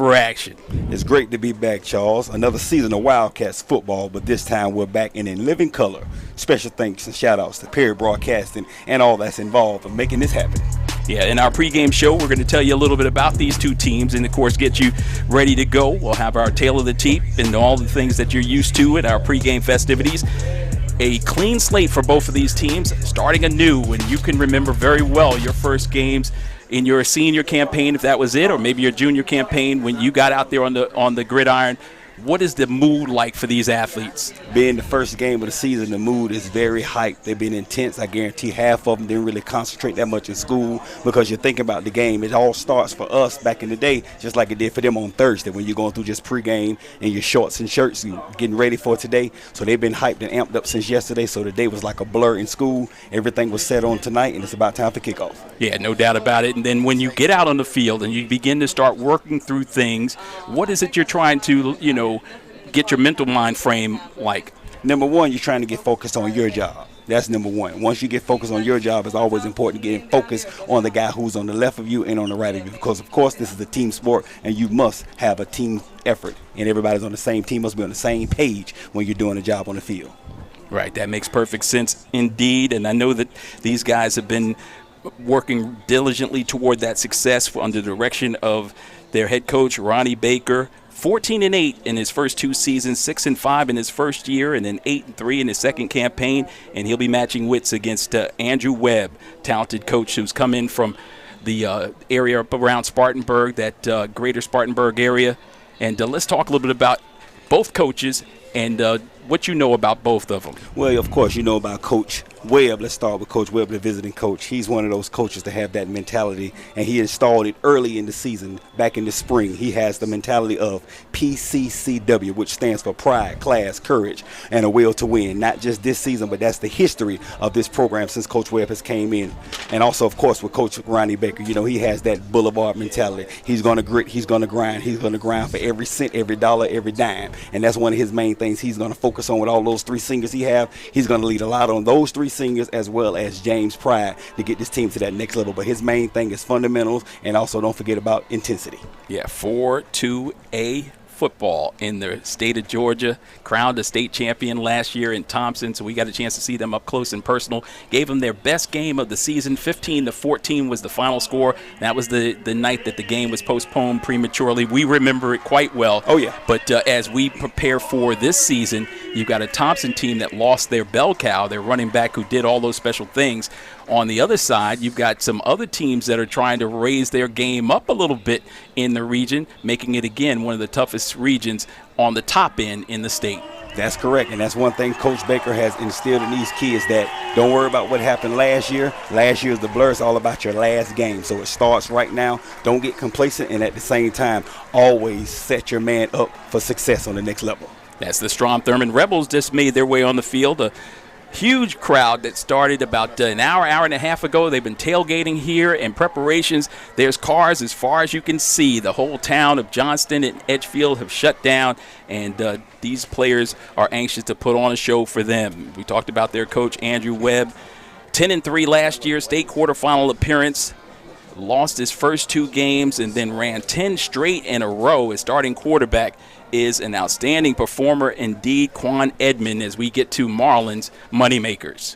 for action. It's great to be back, Charles. Another season of Wildcats football, but this time we're back and in living color. Special thanks and shout-outs to Perry Broadcasting and all that's involved in making this happen. Yeah, in our pregame show, we're going to tell you a little bit about these two teams and, of course, get you ready to go. We'll have our tale of the tape and all the things that you're used to at our pregame festivities. A clean slate for both of these teams, starting anew, and you can remember very well your first games in your senior campaign, if that was it, or maybe your junior campaign when you got out there on the gridiron. What is the mood like for these athletes? Being the first game of the season, the mood is very hyped. They've been intense. I guarantee half of them didn't really concentrate that much in school because you're thinking about the game. It all starts for us back in the day, just like it did for them on Thursday when you're going through just pregame in your shorts and shirts and getting ready for today. So they've been hyped and amped up since yesterday. So the day was like a blur in school. Everything was set on tonight, and it's about time for kickoff. Yeah, no doubt about it. And then when you get out on the field and you begin to start working through things, what is it you're trying to, get your mental mind frame like? Number one, you're trying to get focused on your job. That's number one. Once you get focused on your job, it's always important to get focused on the guy who's on the left of you and on the right of you, because, of course, this is a team sport, and you must have a team effort, and everybody's on the same team, must be on the same page when you're doing a job on the field. Right, that makes perfect sense indeed, and I know that these guys have been working diligently toward that success under the direction of their head coach, Ronnie Baker. 14-8 in his first two seasons, 6-5 in his first year, and then 8-3 in his second campaign. And he'll be matching wits against Andrew Webb, talented coach who's come in from the area up around Spartanburg, that greater Spartanburg area. And let's talk a little bit about both coaches and what you know about both of them. Well, of course, you know about Coach Webb. Let's start with Coach Webb, the visiting coach. He's one of those coaches to have that mentality, and he installed it early in the season, back in the spring. He has the mentality of PCCW, which stands for pride, class, courage, and a will to win. Not just this season, but that's the history of this program since Coach Webb has came in. And also, of course, with Coach Ronnie Baker, he has that boulevard mentality. He's going to grit, he's going to grind, he's going to grind for every cent, every dollar, every dime. And that's one of his main things he's going to focus on with all those three seniors he have. He's going to lead a lot on those three seniors as well as James Pride to get this team to that next level. But his main thing is fundamentals, and also don't forget about intensity. Yeah, 4-2A football in the state of Georgia, crowned a state champion last year in Thompson, so we got a chance to see them up close and personal. Gave them their best game of the season. 15-14 was the final score. That was the night that the game was postponed prematurely. We remember it quite well. Oh, yeah. But as we prepare for this season, you've got a Thompson team that lost their bell cow, their running back who did all those special things. On the other side, you've got some other teams that are trying to raise their game up a little bit in the region, making it, again, one of the toughest regions on the top end in the state. That's correct, and that's one thing Coach Baker has instilled in these kids, that don't worry about what happened last year. Last year's the blur. It's all about your last game, so it starts right now. Don't get complacent, and at the same time, always set your man up for success on the next level. That's the Strom Thurmond Rebels just made their way on the field. A huge crowd that started about an hour and a half ago. They've been tailgating here and preparations. There's cars as far as you can see. The whole town of Johnston and Edgefield have shut down, and these players are anxious to put on a show for them. We talked about their coach, Andrew Webb. 10-3 last year, state quarterfinal appearance. Lost his first two games and then ran 10 straight in a row. His starting quarterback is an outstanding performer indeed, Quan Edmond, as we get to Marlin's Moneymakers.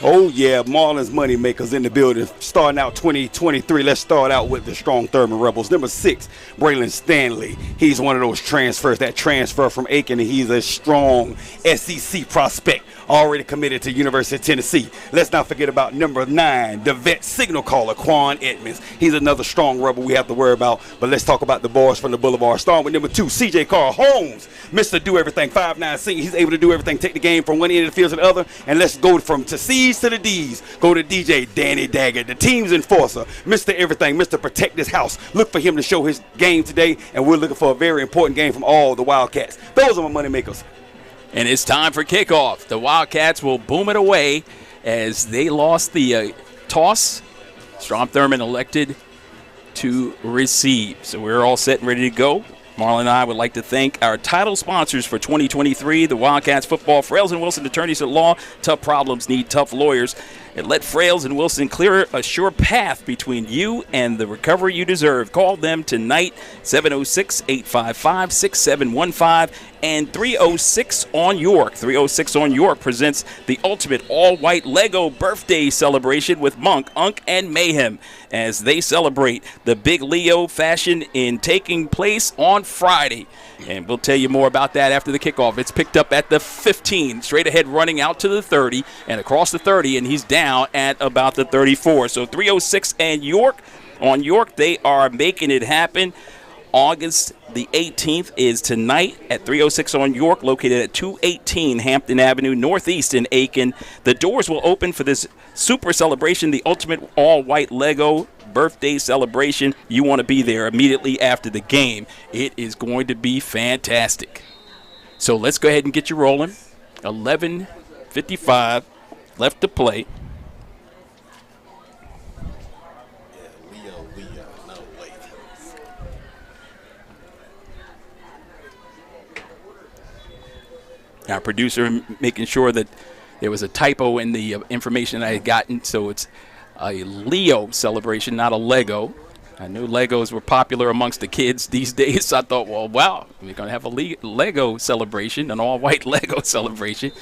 Oh, yeah, Marlins Moneymakers in the building. Starting out 2023, let's start out with the Strom Thurmond Rebels. Number 6, Braylon Stanley. He's one of those transfers, that transfer from Aiken, and he's a strong SEC prospect, already committed to University of Tennessee. Let's not forget about number 9, the vet signal caller, Quan Edmonds. He's another strong Rebel we have to worry about, but let's talk about the boys from the Boulevard. Starting with number 2, CJ Carl Holmes, Mr. Do Everything, 5'9" senior. He's able to do everything, take the game from one end of the field to the other, and let's go from C's to the D's. Go to DJ Danny Daggett, the team's enforcer, Mr. Everything, Mr. Protect This House. Look for him to show his game today, and we're looking for a very important game from all the Wildcats. Those are my money makers. And it's time for kickoff. The Wildcats will boom it away as they lost the toss. Strom Thurmond elected to receive. So we're all set and ready to go. Marlon and I would like to thank our title sponsors for 2023, the Wildcats Football, Frales and Wilson Attorneys at Law. Tough problems need tough lawyers. And let Frales and Wilson clear a sure path between you and the recovery you deserve. Call them tonight, 706-855-6715 and 306 on York. 306 on York presents the ultimate all-white Lego birthday celebration with Monk, Unk, and Mayhem as they celebrate the Big Leo fashion in taking place on Friday. And we'll tell you more about that after the kickoff. It's picked up at the 15, straight ahead running out to the 30 and across the 30, and he's down at about the 34. So 306 and York. On York, they are making it happen. August the 18th is tonight at 306 on York, located at 218 Hampton Avenue Northeast in Aiken. The doors will open for this super celebration, the ultimate all-white Lego birthday celebration. You want to be there immediately after the game. It is going to be fantastic. So let's go ahead and get you rolling. 11:55 left to play. Our producer making sure that there was a typo in the information I had gotten, so it's a Leo celebration, not a Lego. I knew Legos were popular amongst the kids these days, so I thought, well, wow, we're going to have a Lego celebration, an all-white Lego celebration.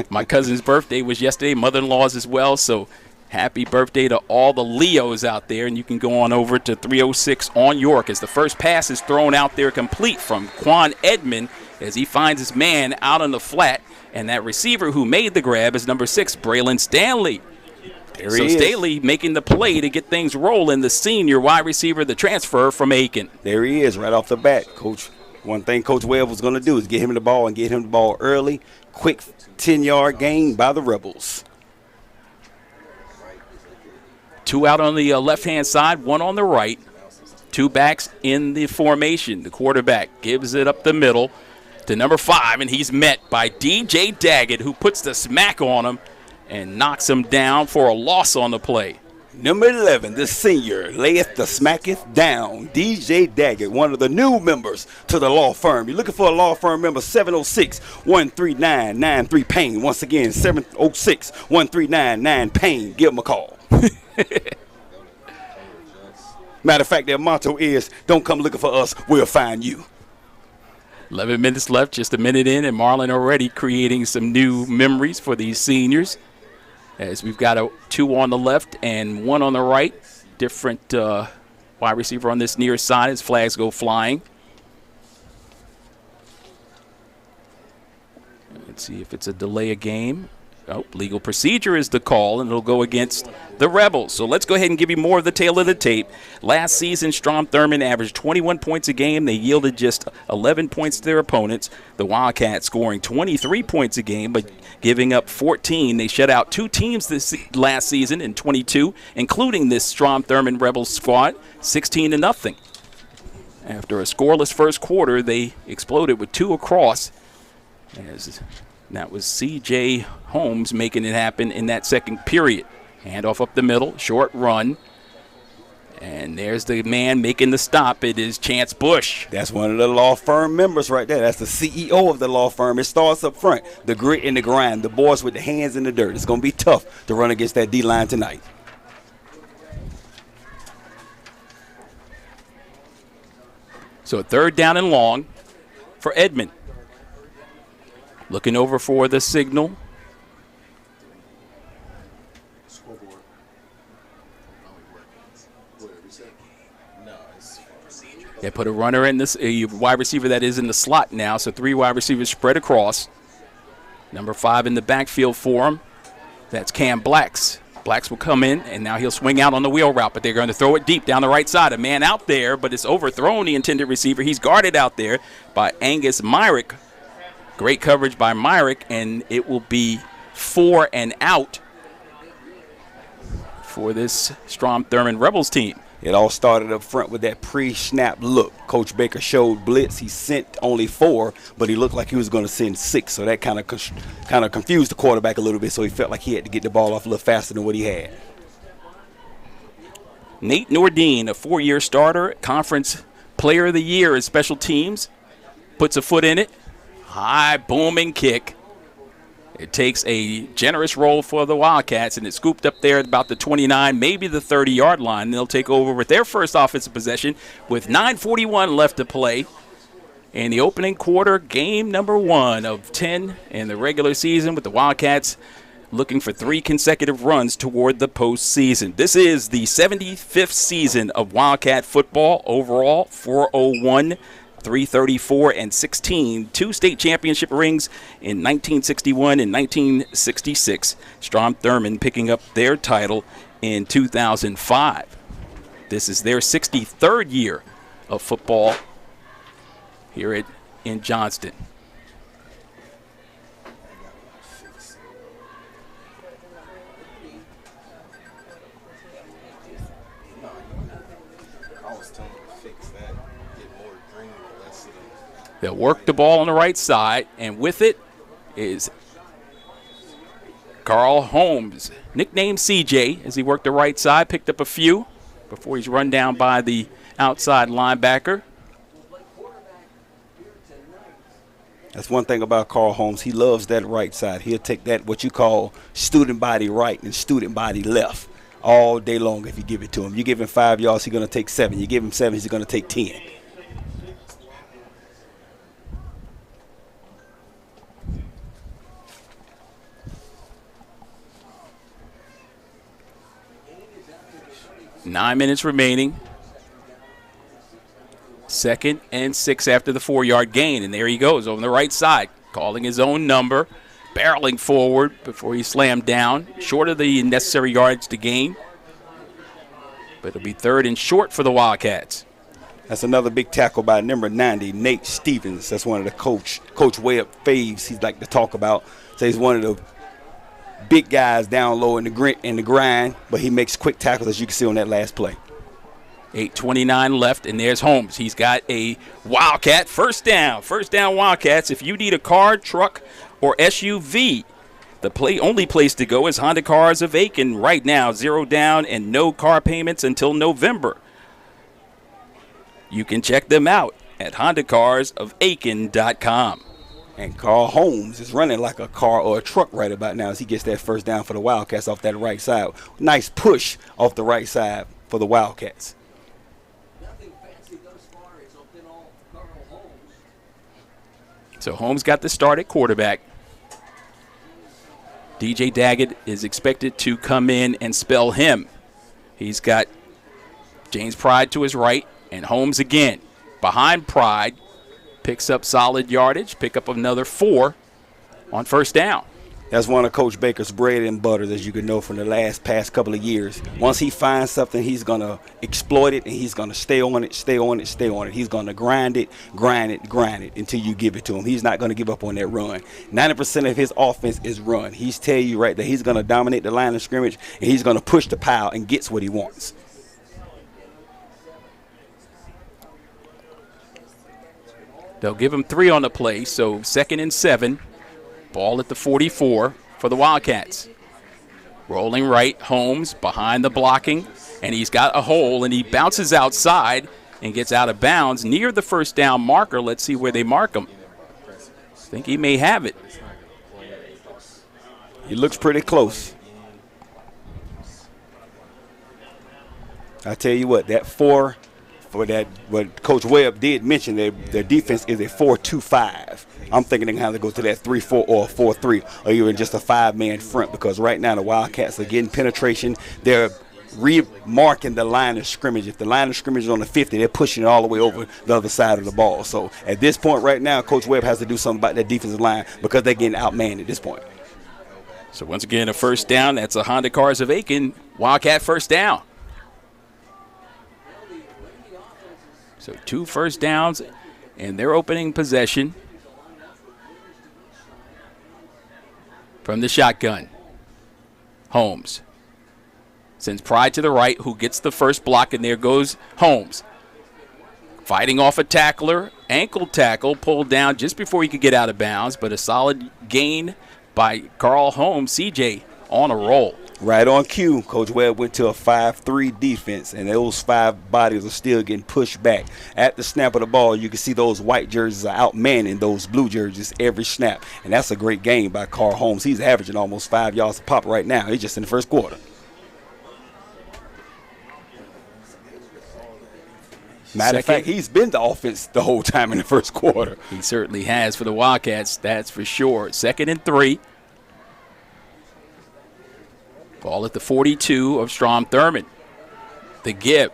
My cousin's birthday was yesterday, mother-in-law's as well, so happy birthday to all the Leos out there, and you can go on over to 306 on York as the first pass is thrown out there complete from Quan Edmond as he finds his man out on the flat, and that receiver who made the grab is number 6, Braylon Stanley. So Staley making the play to get things rolling, the senior wide receiver, the transfer from Aiken. There he is right off the bat, Coach. One thing Coach Webb was going to do is get him the ball and get him the ball early. Quick 10-yard gain by the Rebels. 2 out on the left-hand side, 1 on the right. 2 backs in the formation. The quarterback gives it up the middle to number 5, and he's met by DJ Daggett, who puts the smack on him and knocks him down for a loss on the play. Number 11, the senior, layeth the smacketh down. DJ Daggett, one of the new members to the law firm. You're looking for a law firm member, 706-139-93-PAIN. Once again, 706-139-9-PAIN. Give them a call. Matter of fact, their motto is, don't come looking for us, we'll find you. 11 minutes left, just a minute in, and Marlon already creating some new memories for these seniors. As we've got 2 on the left and 1 on the right. Different wide receiver on this near side as flags go flying. Let's see if it's a delay of game. Oh, legal procedure is the call, and it'll go against the Rebels. So let's go ahead and give you more of the tale of the tape. Last season, Strom Thurmond averaged 21 points a game. They yielded just 11 points to their opponents. The Wildcats scoring 23 points a game, but giving up 14. They shut out 2 teams this last season in 22, including this Strom Thurmond Rebels squad, 16-0. After a scoreless first quarter, they exploded with 2 across. That was C.J. Holmes making it happen in that second period. Handoff up the middle, short run. And there's the man making the stop. It is Chance Bush. That's one of the law firm members right there. That's the CEO of the law firm. It starts up front. The grit and the grind. The boys with the hands in the dirt. It's going to be tough to run against that D-line tonight. So 3rd down and long for Edmond. Looking over for the signal. They put a runner in this, a wide receiver that is in the slot now, so 3 wide receivers spread across. Number 5 in the backfield for him. That's Cam Blacks. Blacks will come in, and now he'll swing out on the wheel route, but they're going to throw it deep down the right side. A man out there, but it's overthrown the intended receiver. He's guarded out there by Angus Myrick. Great coverage by Myrick, and it will be 4 and out for this Strom Thurmond Rebels team. It all started up front with that pre-snap look. Coach Baker showed blitz. He sent only 4, but he looked like he was going to send 6. So that kind of confused the quarterback a little bit, so he felt like he had to get the ball off a little faster than what he had. Nate Nordine, a 4-year starter, conference player of the year as special teams, puts a foot in it. High booming kick. It takes a generous roll for the Wildcats, and it's scooped up there at about the 29, maybe the 30-yard line. They'll take over with their first offensive possession with 9:41 left to play in the opening quarter, game number 1 of 10 in the regular season, with the Wildcats looking for 3 consecutive runs toward the postseason. This is the 75th season of Wildcat football. Overall, 401, 334, and 16. 2 state championship rings in 1961 and 1966. Strom Thurmond picking up their title in 2005. This is their 63rd year of football here in Johnston. They'll work the ball on the right side, and with it is Carl Holmes, nicknamed CJ, as he worked the right side, picked up a few before he's run down by the outside linebacker. That's one thing about Carl Holmes. He loves that right side. He'll take that, what you call student body right and student body left, all day long if you give it to him. You give him 5 yards, he's going to take 7. You give him 7, he's going to take 10. Nine minutes remaining. 2nd and 6 after the 4-yard gain. And there he goes on the right side, calling his own number, barreling forward before he slammed down, short of the necessary yards to gain. But it'll be 3rd and short for the Wildcats. That's another big tackle by number 90, Nate Stevens. That's one of the Coach Webb faves he'd like to talk about. So he's one of the big guys down low in the grind, but he makes quick tackles, as you can see on that last play. 8:29 left, and there's Holmes. He's got a Wildcat first down. First down, Wildcats. If you need a car, truck, or SUV, the only place to go is Honda Cars of Aiken right now. 0 down and no car payments until November. You can check them out at HondaCarsOfAiken.com. And Carl Holmes is running like a car or a truck right about now as he gets that first down for the Wildcats off that right side. Nice push off the right side for the Wildcats. So Holmes got the start at quarterback. DJ Daggett is expected to come in and spell him. He's got James Pride to his right, and Holmes again behind Pride. Picks up solid yardage, pick up another 4 on first down. That's one of Coach Baker's bread and butter, as you can know from the past couple of years. Once he finds something, he's going to exploit it, and he's going to stay on it. He's going to grind it until you give it to him. He's not going to give up on that run. 90% of his offense is run. He's telling you right there he's going to dominate the line of scrimmage, and he's going to push the pile and gets what he wants. They'll give him 3 on the play, so 2nd and 7. Ball at the 44 for the Wildcats. Rolling right, Holmes behind the blocking, and he's got a hole, and he bounces outside and gets out of bounds near the first down marker. Let's see where they mark him. I think he may have it. He looks pretty close. I tell you what, that 4 for that, what Coach Webb did mention, their defense is a 4-2-5. I'm thinking they're going to have to go to that 3-4 or 4-3 or even just a 5-man front, because right now the Wildcats are getting penetration. They're remarking the line of scrimmage. If the line of scrimmage is on the 50, they're pushing it all the way over the other side of the ball. So at this point right now, Coach Webb has to do something about that defensive line because they're getting outmanned at this point. So once again, a first down. That's a Honda Cars of Aiken Wildcat first down. So 2 first downs in their opening possession from the shotgun. Holmes sends Pride to the right, who gets the first block, and there goes Holmes. Fighting off a tackler, ankle tackle, pulled down just before he could get out of bounds, but a solid gain by Carl Holmes. CJ on a roll. Right on cue, Coach Webb went to a 5-3 defense, and those 5 bodies are still getting pushed back. At the snap of the ball, you can see those white jerseys are outmanning those blue jerseys every snap, and that's a great game by Carl Holmes. He's averaging almost 5 yards a pop right now. He's just in the first quarter. Matter of fact, he's been the offense the whole time in the first quarter. He certainly has for the Wildcats, that's for sure. 2nd and 3. Ball at the 42 of Strom Thurmond. The give.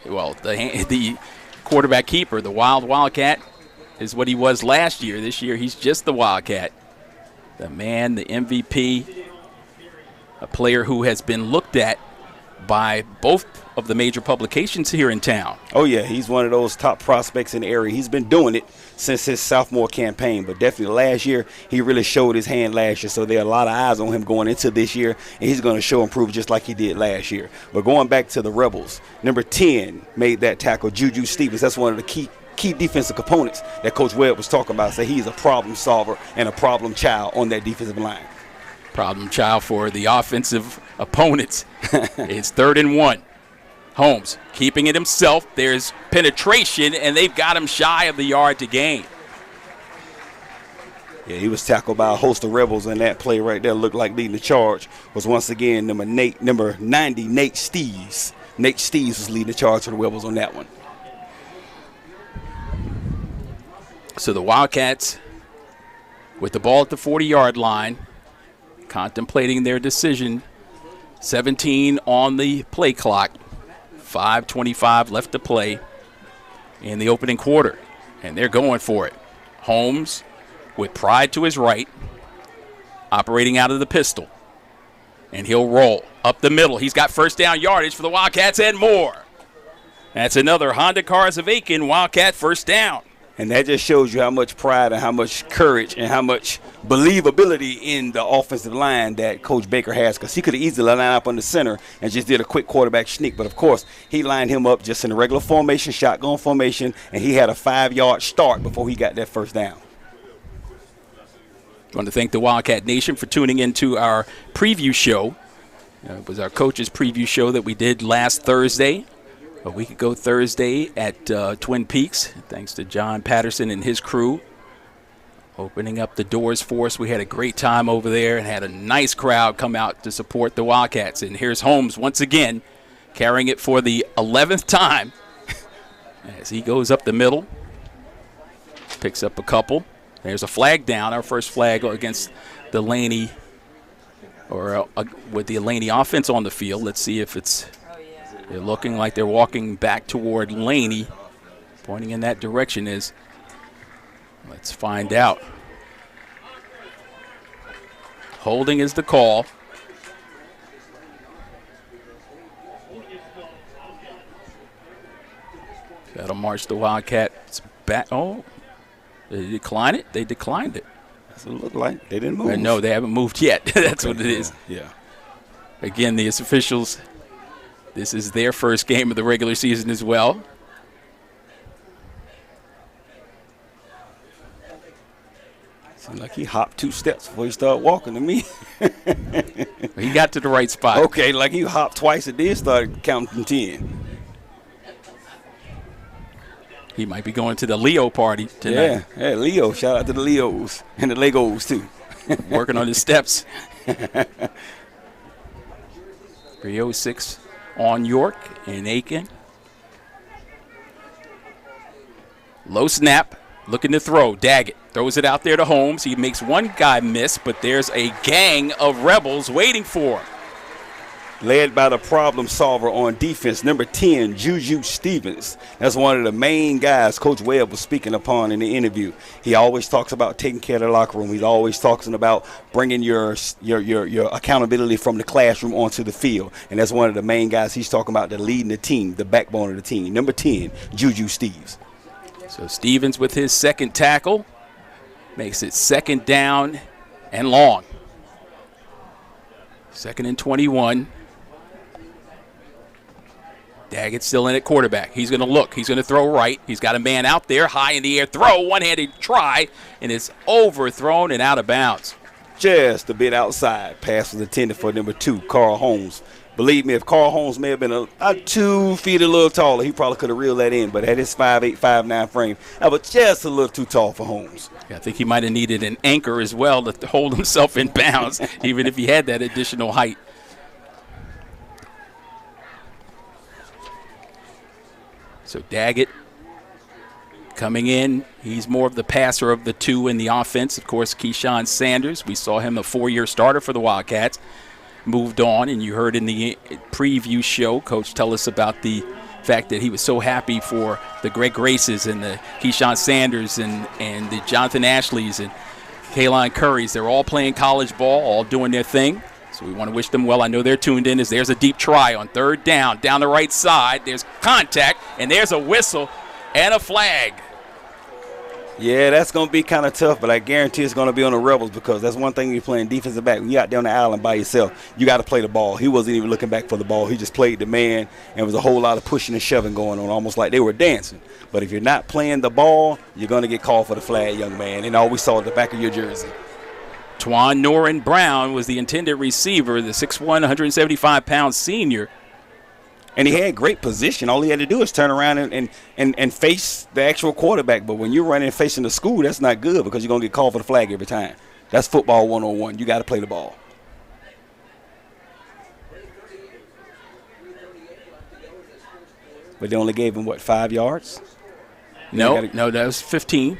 Well, the quarterback keeper, the Wildcat, is what he was last year. This year, he's just the Wildcat. The man, the MVP, a player who has been looked at by both of the major publications here in town. Oh, yeah, he's one of those top prospects in the area. He's been doing it since his sophomore campaign, but definitely last year, he really showed his hand last year, so there are a lot of eyes on him going into this year, and he's going to show improve just like he did last year. But going back to the Rebels, number 10 made that tackle, Juju Stevens. That's one of the key defensive components that Coach Webb was talking about. So he's a problem solver and a problem child on that defensive line. Problem child for the offensive opponents. It's 3rd and 1. Holmes keeping it himself. There's penetration, and they've got him shy of the yard to gain. Yeah, he was tackled by a host of Rebels, and that play right there looked like leading the charge was once again number 90, Nate Steeves. Nate Steeves was leading the charge for the Rebels on that one. So the Wildcats with the ball at the 40-yard line, contemplating their decision. 17 on the play clock. 5:25 left to play in the opening quarter, and they're going for it. Holmes with pride to his right, operating out of the pistol, and he'll roll up the middle. He's got first down yardage for the Wildcats and more. That's another Honda Cars of Aiken Wildcat first down. And that just shows you how much pride and how much courage and how much believability in the offensive line that Coach Baker has, because he could have easily lined up on the center and just did a quick quarterback sneak. But, of course, he lined him up just in a regular formation, shotgun formation, and he had a 5-yard start before he got that first down. I want to thank the Wildcat Nation for tuning into our preview show. It was our coach's preview show that we did last Thursday. A week ago Thursday at Twin Peaks, thanks to John Patterson and his crew opening up the doors for us. We had a great time over there and had a nice crowd come out to support the Wildcats. And here's Holmes once again carrying it for the 11th time as he goes up the middle, picks up a couple. There's a flag down, our first flag against the Laney, or with the Laney offense on the field. Let's see if it's... They're looking like they're walking back toward Laney. Pointing in that direction is, let's find out. Holding is the call. That'll march the Wildcats back. Oh, did they decline it? They declined it. That's what it looked like. They didn't move. No, they haven't moved yet. That's what it is. Yeah. Again, the officials... This is their first game of the regular season as well. Seemed like he hopped 2 steps before he started walking to me. He got to the right spot. Okay, like he hopped twice and then started counting from 10. He might be going to the Leo party tonight. Yeah, Leo. Shout out to the Leos and the Legos, too. Working on his steps. 3:06 on York in Aiken. Low snap, looking to throw. Daggett throws it out there to Holmes. He makes one guy miss, but there's a gang of Rebels waiting for him. Led by the problem solver on defense, number 10, Juju Stevens. That's one of the main guys Coach Webb was speaking upon in the interview. He always talks about taking care of the locker room. He's always talking about bringing your accountability from the classroom onto the field. And that's one of the main guys he's talking about, the leading the team, the backbone of the team. Number 10, Juju Stevens. So Stevens with his second tackle makes it 2nd down and long. 2nd and 21. Daggett's still in at quarterback. He's going to look. He's going to throw right. He's got a man out there, high in the air. Throw, one-handed try, and it's overthrown and out of bounds. just a bit outside. Pass was intended for number 2, Carl Holmes. Believe me, if Carl Holmes may have been 2 feet a little taller, he probably could have reeled that in. But at his 5'8", 5'9" frame, that was just a little too tall for Holmes. Yeah, I think he might have needed an anchor as well to hold himself in bounds, even if he had that additional height. So Daggett coming in. He's more of the passer of the 2 in the offense. Of course, Keyshawn Sanders, we saw him a 4-year starter for the Wildcats. Moved on, and you heard in the preview show, Coach tell us about the fact that he was so happy for the Greg Graces and the Keyshawn Sanders and the Jonathan Ashleys and Kaylon Currys. They're all playing college ball, all doing their thing. So we want to wish them well. I know they're tuned in as there's a deep try on 3rd down the right side. There's contact, and there's a whistle and a flag. Yeah, that's going to be kind of tough, but I guarantee it's going to be on the Rebels because that's one thing when you're playing defensive back. When you're out there on the island by yourself, you got to play the ball. He wasn't even looking back for the ball. He just played the man, and there was a whole lot of pushing and shoving going on, almost like they were dancing. But if you're not playing the ball, you're going to get called for the flag, young man, and all we saw at the back of your jersey. Twan Norin Brown was the intended receiver, the 6'1", 175-pound senior. And he had great position. All he had to do is turn around and face the actual quarterback. But when you're running and facing the school, that's not good because you're going to get called for the flag every time. That's football 101. You got to play the ball. But they only gave him, 5 yards? No, that was 15.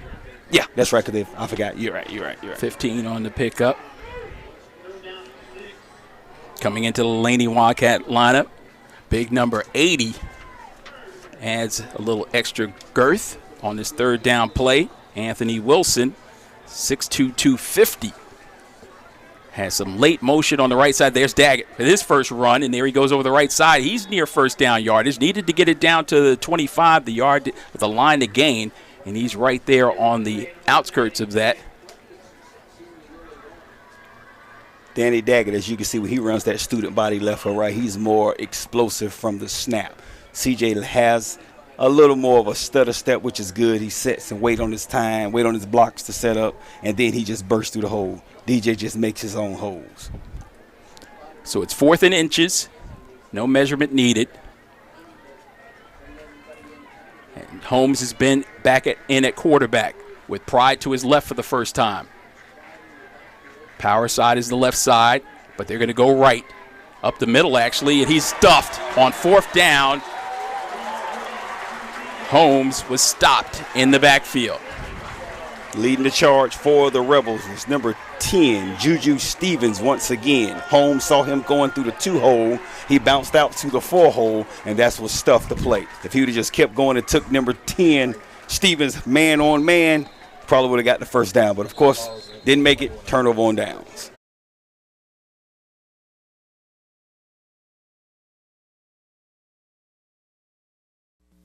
Yeah, that's right, because I forgot. You're right. 15 on the pickup. Coming into the Laney Wildcat lineup. Big number 80 adds a little extra girth on this 3rd down play. Anthony Wilson, 6'2", 250. Has some late motion on the right side. There's Daggett for his first run, and there he goes over the right side. He's near 1st down yardage. Needed to get it down to the 25, the yard, the line to gain, and he's right there on the outskirts of that. Danny Daggett, as you can see, when he runs that student body left or right, he's more explosive from the snap. CJ has a little more of a stutter step, which is good. He sets and wait on his time, wait on his blocks to set up, and then he just bursts through the hole. DJ just makes his own holes. So it's 4th and inches. No measurement needed. And Holmes has been back in at quarterback with Pride to his left for the first time. Power side is the left side, but they're going to go right. Up the middle, actually, and he's stuffed on 4th down. Holmes was stopped in the backfield. Leading the charge for the Rebels was number 10, Juju Stevens once again. Holmes saw him going through the 2-hole. He bounced out to the 4-hole, and that's what stuffed the plate. If he would have just kept going and took number 10, Stevens, man on man, probably would have got the 1st down. But, of course, didn't make it. Turnover on downs.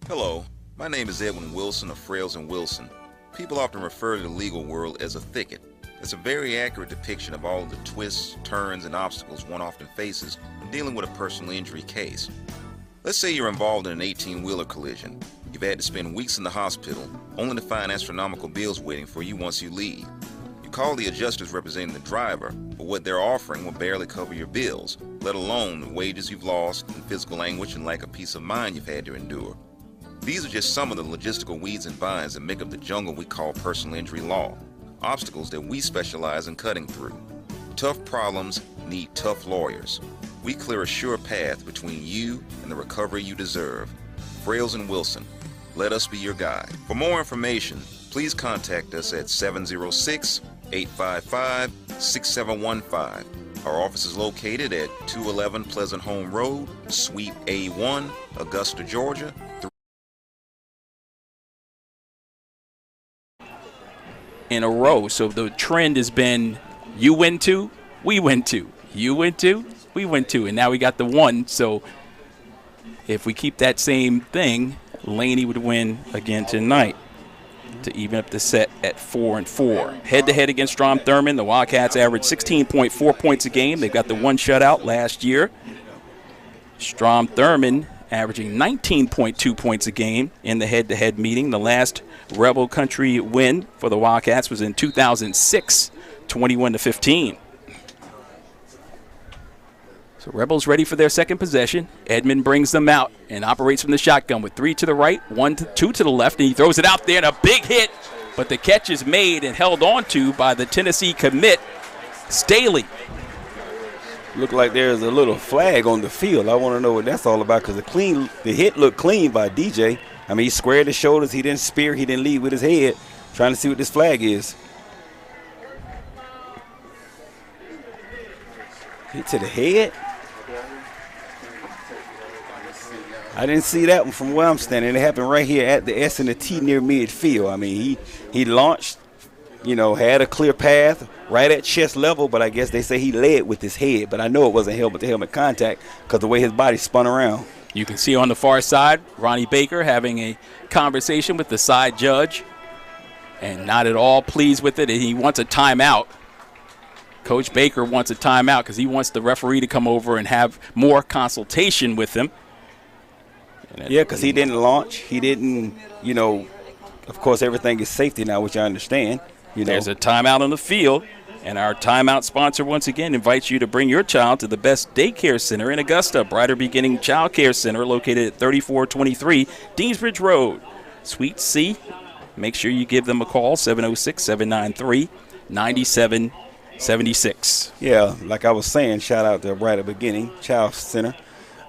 Hello, my name is Edwin Wilson of Frails and Wilson. People often refer to the legal world as a thicket. It's a very accurate depiction of all of the twists, turns, and obstacles one often faces when dealing with a personal injury case. Let's say you're involved in an 18-wheeler collision. You've had to spend weeks in the hospital, only to find astronomical bills waiting for you once you leave. You call the adjusters representing the driver, but what they're offering will barely cover your bills, let alone the wages you've lost and physical anguish and lack of peace of mind you've had to endure. These are just some of the logistical weeds and vines that make up the jungle we call personal injury law, obstacles that we specialize in cutting through. Tough problems need tough lawyers. We clear a sure path between you and the recovery you deserve. Frails and Wilson, let us be your guide. For more information, please contact us at 706-855-6715. Our office is located at 211 Pleasant Home Road, Suite A1, Augusta, Georgia. In a row. So the trend has been you win 2, we win 2. You win 2, we win 2. And now we got the 1. So if we keep that same thing, Laney would win again tonight to even up the set at 4-4. Head-to-head against Strom Thurmond, the Wildcats averaged 16.4 points a game. They've got the 1 shutout last year. Strom Thurmond averaging 19.2 points a game in the head-to-head meeting. The last Rebel Country win for the Wildcats was in 2006 21-15. So Rebels ready for their second possession. Edmond brings them out and operates from the shotgun with 3 to the right, 2 to the left, and he throws it out there, and a big hit. But the catch is made and held on to by the Tennessee commit, Staley. Look like there's a little flag on the field. I want to know what that's all about because the hit looked clean by DJ. I mean, he squared his shoulders. He didn't spear. He didn't lead with his head. Trying to see what this flag is. Hit to the head. I didn't see that one from where I'm standing. It happened right here at the S and the T near midfield. I mean, he launched, had a clear path right at chest level, but I guess they say he led with his head. But I know it wasn't helmet-to-helmet contact because the way his body spun around. You can see on the far side, Ronnie Baker having a conversation with the side judge and not at all pleased with it. And he wants a timeout. Coach Baker wants a timeout because he wants the referee to come over and have more consultation with him. Yeah, because he didn't launch. He didn't, of course, everything is safety now, which I understand. There's a timeout on the field, and our timeout sponsor once again invites you to bring your child to the best daycare center in Augusta, Brighter Beginning Child Care Center, located at 3423 Deansbridge Road, Suite C. Make sure you give them a call, 706-793-9776. Yeah, like I was saying, shout out to Brighter Beginning Child Center.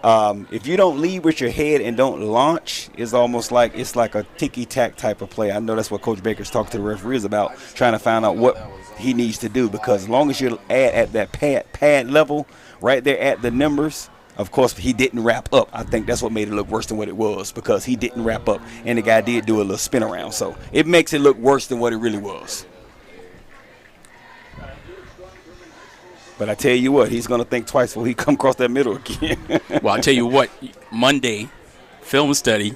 If you don't lead with your head and don't launch, it's almost like it's like a ticky-tack type of play. I know that's what Coach Baker's talking to the referees about, trying to find out what he needs to do, because as long as you're at that pad level, right there at the numbers, of course, he didn't wrap up. I think that's what made it look worse than what it was, because he didn't wrap up, and the guy did do a little spin around. So it makes it look worse than what it really was. But I tell you what, he's going to think twice before he come across that middle again. Well, I tell you what, Monday, film study,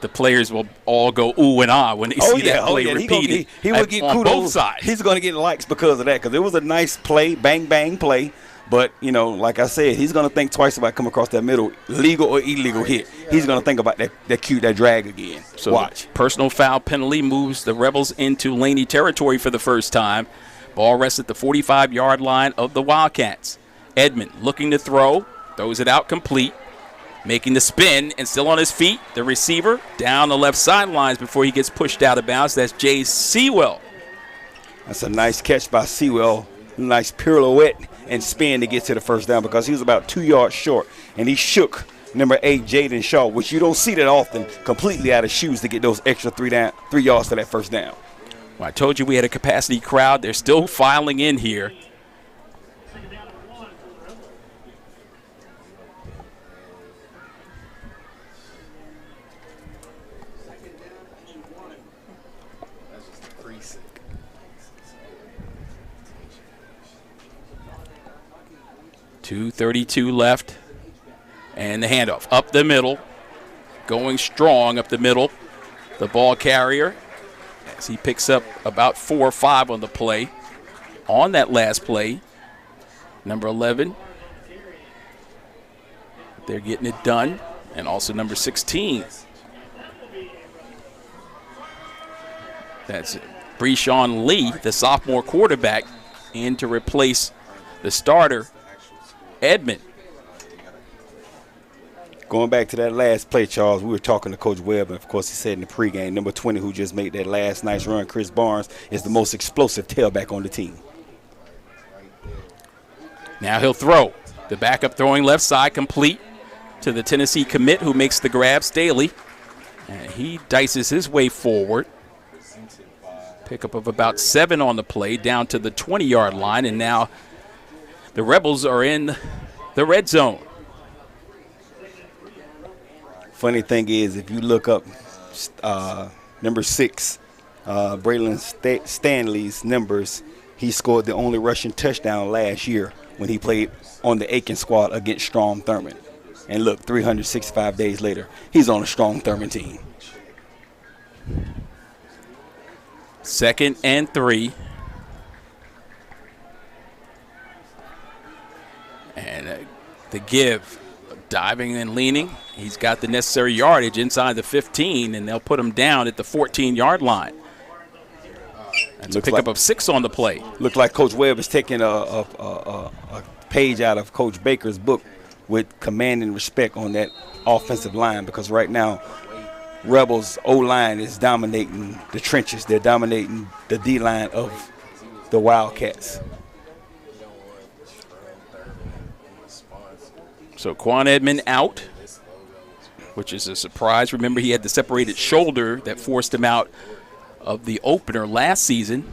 the players will all go ooh and ah when they see that play repeated. He will get kudos. On both sides. He's going to get likes because of that, because it was a nice play, bang, bang play. But, like I said, he's going to think twice about coming across that middle, legal or illegal hit. He's going to think about that drag again. So watch. Personal foul penalty moves the Rebels into Laney territory for the first time. Ball rests at the 45-yard line of the Wildcats. Edmond looking to throw, throws it out complete, making the spin and still on his feet. The receiver down the left sidelines before he gets pushed out of bounds. That's Jay Sewell. That's a nice catch by Sewell. Nice pirouette and spin to get to the first down, because he was about 2 yards short, and he shook number 8, Jaden Shaw, which you don't see that often, completely out of shoes to get those extra 3 yards to that first down. Well, I told you we had a capacity crowd. They're still filing in here. .232 left. And the handoff up the middle. Going strong up the middle. The ball carrier, as he picks up about 4 or 5 on the play. On that last play, number 11. They're getting it done. And also number 16. That's Breshawn Lee, the sophomore quarterback, in to replace the starter, Edmond. Going back to that last play, Charles, we were talking to Coach Webb, and of course he said in the pregame, number 20, who just made that last nice run, Chris Barnes, is the most explosive tailback on the team. Now he'll throw. The backup throwing left side, complete to the Tennessee commit, who makes the grab, Staley. And he dices his way forward. Pickup of about 7 on the play, down to the 20-yard line, and now the Rebels are in the red zone. Funny thing is, if you look up number 6, Braylon Stanley's numbers, he scored the only rushing touchdown last year when he played on the Aiken squad against Strom Thurmond. And look, 365 days later, he's on a Strom Thurmond team. 2nd and 3. And the give, diving and leaning. He's got the necessary yardage inside the 15, and they'll put him down at the 14-yard line. That's a pickup of 6 on the play. Looked like Coach Webb is taking a page out of Coach Baker's book with command and respect on that offensive line, because right now Rebels O-line is dominating the trenches. They're dominating the D-line of the Wildcats. So Quan Edmond out, which is a surprise. Remember, he had the separated shoulder that forced him out of the opener last season.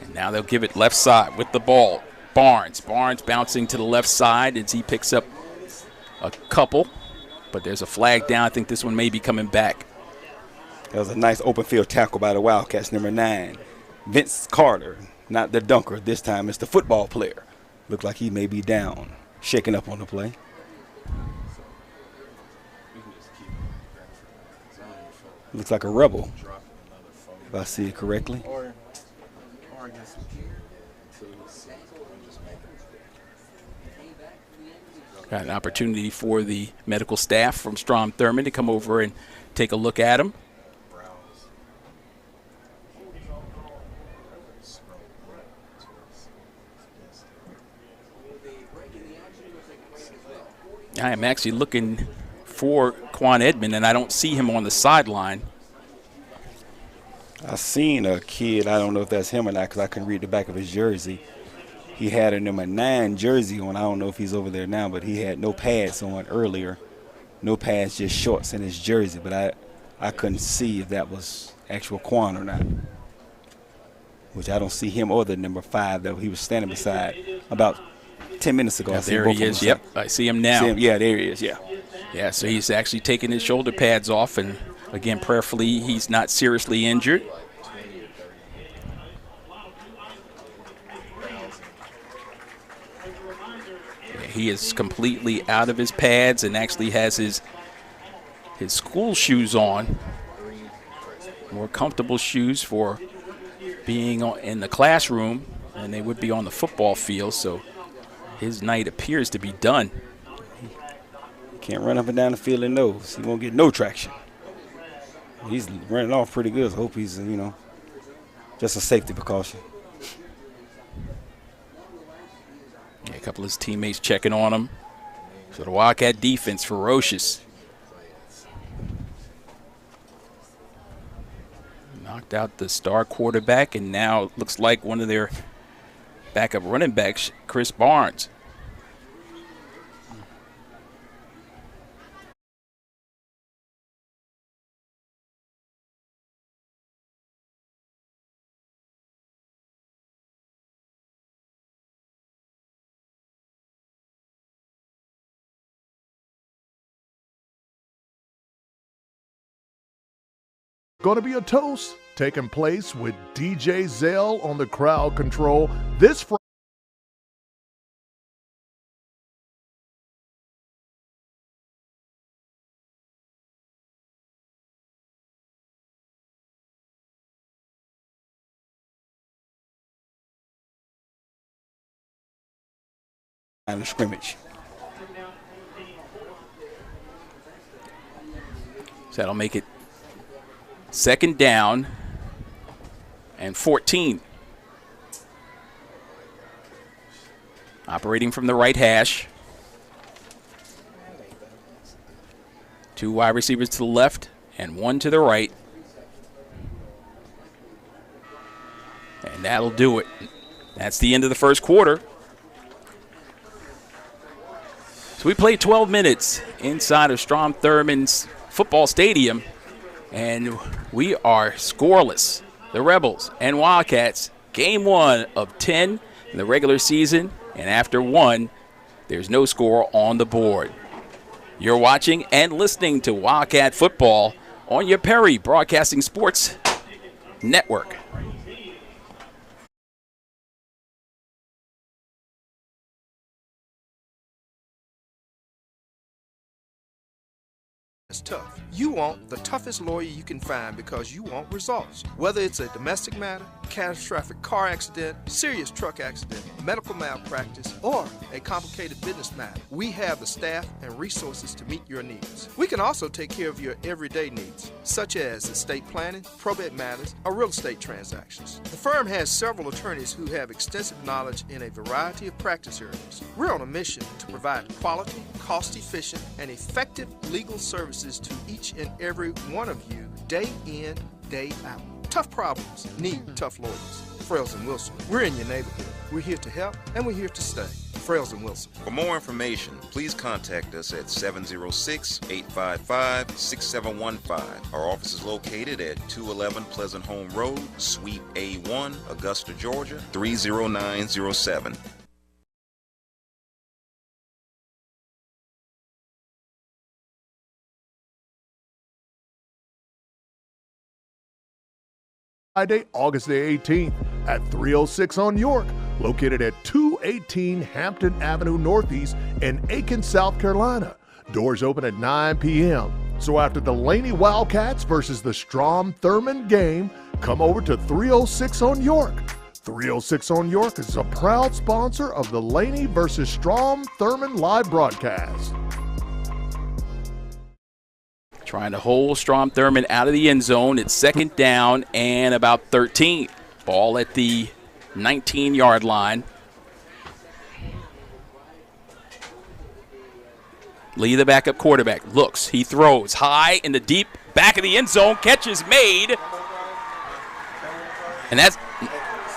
And now they'll give it left side with the ball. Barnes bouncing to the left side as he picks up a couple. But there's a flag down. I think this one may be coming back. That was a nice open field tackle by the Wildcats, number 9. Vince Carter, not the dunker. This time it's the football player. Looked like he may be down, shaking up on the play. Looks like a Rebel, if I see it correctly. Got an opportunity for the medical staff from Strom Thurmond to come over and take a look at him. I am actually looking for Quan Edmond, and I don't see him on the sideline. I seen a kid, I don't know if that's him or not because I couldn't read the back of his jersey. He had a number 9 jersey on. I don't know if he's over there now, but he had no pads on earlier. No pads, just shorts in his jersey. But I couldn't see if that was actual Quan or not, which I don't see him or the number 5 that he was standing beside about 10 minutes ago. Yeah, there he is. Yep, I see him now. Yeah, there he is. Yeah. Yeah, so he's actually taking his shoulder pads off, and again, prayerfully, he's not seriously injured. Yeah, he is completely out of his pads and actually has his school shoes on. More comfortable shoes for being in the classroom than they would be on the football field, so his night appears to be done. Can't run up and down the field in those. He won't get no traction. He's running off pretty good. So I hope he's, just a safety precaution. Yeah, a couple of his teammates checking on him. So the Wildcat defense, ferocious. Knocked out the star quarterback, and now it looks like one of their backup running backs, Chris Barnes. Going to be a toast taking place with DJ Zell on the crowd control this Friday. Line of scrimmage. So that'll make it 2nd down and 14. Operating from the right hash. 2 wide receivers to the left and 1 to the right. And that'll do it. That's the end of the first quarter. So we played 12 minutes inside of Strom Thurmond's football stadium, and we are scoreless. The Rebels and Wildcats, game 1 of 10 in the regular season, and after 1, there's no score on the board. You're watching and listening to Wildcat football on your Perry Broadcasting Sports Network. It's tough. You want the toughest lawyer you can find because you want results. Whether it's a domestic matter, catastrophic car accident, serious truck accident, medical malpractice, or a complicated business matter, we have the staff and resources to meet your needs. We can also take care of your everyday needs, such as estate planning, probate matters, or real estate transactions. The firm has several attorneys who have extensive knowledge in a variety of practice areas. We're on a mission to provide quality, cost-efficient, and effective legal services to each and every one of you, day in, day out. Tough problems need tough lawyers. Frales and Wilson, we're in your neighborhood. We're here to help, and we're here to stay. Frales and Wilson. For more information, please contact us at 706-855-6715. Our office is located at 211 Pleasant Home Road, Suite A1, Augusta, Georgia, 30907. Friday, August the 18th at 306 on York, located at 218 Hampton Avenue Northeast in Aiken, South Carolina. Doors open at 9 p.m. So after the Laney Wildcats versus the Strom Thurmond game, come over to 306 on York. 306 on York is a proud sponsor of the Laney versus Strom Thurmond live broadcast. Trying to hold Strom Thurmond out of the end zone. It's second down and about 13. Ball at the 19-yard line. Lee, the backup quarterback, looks. He throws high in the deep back of the end zone. Catch is made. And that's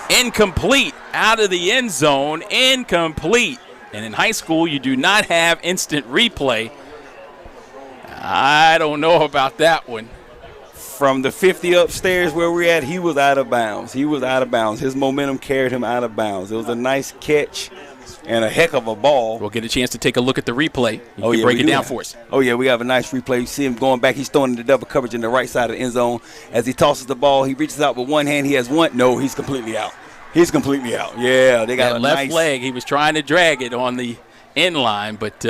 incomplete. Out of the end zone. Incomplete. And in high school, you do not have instant replay. I don't know about that one. From the 50 upstairs where we're at, he was out of bounds. He was out of bounds. His momentum carried him out of bounds. It was a nice catch and a heck of a ball. We'll get a chance to take a look at the replay. You can break it down for us. Oh, yeah, we have a nice replay. You see him going back. He's throwing the double coverage in the right side of the end zone. As he tosses the ball, he reaches out with one hand. He has one. No, he's completely out. He's completely out. Yeah, they got that a left nice leg. He was trying to drag it on the end line, but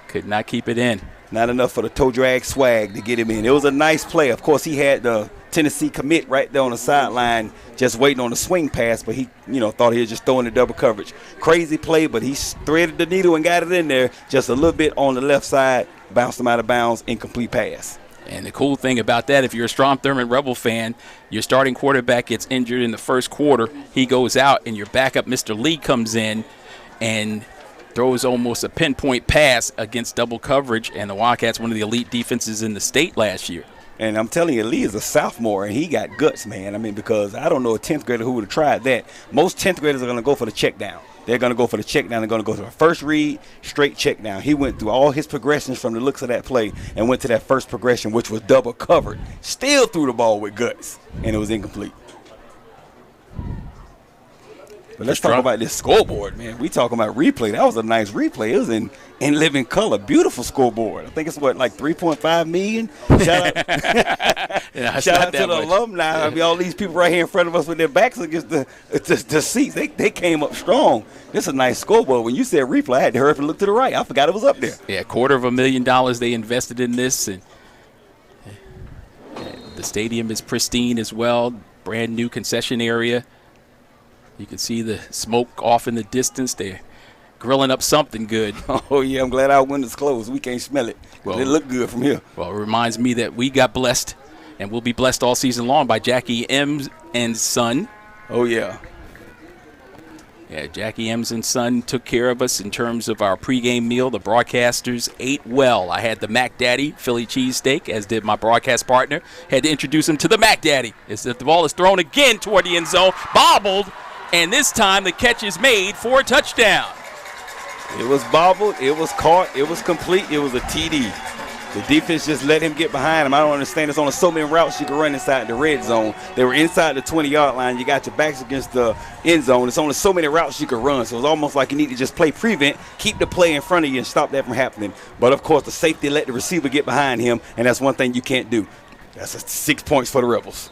could not keep it in. Not enough for the toe drag swag to get him in. It was a nice play. Of course, he had the Tennessee commit right there on the sideline just waiting on the swing pass, but he, thought he was just throwing the double coverage. Crazy play, but he threaded the needle and got it in there just a little bit on the left side, bounced him out of bounds, incomplete pass. And the cool thing about that, if you're a Strom Thurmond Rebel fan, your starting quarterback gets injured in the first quarter. He goes out, and your backup, Mr. Lee, comes in and throws almost a pinpoint pass against double coverage, and the Wildcats, one of the elite defenses in the state last year. And I'm telling you, Lee is a sophomore, and he got guts, man. I mean, because I don't know a 10th grader who would have tried that. Most 10th graders are going to go for the check down. They're going to go for the check down. They're going to go to the first read, straight check down. He went through all his progressions from the looks of that play and went to that first progression, which was double covered. Still threw the ball with guts, and it was incomplete. But let's talk about this scoreboard, man. We talking about replay. That was a nice replay. It was in living color. Beautiful scoreboard. I think it's like 3.5 million. Shout out, shout out to the alumni. I mean, all these people right here in front of us with their backs against the seats. They came up strong. This is a nice scoreboard. When you said replay, I had to hurry up and look to the right. I forgot it was up there. Yeah, $250,000 they invested in this, and the stadium is pristine as well. Brand new concession area. You can see the smoke off in the distance. They're grilling up something good. Oh, yeah, I'm glad our window's closed. We can't smell it. Well, it looked good from here. Well, it reminds me that we got blessed, and we'll be blessed all season long by Jackie M's and Son. Oh, yeah. Yeah, Jackie M's and Son took care of us in terms of our pregame meal. The broadcasters ate well. I had the Mac Daddy Philly cheesesteak, as did my broadcast partner. Had to introduce him to the Mac Daddy. As the ball is thrown again toward the end zone, bobbled, and this time the catch is made for a touchdown. It was bobbled, it was caught, it was complete, it was a TD. The defense just let him get behind him. I don't understand. There's only so many routes you can run inside the red zone. They were inside the 20-yard line. You got your backs against the end zone. There's only so many routes you can run. So it's almost like you need to just play prevent, keep the play in front of you, and stop that from happening. But, of course, the safety let the receiver get behind him, and that's one thing you can't do. That's 6 points for the Rebels.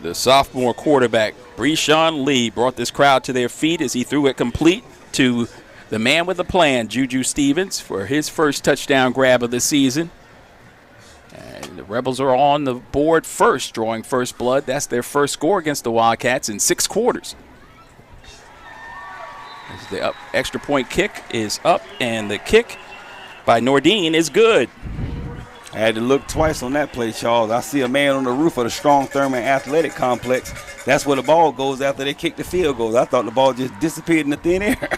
The sophomore quarterback, Breshawn Lee, brought this crowd to their feet as he threw it complete to the man with a plan, Juju Stevens, for his first touchdown grab of the season. And the Rebels are on the board first, drawing first blood. That's their first score against the Wildcats in 6 quarters. The extra point kick is up, and the kick by Nordine is good. I had to look twice on that play, Charles. I see a man on the roof of the Strom Thurmond Athletic Complex. That's where the ball goes after they kick the field goal. I thought the ball just disappeared in the thin air.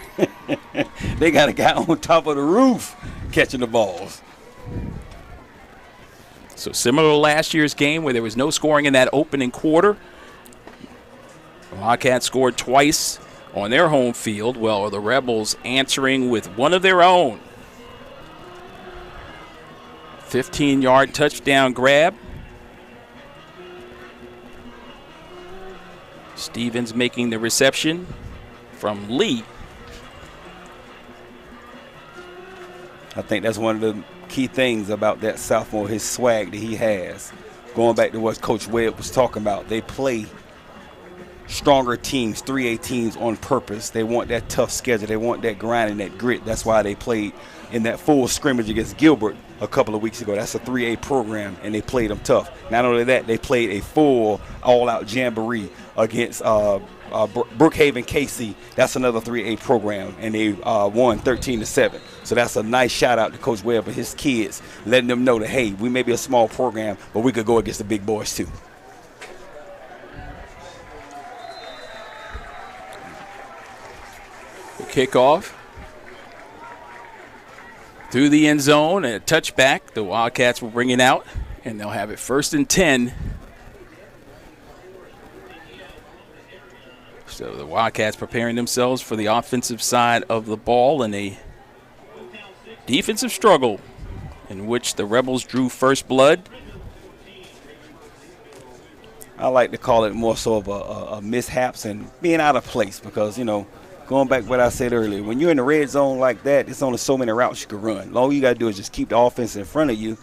They got a guy on top of the roof catching the balls. So similar to last year's game where there was no scoring in that opening quarter, the Wildcats scored twice on their home field. Well, the Rebels answering with one of their own. 15-yard touchdown grab. Stevens making the reception from Lee. I think that's one of the key things about that sophomore, his swag that he has. Going back to what Coach Webb was talking about, they play stronger teams, 3A teams on purpose. They want that tough schedule. They want that grind and that grit. That's why they played in that full scrimmage against Gilbert a couple of weeks ago. That's a 3A program, and they played them tough. Not only that, they played a full all-out jamboree against Brookhaven Casey. That's another 3A program, and they won 13-7. So that's a nice shout-out to Coach Webb and his kids, letting them know that, hey, we may be a small program, but we could go against the big boys too. Kickoff through the end zone and a touchback. The Wildcats will bring it out, and they'll have it 1st and 10. So the Wildcats preparing themselves for the offensive side of the ball in a defensive struggle in which the Rebels drew first blood. I like to call it more so of a mishaps and being out of place because, you know, going back to what I said earlier, when you're in the red zone like that, it's only so many routes you can run. All you got to do is just keep the offense in front of you,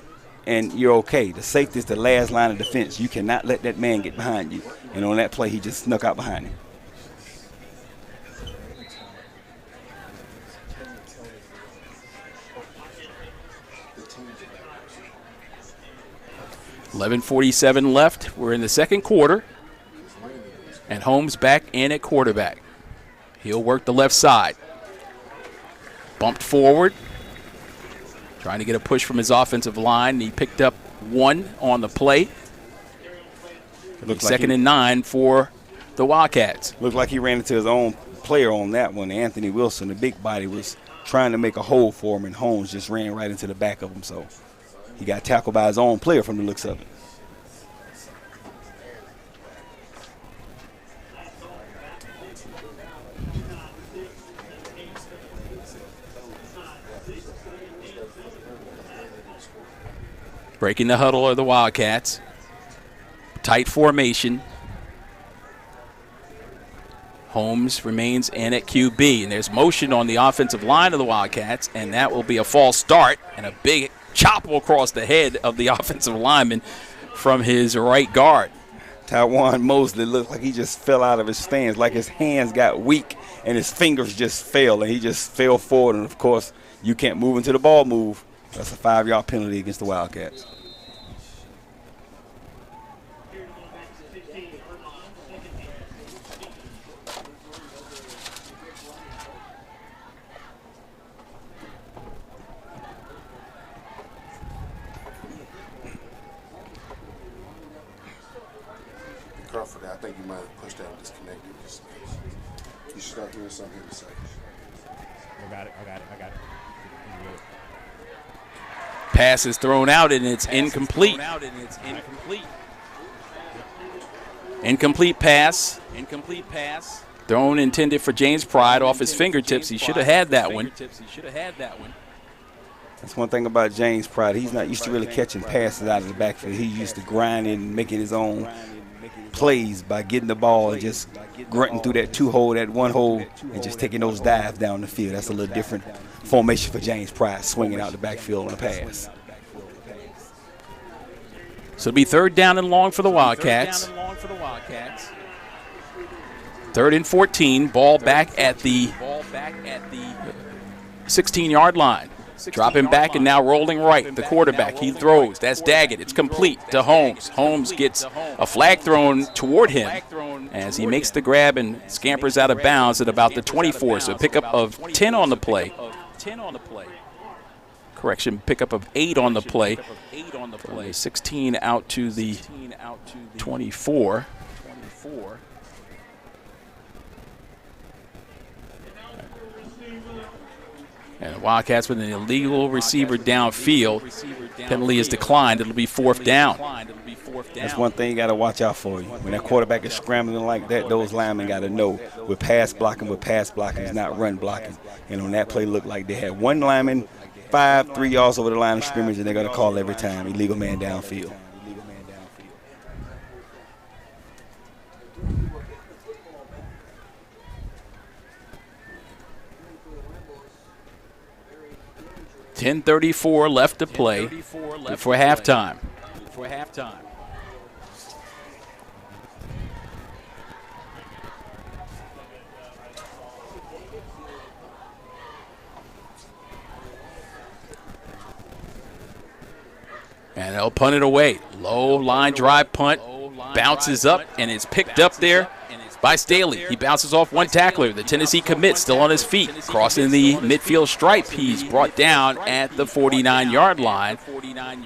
and you're okay. The safety is the last line of defense. You cannot let that man get behind you. And on that play, he just snuck out behind him. .47 left. We're in the second quarter, and Holmes back in at quarterback. He'll work the left side. Bumped forward. Trying to get a push from his offensive line. He picked up 1 on the play. Second and 9 for the Wildcats. Looks like he ran into his own player on that one. Anthony Wilson, the big body, was trying to make a hole for him, and Holmes just ran right into the back of him. So he got tackled by his own player from the looks of it. Breaking the huddle are the Wildcats. Tight formation. Holmes remains in at QB, and there's motion on the offensive line of the Wildcats, and that will be a false start, and a big chop will cross the head of the offensive lineman from his right guard. Tywan Mosley looked like he just fell out of his stance, like his hands got weak and his fingers just fell, and he just fell forward. And, of course, you can't move until the ball move. That's a 5-yard penalty against the Wildcats. For that, I think you might have pushed that and disconnected. You should start doing something in a second. I got it. Pass is thrown out, and it's incomplete. Incomplete pass. Thrown intended for James Pride off his fingertips. He should have had that one. That's one thing about James Pride. He's not used to really catching passes out of the backfield. He's used to grinding and making his own plays by getting the ball and just grunting through that 2-hole, that 1-hole, and just taking those dives down the field. That's a little different formation for James Price, swinging out the backfield on a pass. So it'll be 3rd down and long for the Wildcats. 3rd and 14. Ball back at the 16-yard line. Dropping back and now rolling right. The quarterback, he throws. That's Daggett. It's complete to Holmes. Holmes gets a flag thrown toward him as he makes the grab and scampers out of bounds at about the 24. So a pickup of 10 on the play. Correction, pickup of 8 on the play. From the 16 out to the 24. And the Wildcats with an illegal receiver downfield. Penalty is declined. It'll be 4th down. That's one thing you got to watch out for. When that quarterback is scrambling like that, those linemen got to know with pass blocking is not run blocking. And on that play, looked like they had one lineman 3 yards over the line of scrimmage, and they're going to call every time illegal man downfield. .10:34 left to play before halftime. And they'll punt it away. Low line drive punt, bounces up, and it's picked up there by Staley. He bounces off one tackler. The Tennessee commit still on his feet. Crossing the midfield stripe, he's brought down at the 49-yard line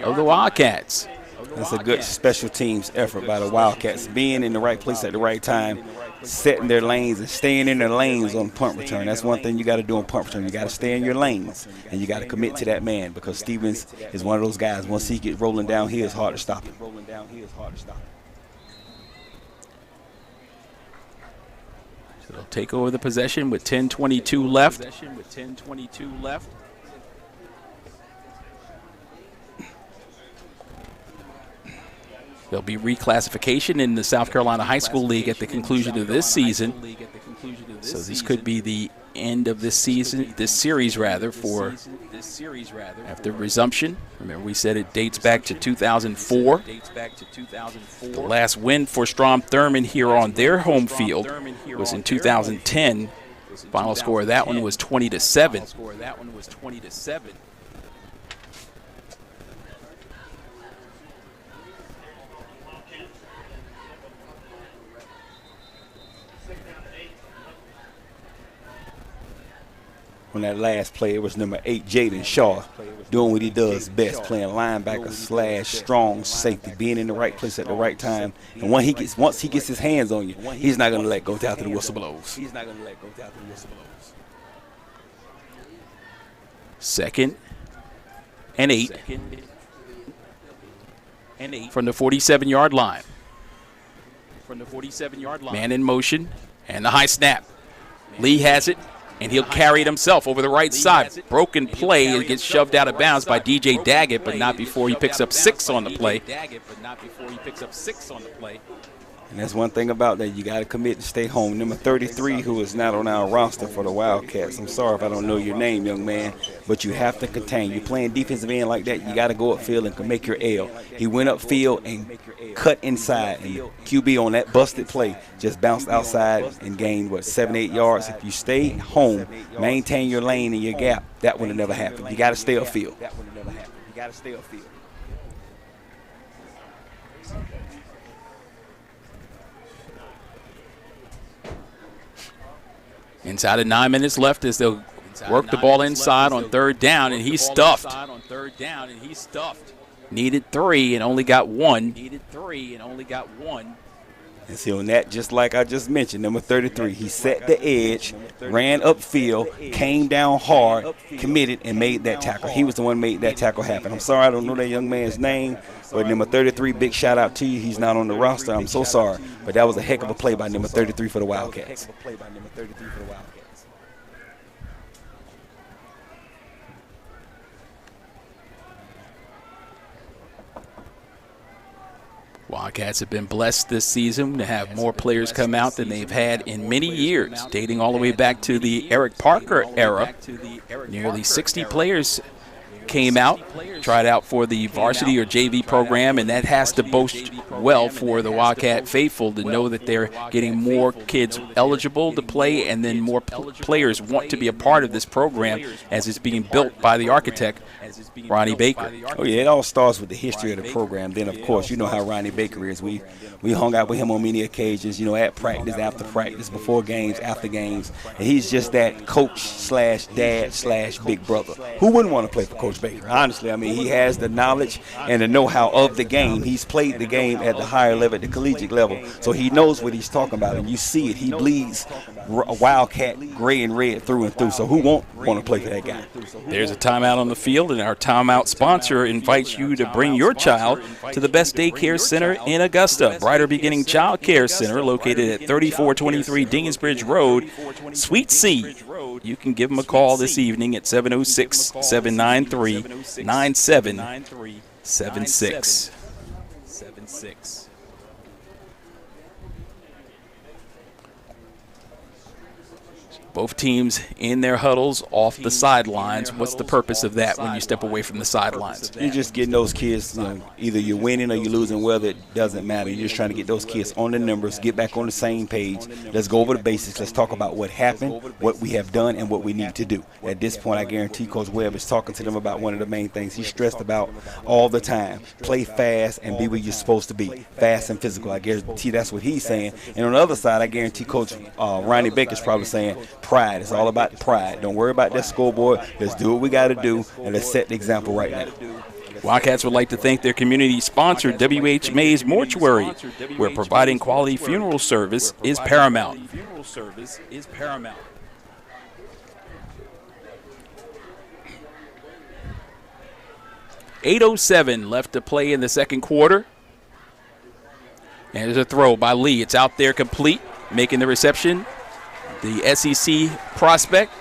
of the Wildcats. That's a good special teams effort by the Wildcats, being in the right place at the right time, setting their lanes and staying in their lanes on punt return. That's one thing you got to do on punt return. You got to stay in your lanes, and you got to commit to that man, because Stevens is one of those guys. Once he gets rolling down here, it's hard to stop him. So they'll take over the possession with 10:22 left. There'll be reclassification in the South Carolina High School League at the conclusion of this season. So this could be the end of this season, this series rather, for after resumption. Remember, we said it dates back to 2004. The last win for Strom Thurmond here on their home field was in 2010. Final score of that one was 20-7. On that last play, it was number 8, Jaden Shaw, doing what he does best, playing linebacker / strong safety, being in the right place at the right time. And once he gets his hands on you, he's not going to let go after the whistle blows. 2nd and 8 from the 47-yard line. Man in motion, and the high snap. Lee has it, and he'll carry it himself over the right side. Broken play. It gets shoved out of bounds by DJ Daggett, but not before he picks up 6 on the play. And that's one thing about that. You got to commit to stay home. Number 33, who is not on our roster for the Wildcats. I'm sorry if I don't know your name, young man, but you have to contain. You're playing defensive end like that, you got to go upfield and make your L. He went upfield and cut inside, and QB on that busted play just bounced outside and gained, 7-8 yards. If you stay home, maintain your lane and your gap, that would have never happened. You got to stay upfield. Inside of 9 minutes left as they'll work the ball inside on 3rd down, and he's stuffed. Needed 3 and only got 1. And see, on that, just like I just mentioned, number 33, he set the edge, ran upfield, came down hard, committed, and made that tackle. He was the one who made that tackle happen. I'm sorry I don't know that young man's name, but number 33, big shout out to you. He's not on the roster. I'm so sorry. But that was a heck of a play by number 33 for the Wildcats. Wildcats have been blessed this season to have more players come out than they've had in many years, dating all the way back to the Eric Parker era. Nearly 60 players came out, tried out for the varsity or JV program, and that has to boast well for the Wildcat faithful to know that they're getting more kids eligible to play, and then more players want to be a part of this program as it's being built by the architect, Ronnie Baker. Oh, yeah, it all starts with the history of the program. Then, of course, you know how Ronnie Baker is. We hung out with him on many occasions, you know, at practice, after practice, before games, after games. And he's just that coach/dad/big brother. Who wouldn't want to play for Coach Baker? Honestly, I mean, he has the knowledge and the know-how of the game. He's played the game at the higher level, at the collegiate level. So he knows what he's talking about, and you see it. He bleeds Wildcat gray and red through and through. So who won't want to play for that guy? There's a timeout on the field, and our timeout sponsor invites you to bring your child to the best daycare center in Augusta. Brighter Beginning Child Care Center, located at 3423 Dingensbridge Road, Suite C. You can give them a call this evening at 706-793-9776. Both teams in their huddles off the sidelines. What's the purpose of that when you step away from the sidelines? You're just getting those kids, you know, either you're winning or you're losing, whether it doesn't matter. You're just trying to get those kids on the numbers, get back on the same page. Let's go over the basics. Let's talk about what happened, what we have done, and what we need to do. At this point, I guarantee Coach Webb is talking to them about one of the main things he's stressed about all the time. Play fast and be where you're supposed to be. Fast and physical. I guarantee that's what he's saying. And on the other side, I guarantee Coach Ronnie Baker's probably saying, pride. It's all about pride. Don't worry about that scoreboard. Let's do what we got to do, and let's set the example right now. Wildcats would like to thank their community sponsor, W.H. Mays Mortuary, where providing quality funeral service is paramount. 8:07 left to play in the second quarter. And there's a throw by Lee. It's out there complete, making the reception. The SEC prospect,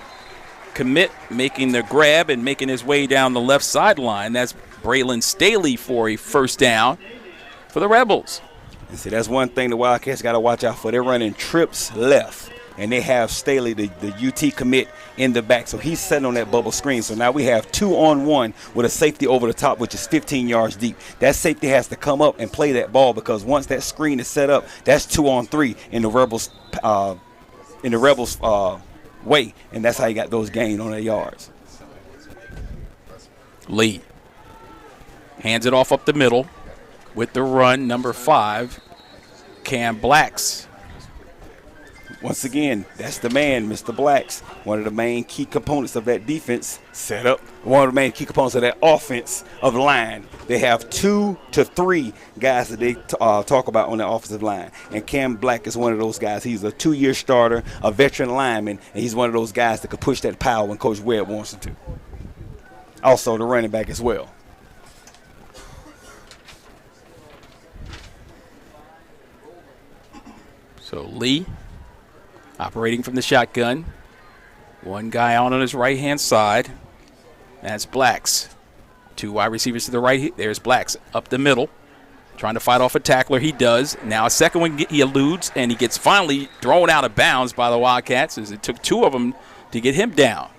commit, making the grab and making his way down the left sideline. That's Braylon Staley for a first down for the Rebels. And see, that's one thing the Wildcats got to watch out for. They're running trips left, and they have Staley, the UT commit, in the back. So he's sitting on that bubble screen. So now we have 2-on-1 with a safety over the top, which is 15 yards deep. That safety has to come up and play that ball, because once that screen is set up, that's 2-on-3 in the Rebels' way, and that's how you got those gains on their yards. Lee hands it off up the middle with the run, number 5, Cam Blacks. Once again, that's the man, Mr. Blacks. One of the main key components of that defense set up. One of the main key components of that offense of line. They have 2 to 3 guys that they talk about on the offensive line. And Cam Black is one of those guys. He's a 2-year starter, a veteran lineman, and he's one of those guys that could push that power when Coach Webb wants him to. Also the running back as well. So Lee operating from the shotgun. One guy on his right-hand side. That's Blacks. 2 wide receivers to the right. There's Blacks up the middle. Trying to fight off a tackler. He does. Now a second one, he eludes, and he gets finally thrown out of bounds by the Wildcats, as it took 2 of them to get him down.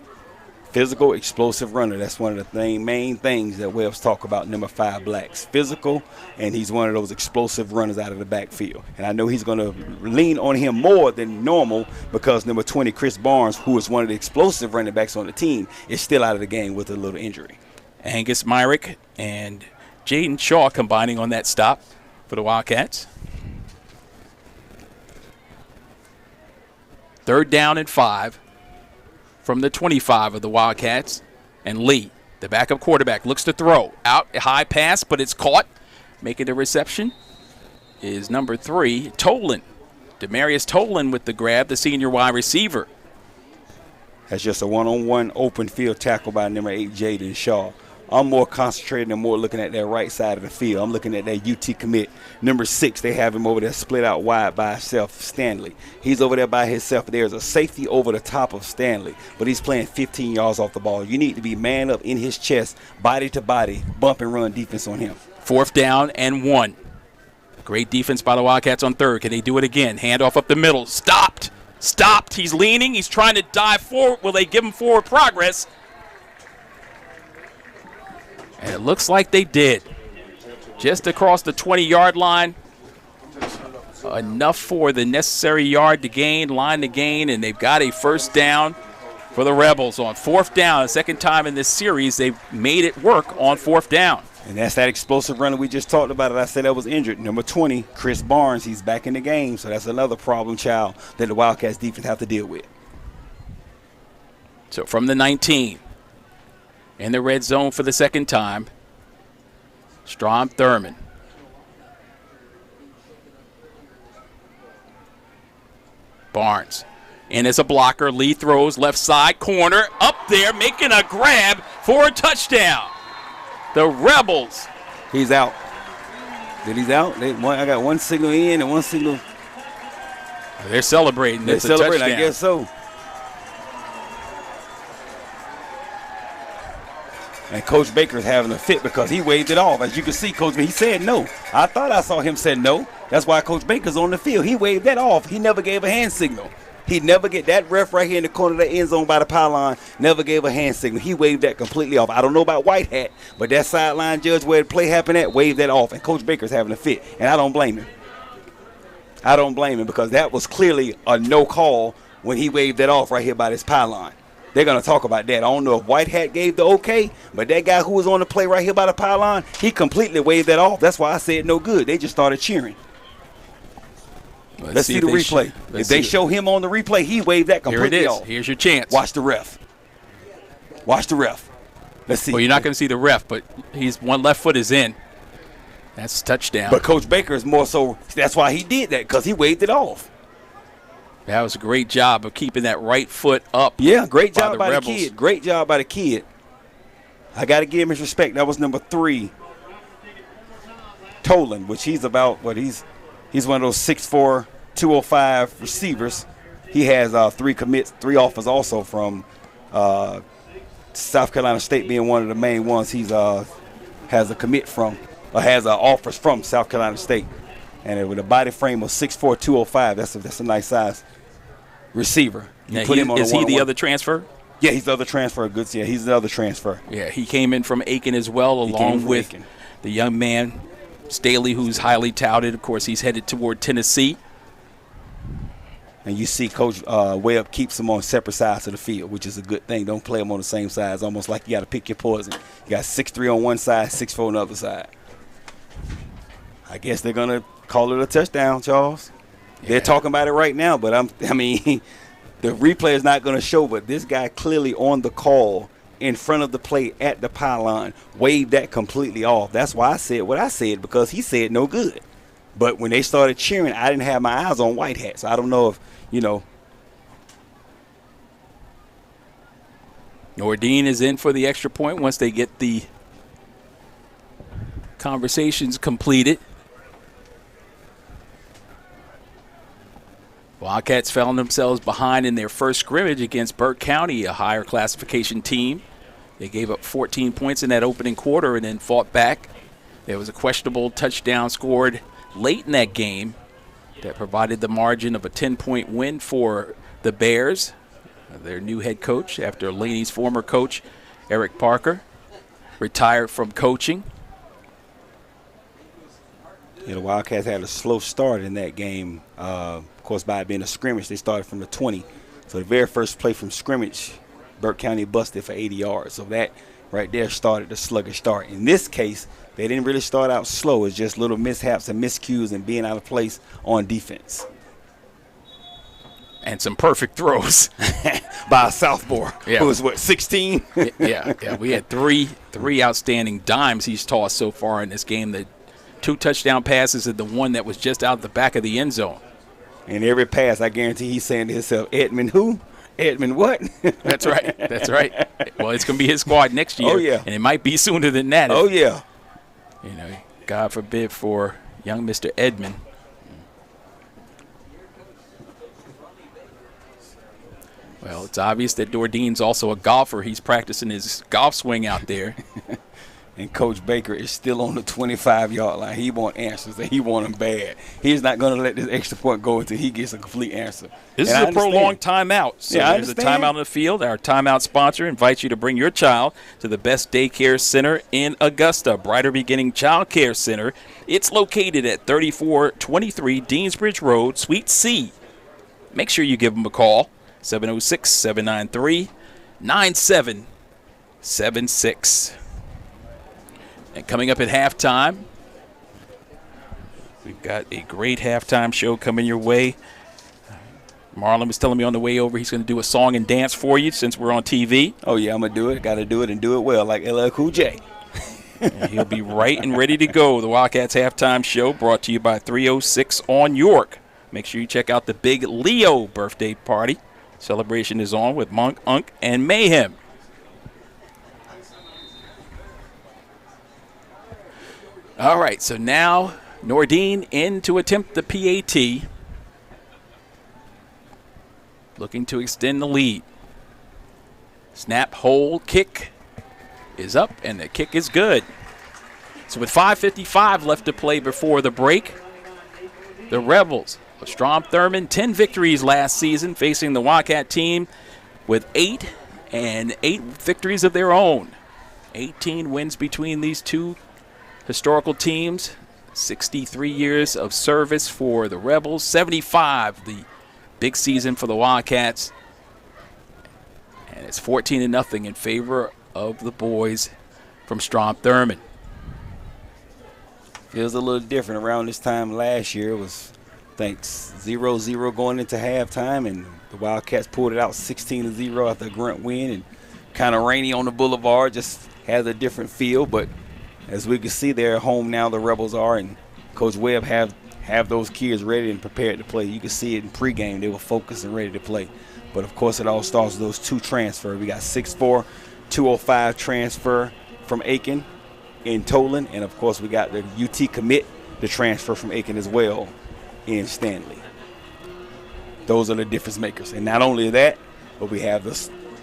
Physical, explosive runner. That's one of the main things that Webb's talk about, number 5, Blacks. Physical, and he's one of those explosive runners out of the backfield. And I know he's going to lean on him more than normal, because number 20, Chris Barnes, who is one of the explosive running backs on the team, is still out of the game with a little injury. Angus Myrick and Jaden Shaw combining on that stop for the Wildcats. 3rd down and 5. From the 25 of the Wildcats. And Lee, the backup quarterback, looks to throw. Out, a high pass, but it's caught. Making the reception is number 3, Tolan. Demarius Tolan with the grab, the senior wide receiver. That's just a one-on-one open field tackle by number 8, Jaden Shaw. I'm more concentrated and more looking at that right side of the field. I'm looking at that UT commit. Number 6, they have him over there split out wide by himself, Stanley. He's over there by himself. There's a safety over the top of Stanley, but he's playing 15 yards off the ball. You need to be man up in his chest, body to body, bump and run defense on him. 4th down and 1. Great defense by the Wildcats on 3rd. Can they do it again? Handoff up the middle. Stopped. He's leaning. He's trying to dive forward. Will they give him forward progress? And it looks like they did. Just across the 20-yard line. Enough for the necessary yard to gain, line to gain, and they've got a first down for the Rebels on 4th down. The second time in this series they've made it work on 4th down. And that's that explosive runner we just talked about. I said that was injured. Number 20, Chris Barnes, he's back in the game, so that's another problem child that the Wildcats defense have to deal with. So from the 19, in the red zone for the second time, Strom Thurmond. Barnes in as a blocker. Lee throws left side corner. Up there making a grab for a touchdown. The Rebels. He's out. Did he's out? I got one signal in and one signal. They're celebrating. They're It's celebrating, a touchdown. I guess so. And Coach Baker's having a fit because he waved it off. As you can see, Coach, he said no. I thought I saw him say no. That's why Coach Baker's on the field. He waved that off. He never gave a hand signal. He never get that ref right here in the corner of the end zone by the pylon, never gave a hand signal. He waved that completely off. I don't know about White Hat, but that sideline judge where the play happened at waved that off. And Coach Baker's having a fit. And I don't blame him. I don't blame him because that was clearly a no call when he waved that off right here by this pylon. They're going to talk about that. I don't know if White Hat gave the okay, but that guy who was on the play right here by the pylon, he completely waved that off. That's why I said no good. They just started cheering. Let's see the replay. If they show him on the replay, he waved that completely off. Here's your chance. Watch the ref. Watch the ref. Let's see. Well, you're not going to see the ref, but he's one left foot is in. That's a touchdown. But Coach Baker is more so, that's why he did that, because he waved it off. That was a great job of keeping that right foot up. Yeah, great job by the Rebels. kid. Great job by the kid. I got to give him his respect. That was number 3, Toland, which he's about, he's one of those 6'4", 205 receivers. He has 3 commits, 3 offers also from South Carolina State being one of the main ones. He's has a commit from, or has offers from South Carolina State. And with a body frame of 6'4", 205, that's a nice size receiver. Now, is he the other transfer? Yeah, he's the other transfer. Good. Yeah, he's the other transfer. Yeah, he came in from Aiken as well, along with the young man, Staley, who's highly touted. Of course, he's headed toward Tennessee. And you see Coach Webb keeps them on separate sides of the field, which is a good thing. Don't play them on the same sides, almost like you got to pick your poison. You got 6'3" on one side, 6'4" on the other side. I guess they're going to call it a touchdown, Charles. Yeah. They're talking about it right now, but I mean, the replay is not going to show, but this guy clearly on the call in front of the plate at the pylon waved that completely off. That's why I said what I said, because he said no good. But when they started cheering, I didn't have my eyes on White Hat, so I don't know if, Nordine is in for the extra point once they get the conversations completed. Wildcats found themselves behind in their first scrimmage against Burke County, a higher classification team. They gave up 14 points in that opening quarter and then fought back. There was a questionable touchdown scored late in that game that provided the margin of a 10-point win for the Bears, their new head coach, after Laney's former coach, Eric Parker, retired from coaching. The Wildcats had a slow start in that game. Of course, by it being a scrimmage, they started from the 20. So the very first play from scrimmage, Burke County busted for 80 yards. So that right there started the sluggish start. In this case, they didn't really start out slow. It's just little mishaps and miscues and being out of place on defense. And some perfect throws by a sophomore who was, 16? yeah. We had three outstanding dimes he's tossed so far in this game. The 2 touchdown passes and the one that was just out the back of the end zone. And every pass, I guarantee he's saying to himself, Edmund who? Edmund what? That's right. Well, it's going to be his squad next year. Oh, yeah. And it might be sooner than that. Oh, yeah. God forbid for young Mr. Edmund. Well, it's obvious that Dordine's also a golfer. He's practicing his golf swing out there. and Coach Baker is still on the 25-yard line. He want answers, and he want them bad. He's not going to let this extra point go until he gets a complete answer. This is a prolonged timeout. So there's a timeout on the field. Our timeout sponsor invites you to bring your child to the best daycare center in Augusta, Brighter Beginning Child Care Center. It's located at 3423 Deansbridge Road, Suite C. Make sure you give them a call, 706-793-9776. And coming up at halftime, we've got a great halftime show coming your way. Marlon was telling me on the way over he's going to do a song and dance for you since we're on TV. Oh, yeah, I'm going to do it. Got to do it and do it well like LL Cool J. And he'll be right and ready to go. The Wildcats halftime show brought to you by 306 on York. Make sure you check out the Big Leo birthday party. Celebration is on with Monk, Unk, and Mayhem. All right, so now Nordine in to attempt the PAT. Looking to extend the lead. Snap, hold, kick is up, and the kick is good. So with 5:55 left to play before the break, the Rebels of Strom Thurmond, 10 victories last season, facing the Wildcat team with 8 victories of their own. 18 wins between these two historical teams. 63 years of service for the Rebels. 75, the big season for the Wildcats. And it's 14-0 in favor of the boys from Strom Thurmond. Feels a little different. Around this time last year, it was, I think, 0-0 going into halftime, and the Wildcats pulled it out 16-0 after a grunt win, and kind of rainy on the boulevard, just has a different feel. But as we can see, they're at home now, the Rebels are, and Coach Webb have those kids ready and prepared to play. You can see it in pregame. They were focused and ready to play. But, of course, it all starts with those two transfers. We got 6'4", 205 transfer from Aiken in Tolan, and, of course, we got the UT commit, the transfer from Aiken as well in Stanley. Those are the difference makers. And not only that, but we have the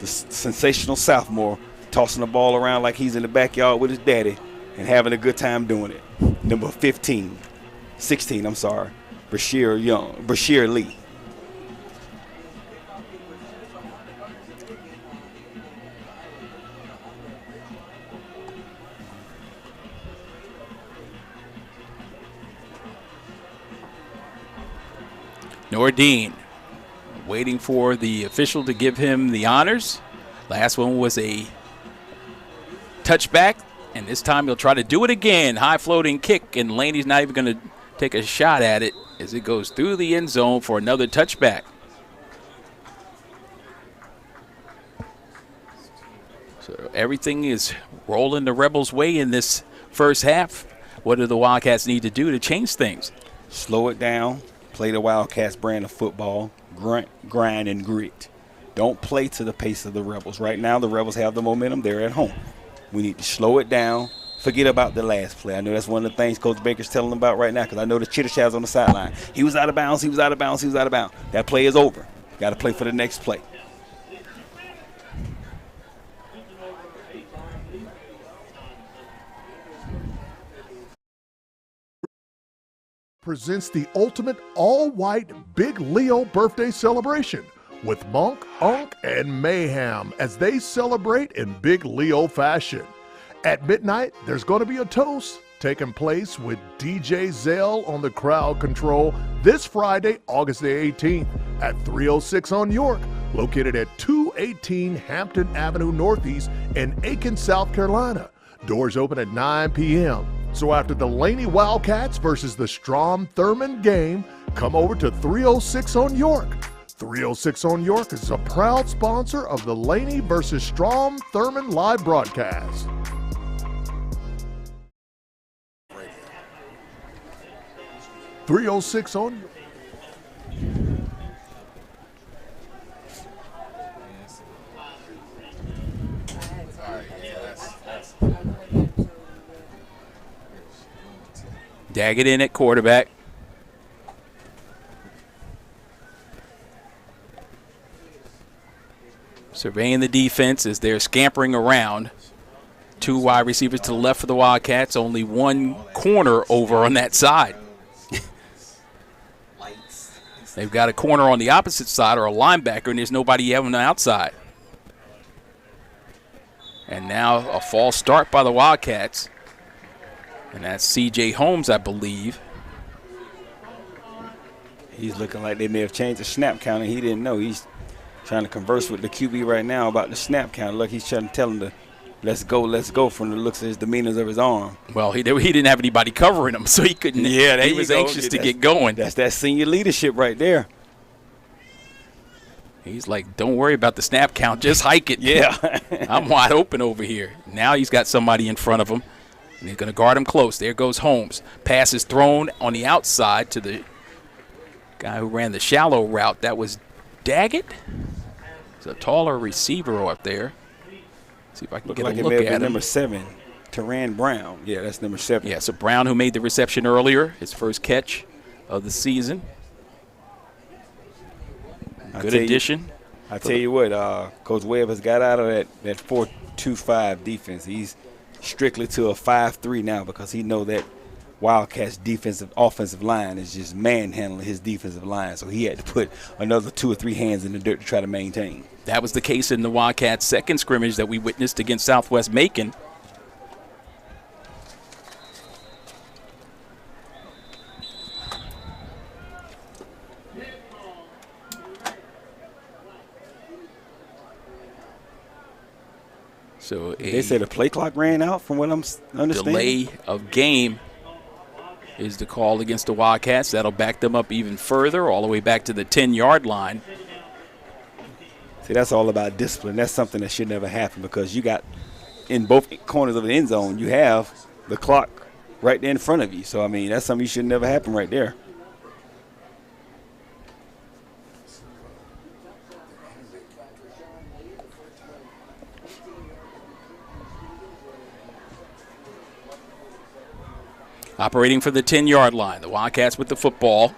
sensational sophomore tossing the ball around like he's in the backyard with his daddy and having a good time doing it. Number 16, Brashear Lee. Nordine waiting for the official to give him the honors. Last one was a touchback, and this time he'll try to do it again. High floating kick, and Laney's not even going to take a shot at it as it goes through the end zone for another touchback. So everything is rolling the Rebels' way in this first half. What do the Wildcats need to do to change things? Slow it down. Play the Wildcats brand of football, grunt, grind, and grit. Don't play to the pace of the Rebels. Right now, the Rebels have the momentum. They're at home. We need to slow it down. Forget about the last play. I know that's one of the things Coach Baker's telling them about right now, because I know the chitter chatters on the sideline. He was out of bounds. He was out of bounds. He was out of bounds. That play is over. Got to play for the next play. Presents the ultimate all-white Big Leo birthday celebration with Monk, Unk, and Mayhem as they celebrate in Big Leo fashion. At midnight, there's going to be a toast taking place with DJ Zell on the crowd control this Friday, August the 18th at 306 on York, located at 218 Hampton Avenue Northeast in Aiken, South Carolina. Doors open at 9 p.m. So after the Laney Wildcats versus the Strom Thurmond game, come over to 306 on York. 306 on York is a proud sponsor of the Laney versus Strom Thurmond live broadcast. .306 on Daggett in at quarterback. Surveying the defense as they're scampering around. 2 wide receivers to the left for the Wildcats, only 1 corner over on that side. They've got a corner on the opposite side or a linebacker, and there's nobody on the outside. And now a false start by the Wildcats. And that's C.J. Holmes, I believe. He's looking like they may have changed the snap count, and he didn't know. He's trying to converse with the QB right now about the snap count. Look, he's trying to tell him to let's go from the looks of his demeanors of his arm. Well, he didn't have anybody covering him, so he couldn't. Yeah, he was anxious to get going. That's that senior leadership right there. He's like, don't worry about the snap count, just hike it. Yeah. I'm wide open over here. Now he's got somebody in front of him, and he's going to guard him close. There goes Holmes. Pass is thrown on the outside to the guy who ran the shallow route. That was Daggett. It's a taller receiver up there. See if I can get a look at him. Number 7, Teran Brown. Yeah, that's number 7. Yeah, so Brown, who made the reception earlier, his first catch of the season. Good addition. I tell you what, Coach Webb has got out of that 4-2-5 defense. He's strictly to a 5-3 now because he know that Wildcats offensive line is just manhandling his defensive line. So he had to put another 2 or 3 hands in the dirt to try to maintain. That was the case in the Wildcats' second scrimmage that we witnessed against Southwest Macon. So they said the play clock ran out from what I'm understanding. Delay of game is the call against the Wildcats. That'll back them up even further, all the way back to the 10-yard line. See, that's all about discipline. That's something that should never happen because you got in both corners of the end zone, you have the clock right there in front of you. So, I mean, that's something you should never happen right there. Operating for the 10-yard line. The Wildcats with the football.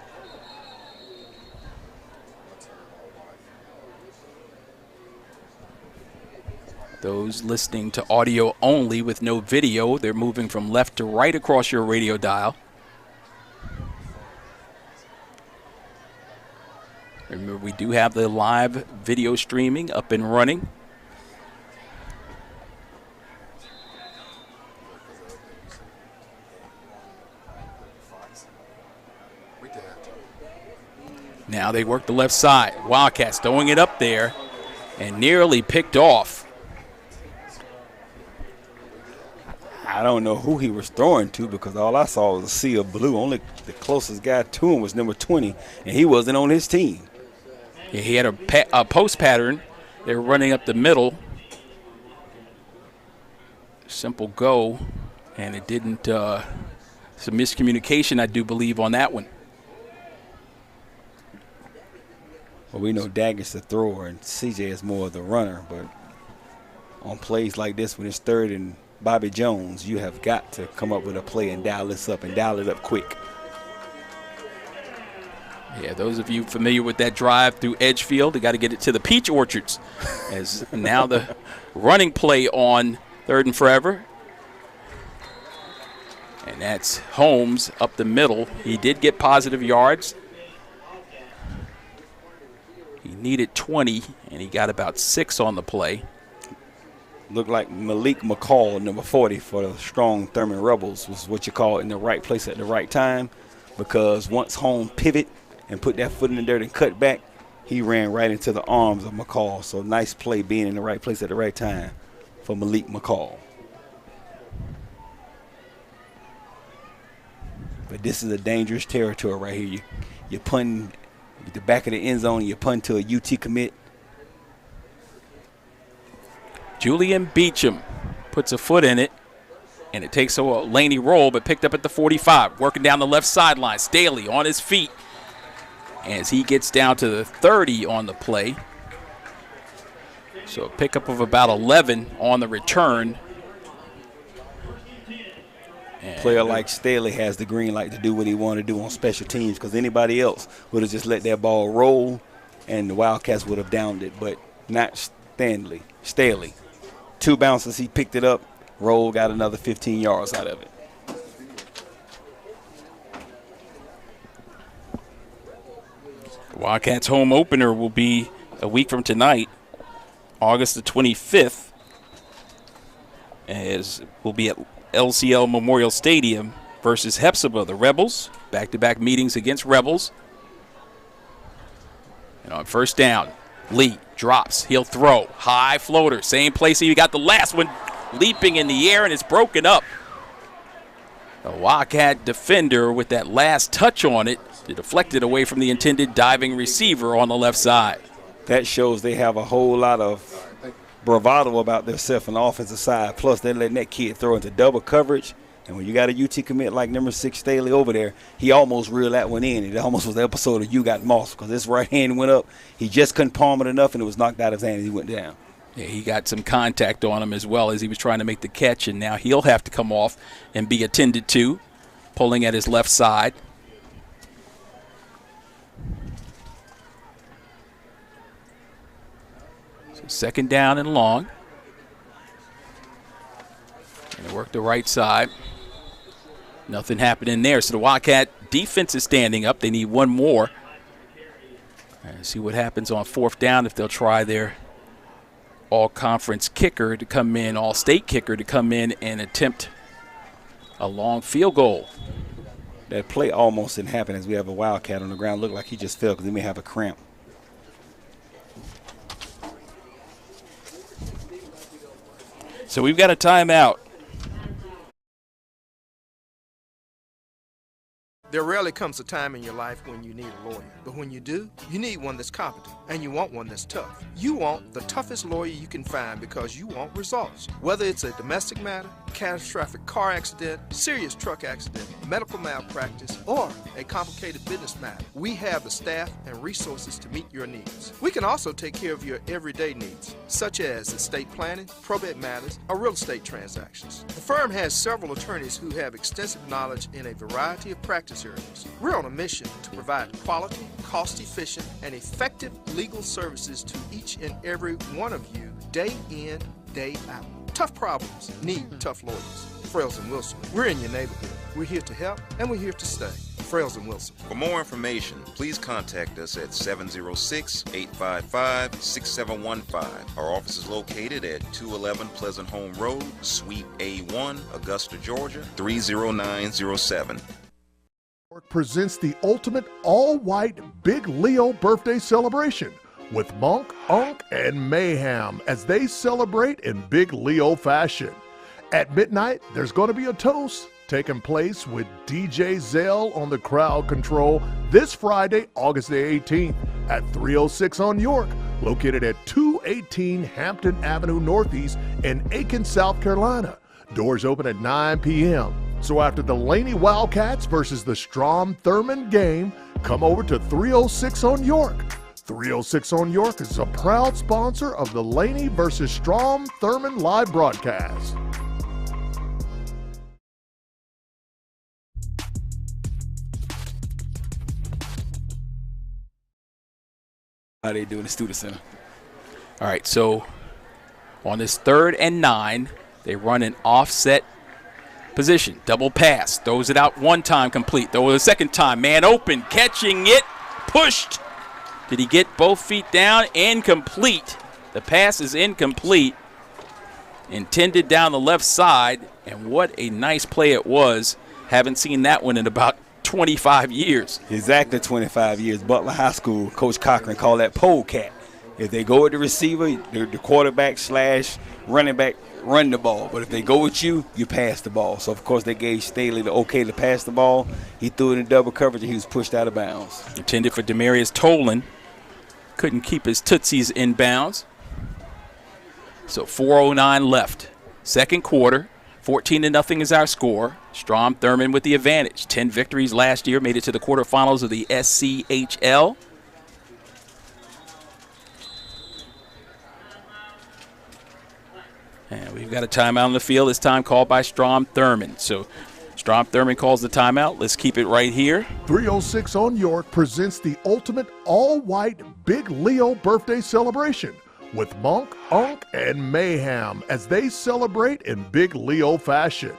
Those listening to audio only with no video, they're moving from left to right across your radio dial. Remember, we do have the live video streaming up and running. Now they work the left side. Wildcats throwing it up there and nearly picked off. I don't know who he was throwing to because all I saw was a sea of blue. Only the closest guy to him was number 20, and he wasn't on his team. Yeah, he had a post pattern. They were running up the middle. Simple go, and it didn't. Some miscommunication, I do believe, on that one. Well, we know Daggett's the thrower and CJ is more of the runner, but on plays like this when it's 3rd and Bobby Jones, you have got to come up with a play and dial this up and dial it up quick. Yeah, those of you familiar with that drive through Edgefield, they got to get it to the Peach Orchards. As now the running play on 3rd and forever. And that's Holmes up the middle. He did get positive yards. He needed 20, and he got about 6 on the play. Looked like Malik McCall, number 40 for the Strom Thurmond Rebels, was what you call in the right place at the right time, because once Holmes pivot and put that foot in the dirt and cut back, he ran right into the arms of McCall. So nice play being in the right place at the right time for Malik McCall. But this is a dangerous territory right here. You're punting at the back of the end zone, you punt to a UT commit. Julian Beecham puts a foot in it, and it takes a Laney roll, but picked up at the 45. Working down the left sideline. Staley on his feet as he gets down to the 30 on the play. So a pickup of about 11 on the return. Player like Staley has the green light to do what he wanted to do on special teams because anybody else would have just let that ball roll and the Wildcats would have downed it, but not Staley. 2 bounces, he picked it up, Roll got another 15 yards out of it. Wildcats home opener will be a week from tonight, August the 25th, as will be at LCL Memorial Stadium versus Hepzibah. The Rebels, back-to-back meetings against Rebels. And on first down, Lee drops. He'll throw. High floater. Same place he got the last one, leaping in the air, and it's broken up. The Wildcat defender with that last touch on it, deflected away from the intended diving receiver on the left side. That shows they have a whole lot of bravado about themselves on the offensive side. Plus, they're letting that kid throw into double coverage. And when you got a UT commit like number 6 Staley over there, he almost reeled that one in. It almost was the episode of You Got Moss because his right hand went up. He just couldn't palm it enough, and it was knocked out of his hand and he went down. Yeah, he got some contact on him as well as he was trying to make the catch, and now he'll have to come off and be attended to, pulling at his left side. So second down and long. And they work the right side. Nothing happening there. So the Wildcat defense is standing up. They need one more. And see what happens on fourth down if they'll try their all-conference kicker to come in, all-state kicker to come in and attempt a long field goal. That play almost didn't happen as we have a Wildcat on the ground. Looked like he just fell because he may have a cramp. So we've got a timeout. There rarely comes a time in your life when you need a lawyer. But when you do, you need one that's competent, and you want one that's tough. You want the toughest lawyer you can find because you want results. Whether it's a domestic matter, catastrophic car accident, serious truck accident, medical malpractice, or a complicated business matter, we have the staff and resources to meet your needs. We can also take care of your everyday needs, such as estate planning, probate matters, or real estate transactions. The firm has several attorneys who have extensive knowledge in a variety of practice areas. We're on a mission to provide quality, cost-efficient, and effective legal services to each and every one of you, day in, day out. Tough problems need tough lawyers. Frales and Wilson, we're in your neighborhood. We're here to help, and we're here to stay. Frales and Wilson. For more information, please contact us at 706-855-6715. Our office is located at 211 Pleasant Home Road, Suite A1, Augusta, Georgia, 30907. Presents the ultimate all-white Big Leo birthday celebration with Monk, Unk, and Mayhem as they celebrate in Big Leo fashion. At midnight, there's going to be a toast taking place with DJ Zell on the crowd control this Friday, August the 18th at 306 on York, located at 218 Hampton Avenue Northeast in Aiken, South Carolina. Doors open at 9 p.m. So after the Laney Wildcats versus the Strom Thurmond game, come over to 306 on York. 306 on York is a proud sponsor of the Laney versus Strom Thurmond live broadcast. How they do in the Student Center. All right, so on this 3rd and 9, they run an offset position, double pass, throws it out one time, complete. Throw it a second time, man open, catching it, pushed. Did he get both feet down? Incomplete. The pass is incomplete. Intended down the left side, and what a nice play it was. Haven't seen that one in about 25 years. Exactly 25 years. Butler High School, Coach Cochran called that polecat. If they go with the receiver, the quarterback / running back run the ball. But if they go with you, you pass the ball. So, of course, they gave Staley the okay to pass the ball. He threw it in double coverage, and he was pushed out of bounds. Intended for Demarius Tolan. Couldn't keep his tootsies in bounds. So 4:09 left. Second quarter. 14-0 is our score. Strom Thurmond with the advantage. 10 victories last year. Made it to the quarterfinals of the SCHL. And we've got a timeout on the field, this time called by Strom Thurmond. So Strom Thurmond calls the timeout. Let's keep it right here. 306 on York presents the ultimate all-white Big Leo birthday celebration with Monk, Unk, and Mayhem as they celebrate in big Leo fashion.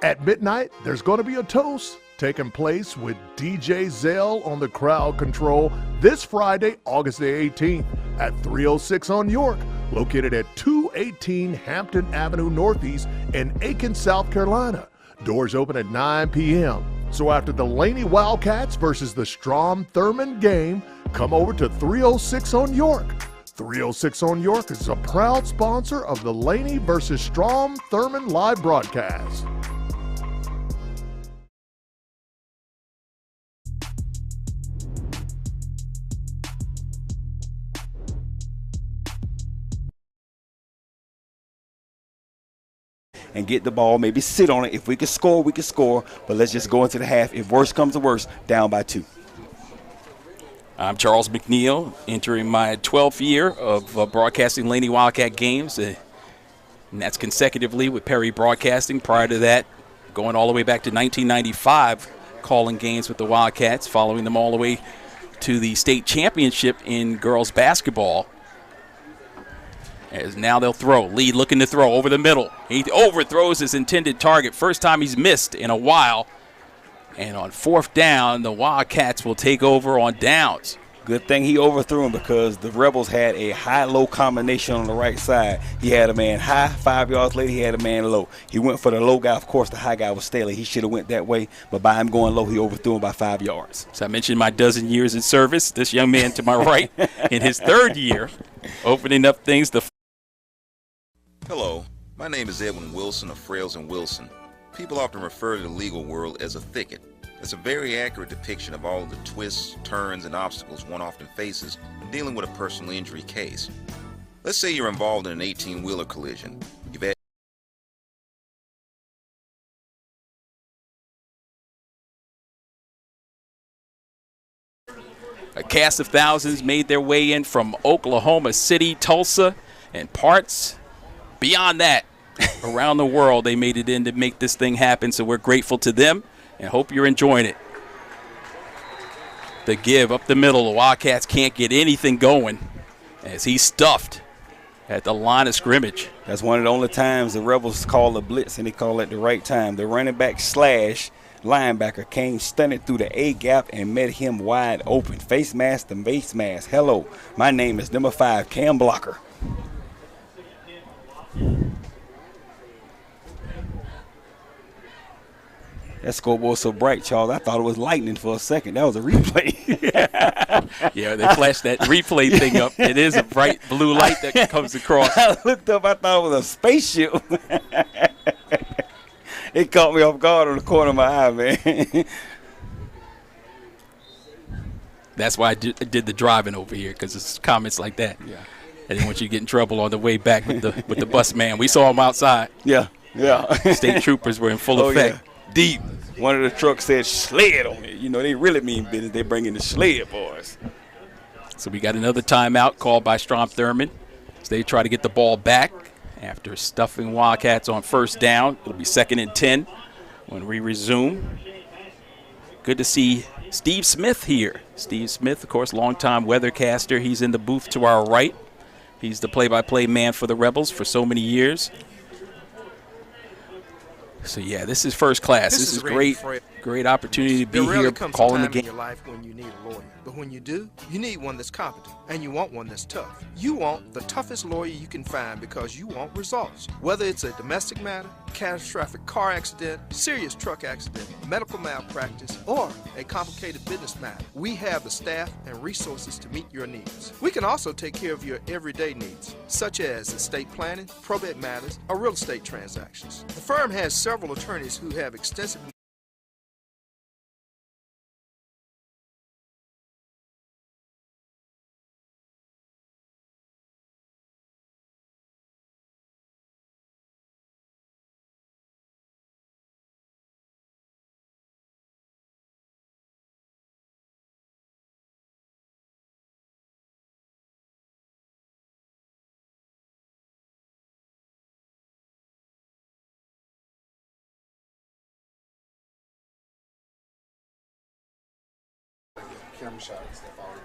At midnight, there's going to be a toast taking place with DJ Zell on the crowd control this Friday, August the 18th at 306 on York, located at 218 Hampton Avenue Northeast in Aiken, South Carolina. Doors open at 9 p.m. So after the Laney Wildcats versus the Strom Thurmond game, come over to 306 on York. 306 on York is a proud sponsor of the Laney versus Strom Thurmond live broadcast. And get the ball, maybe sit on it. If we can score, we can score. But let's just go into the half. If worse comes to worse, down by 2. I'm Charles McNeil, entering my 12th year of broadcasting Laney Wildcat games. And that's consecutively with Perry Broadcasting. Prior to that, going all the way back to 1995, calling games with the Wildcats, following them all the way to the state championship in girls basketball. As now they'll throw. Lee looking to throw over the middle. He overthrows his intended target. First time he's missed in a while. And on 4th down, the Wildcats will take over on downs. Good thing he overthrew him because the Rebels had a high-low combination on the right side. He had a man high, 5 yards later he had a man low. He went for the low guy. Of course, the high guy was Staley. He should have went that way, but by him going low, he overthrew him by 5 yards. So I mentioned my dozen years in service. This young man to my right in his 3rd year, opening up things. Hello, my name is Edwin Wilson of Frails and Wilson. People often refer to the legal world as a thicket. It's a very accurate depiction of all of the twists, turns, and obstacles one often faces when dealing with a personal injury case. Let's say you're involved in an 18-wheeler collision. You've had a cast of thousands made their way in from Oklahoma City, Tulsa, and parts beyond that. Around the world, they made it in to make this thing happen, so we're grateful to them and hope you're enjoying it. The give up the middle, the Wildcats can't get anything going as he's stuffed at the line of scrimmage. That's one of the only times the Rebels call a blitz, and they call it the right time. The running back slash linebacker came stunted through the A gap and met him wide open. Face mask to face mask. Hello, my name is number 5, Cam Blocker. That scoreboard so bright, Charles, I thought it was lightning for a second. That was a replay. Yeah, they flashed that replay thing up. It is a bright blue light that comes across. I looked up, I thought it was a spaceship. It caught me off guard on the corner of my eye, man. That's why I did the driving over here, because it's comments like that. Yeah. I didn't want you to get in trouble on the way back with the bus man. We saw him outside. Yeah. State troopers were in full effect. Yeah. Deep. One of the trucks said sled on it. You know, they really mean business. They bring in the sled boys. So we got another timeout called by Strom Thurmond. So they try to get the ball back after stuffing Wildcats on 1st down. It'll be 2nd and 10 when we resume. Good to see Steve Smith here. Steve Smith, of course, longtime weathercaster. He's in the booth to our right. He's the play-by-play man for the Rebels for so many years. So, yeah, this is first class. This is great opportunity to be here calling the game. There rarely comes a time in your life when you need a lawyer. But when you do, you need one that's competent, and you want one that's tough. You want the toughest lawyer you can find because you want results. Whether it's a domestic matter, catastrophic car accident, serious truck accident, medical malpractice, or a complicated business matter, we have the staff and resources to meet your needs. We can also take care of your everyday needs, such as estate planning, probate matters, or real estate transactions. The firm has several attorneys who have extensive camera shot and stuff already.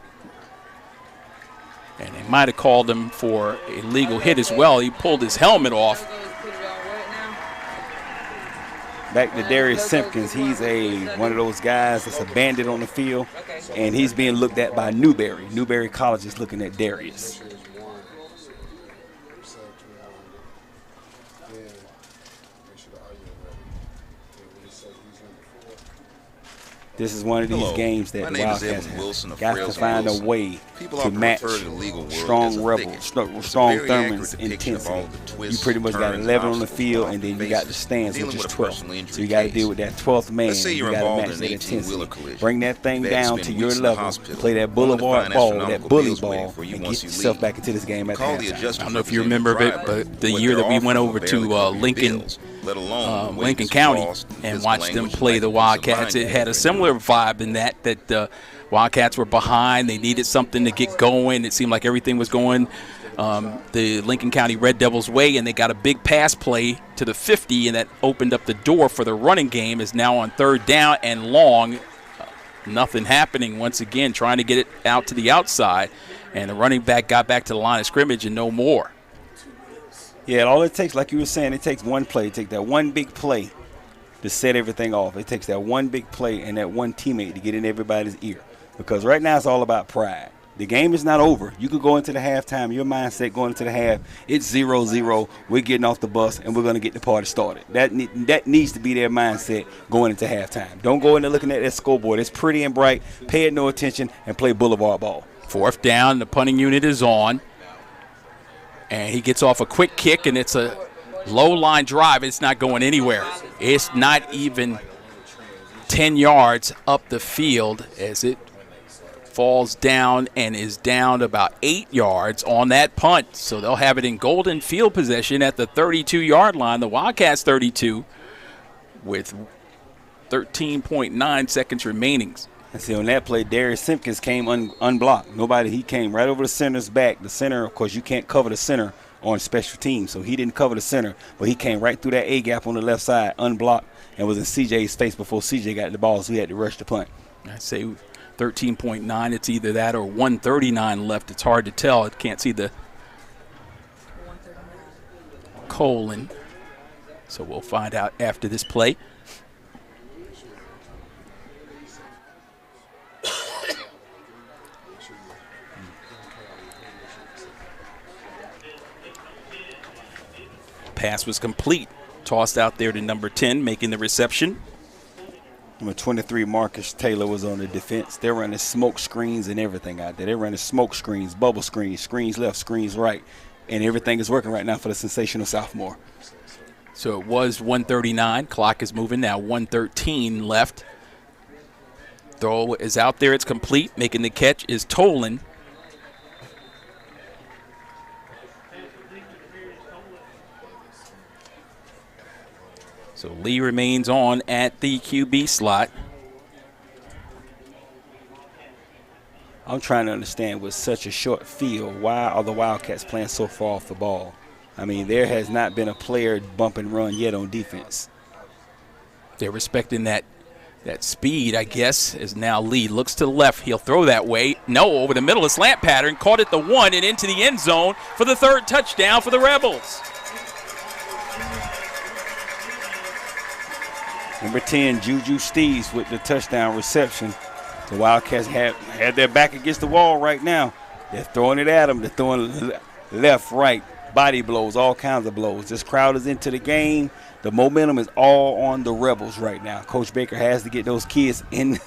And they might have called him for a legal hit as well. He pulled his helmet off. Back to Darius Simpkins. He's one of those guys that's a bandit on the field, and he's being looked at by Newberry. Newberry College is looking at Darius. This is one of these games that the Wildcats got to find a way to match Strom Thurmond's intensity. You pretty much got 11 on the field, and then you got the stands, which is 12. So you got to deal with that 12th man. You got to match that intensity. Bring that thing down to your level. Play that boulevard ball, that bully ball, and get yourself back into this game at halftime. I don't know if you remember it, but the year that we went over to Lincoln County and watched them play the Wildcats, it had a similar vibe in that the Wildcats were behind. They needed something to get going. It seemed like everything was going the Lincoln County Red Devils' way, and they got a big pass play to the 50, and that opened up the door for the running game. Is now on 3rd down and long. Nothing happening once again, trying to get it out to the outside, and the running back got back to the line of scrimmage and no more. Yeah, all it takes, like you were saying, it takes one play. It takes that one big play to set everything off. It takes that one big play and that one teammate to get in everybody's ear. Because right now it's all about pride. The game is not over. You could go into the halftime, your mindset going into the half, it's 0-0, we're getting off the bus, and we're going to get the party started. That needs to be their mindset going into halftime. Don't go in there looking at that scoreboard. It's pretty and bright. Pay it no attention and play boulevard ball. 4th down, the punting unit is on. And he gets off a quick kick, and it's a low-line drive. It's not going anywhere. It's not even 10 yards up the field as it falls down and is down about 8 yards on that punt. So they'll have it in golden field possession at the 32-yard line, the Wildcats 32, with 13.9 seconds remaining. And see, on that play, Darius Simpkins came unblocked. He came right over the center's back. The center, of course, you can't cover the center on special teams, so he didn't cover the center, but he came right through that A-gap on the left side, unblocked, and was in C.J.'s face before C.J. got the ball, so he had to rush the punt. I say 13.9. It's either that or 139 left. It's hard to tell. I can't see the colon, so we'll find out after this play. Pass was complete. Tossed out there to number 10, making the reception. Number 23, Marcus Taylor, was on the defense. They're running smoke screens and everything out there. They're running smoke screens, bubble screens, screens left, screens right. And everything is working right now for the sensational sophomore. So it was 139. Clock is moving now. 1:13 left. Throw is out there. It's complete. Making the catch is Tolan. So Lee remains on at the QB slot. I'm trying to understand, with such a short field, why are the Wildcats playing so far off the ball? I mean, there has not been a player bump and run yet on defense. They're respecting that speed, I guess, as now Lee looks to the left. He'll throw that way. No, over the middle, a slant pattern. Caught at the 1 and into the end zone for the 3rd touchdown for the Rebels. Number 10, Juju Steves with the touchdown reception. The Wildcats had their back against the wall right now. They're throwing it at them. They're throwing left, right, body blows, all kinds of blows. This crowd is into the game. The momentum is all on the Rebels right now. Coach Baker has to get those kids into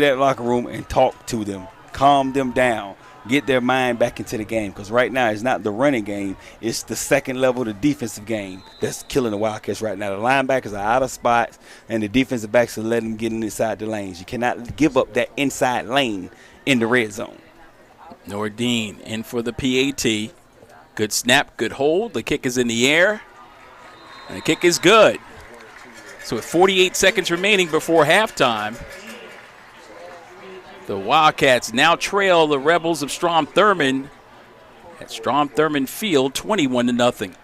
that locker room and talk to them, calm them down, get their mind back into the game. Because right now it's not the running game. It's the second level, the defensive game that's killing the Wildcats right now. The linebackers are out of spots, and the defensive backs are letting them get inside the lanes. You cannot give up that inside lane in the red zone. Nordine in for the PAT. Good snap, good hold. The kick is in the air, and the kick is good. So with 48 seconds remaining before halftime, the Wildcats now trail the Rebels of Strom Thurmond at Strom Thurmond Field 21-0.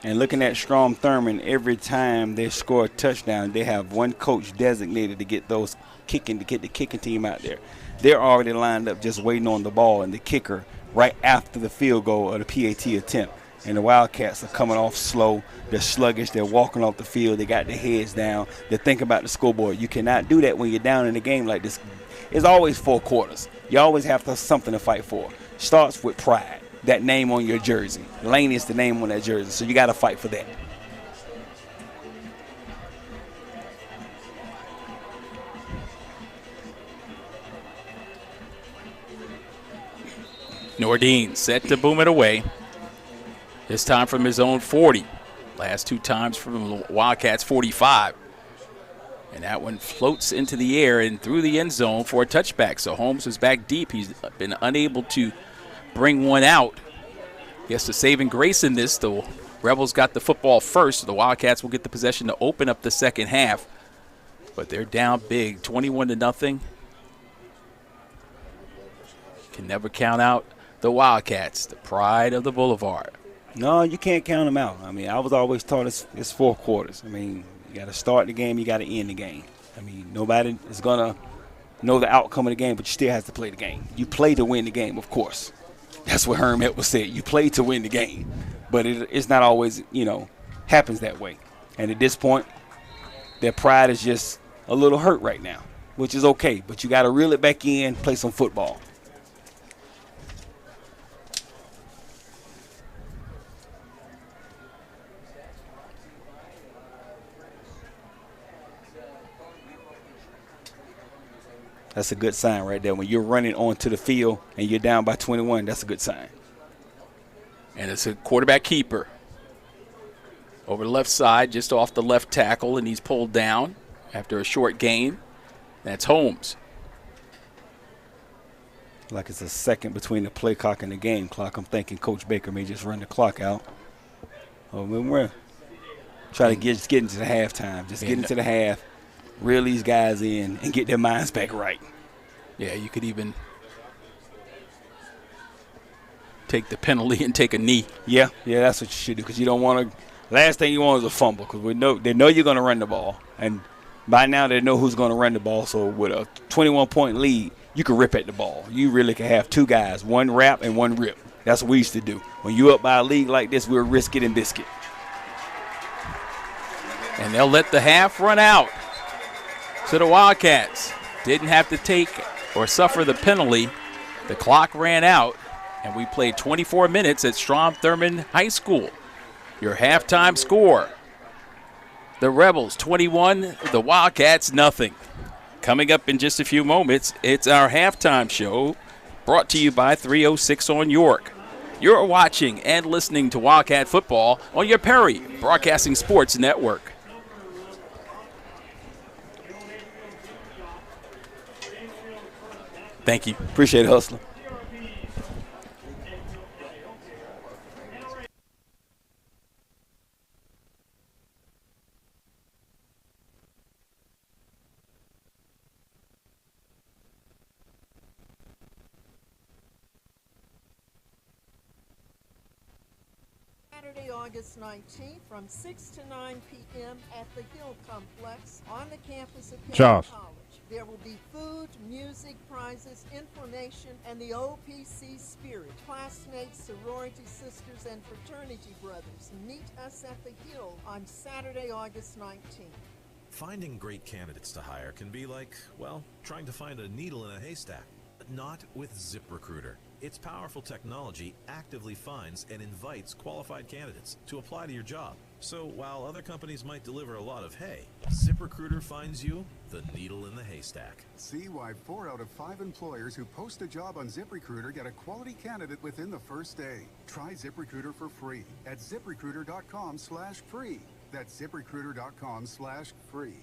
And looking at Strom Thurmond, every time they score a touchdown, they have one coach designated to get those kicking, to get the kicking team out there. they're already lined up just waiting on the ball and the kicker right after the field goal or the PAT attempt. And the Wildcats are coming off slow. They're sluggish. They're walking off the field. They got their heads down. They're thinking about the scoreboard. You cannot do that when you're down in a game like this. It's always 4 quarters. You always have something to fight for. Starts with pride, that name on your jersey. Laney is the name on that jersey, so you got to fight for that. Nordine set to boom it away. This time from his own 40. Last 2 times from the Wildcats 45. And that one floats into the air and through the end zone for a touchback. So Holmes is back deep. He's been unable to bring one out. Guess the saving grace in this, the Rebels got the football first. So the Wildcats will get the possession to open up the second half. But they're down big, 21-0. Can never count out the Wildcats, the pride of the Boulevard. No, you can't count them out. I mean, I was always taught it's 4 quarters. I mean, you got to start the game, you got to end the game. I mean, nobody is going to know the outcome of the game, but you still have to play the game. You play to win the game, of course. That's what Herm Edwards said. You play to win the game. But it's not always, happens that way. And at this point, their pride is just a little hurt right now, which is okay. But you got to reel it back in, play some football. That's a good sign right there. When you're running onto the field and you're down by 21, that's a good sign. And it's a quarterback keeper. Over the left side, just off the left tackle, and he's pulled down after a short gain. That's Holmes. Like it's a second between the play clock and the game clock. I'm thinking Coach Baker may just run the clock out. Oh, we're trying to get into the halftime. Just get into the half. Reel these guys in and get their minds back right. Yeah, you could even take the penalty and take a knee. Yeah, that's what you should do because you don't want to. Last thing you want is a fumble because they know you're going to run the ball, and by now they know who's going to run the ball. So with a 21-point lead, you can rip at the ball. You really can have 2 guys, one wrap and one rip. That's what we used to do. When you up by a league like this, we'll risk it and biscuit. And they'll let the half run out. So the Wildcats didn't have to take or suffer the penalty. The clock ran out, and we played 24 minutes at Strom Thurmond High School. Your halftime score, the Rebels 21, the Wildcats nothing. Coming up in just a few moments, it's our halftime show brought to you by 306 on York. You're watching and listening to Wildcat football on your Perry Broadcasting Sports Network. Thank you. Appreciate it, Hustler. Saturday, August 19th from 6 to 9 p.m. at the Hill Complex on the campus of Penn College. There will be food, music, prizes, information, and the OPC spirit. Classmates, sorority sisters, and fraternity brothers, meet us at the Hill on Saturday, August 19th. Finding great candidates to hire can be like, well, trying to find a needle in a haystack. But not with ZipRecruiter. Its powerful technology actively finds and invites qualified candidates to apply to your job. So while other companies might deliver a lot of hay, ZipRecruiter finds you the needle in the haystack. See why 4 out of 5 employers who post a job on ZipRecruiter get a quality candidate within the first day. Try ZipRecruiter for free at ZipRecruiter.com/free. That's ZipRecruiter.com/free.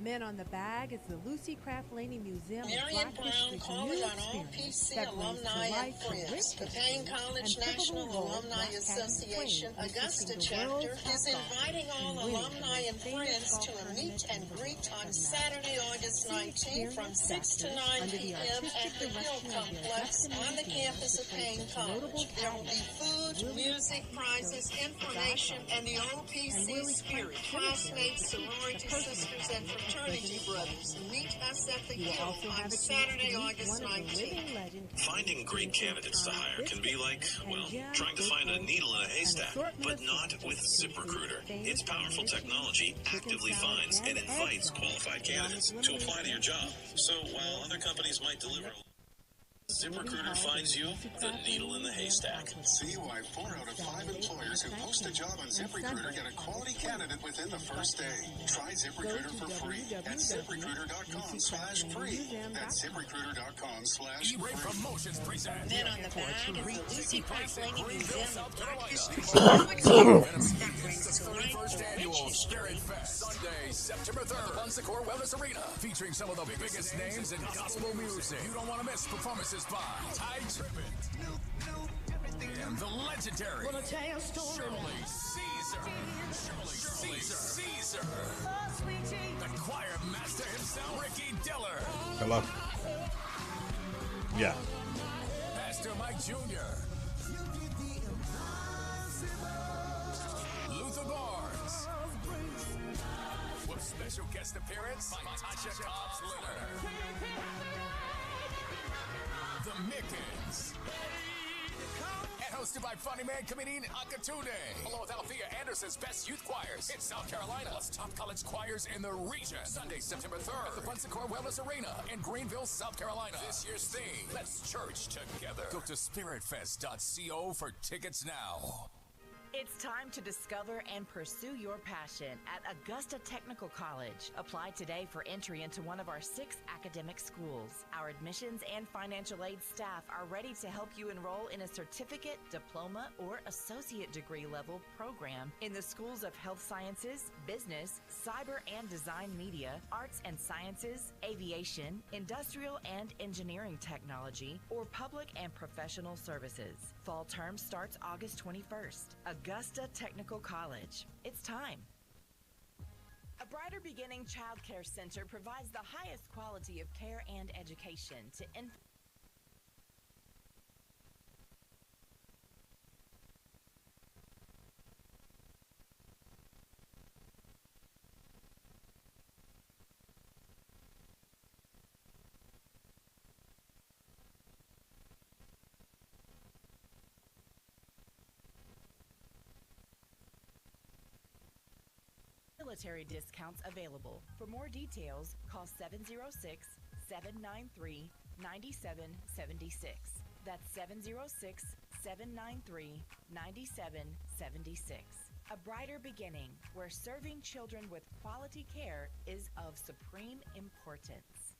Men on the bag is the Lucy Craft Laney Museum Marion Brown calling on all PC alumni and friends. The Payne College National Alumni Association Augusta chapter is inviting all alumni and friends to a meet and greet on Saturday, August 19th from 6 to 9 p.m. at the Hill Complex on the campus of Payne College. There will be food, music, prizes, information, and the OPC spirit. Classmates, sorority sisters, and fraternity brothers. Meet us at the Hill on Saturday, August 19th. Finding great candidates to hire can be like, well, trying to find a needle in a haystack, but not with ZipRecruiter. Its powerful technology actively finds and invites qualified candidates to apply to your job. So while other companies might deliver, ZipRecruiter finds you the needle in the haystack. See why 4 out of 5 employers who post a job on ZipRecruiter get a quality candidate within the first day. Try ZipRecruiter for free at ZipRecruiter.com/free. That's ZipRecruiter.com/free. Then on the bag is the Lucy Craft Laney Museum of Art History. First annual Spirit Fest, Sunday, September 3rd, Bunsacore Wellness Arena, featuring some of the biggest names in gospel music. You don't want to miss performances by Ty Tribbett and the legendary Shirley Caesar. The choir master himself, Ricky Diller. Hello. Yeah. Pastor Mike Jr. Luther Barnes. With special guest appearance by Tasha Cobbs Leonard. The Mickens. And hosted by funny man comedian Akatude. Along with Althea Anderson's best youth choirs in South Carolina. Plus top college choirs in the region. Sunday, September 3rd at the Bunsacore Wellness Arena in Greenville, South Carolina. This year's theme, let's church together. Go to spiritfest.co for tickets now. It's time to discover and pursue your passion at Augusta Technical College. Apply today for entry into one of our 6 academic schools. Our admissions and financial aid staff are ready to help you enroll in a certificate, diploma, or associate degree level program in the schools of health sciences, business, cyber and design media, arts and sciences, aviation, industrial and engineering technology, or public and professional services. Fall term starts August 21st. Augusta Technical College. It's time. A Brighter Beginning Child Care Center provides the highest quality of care and education to military discounts available. For more details, call 706-793-9776. That's 706-793-9776. A Brighter Beginning, where serving children with quality care is of supreme importance.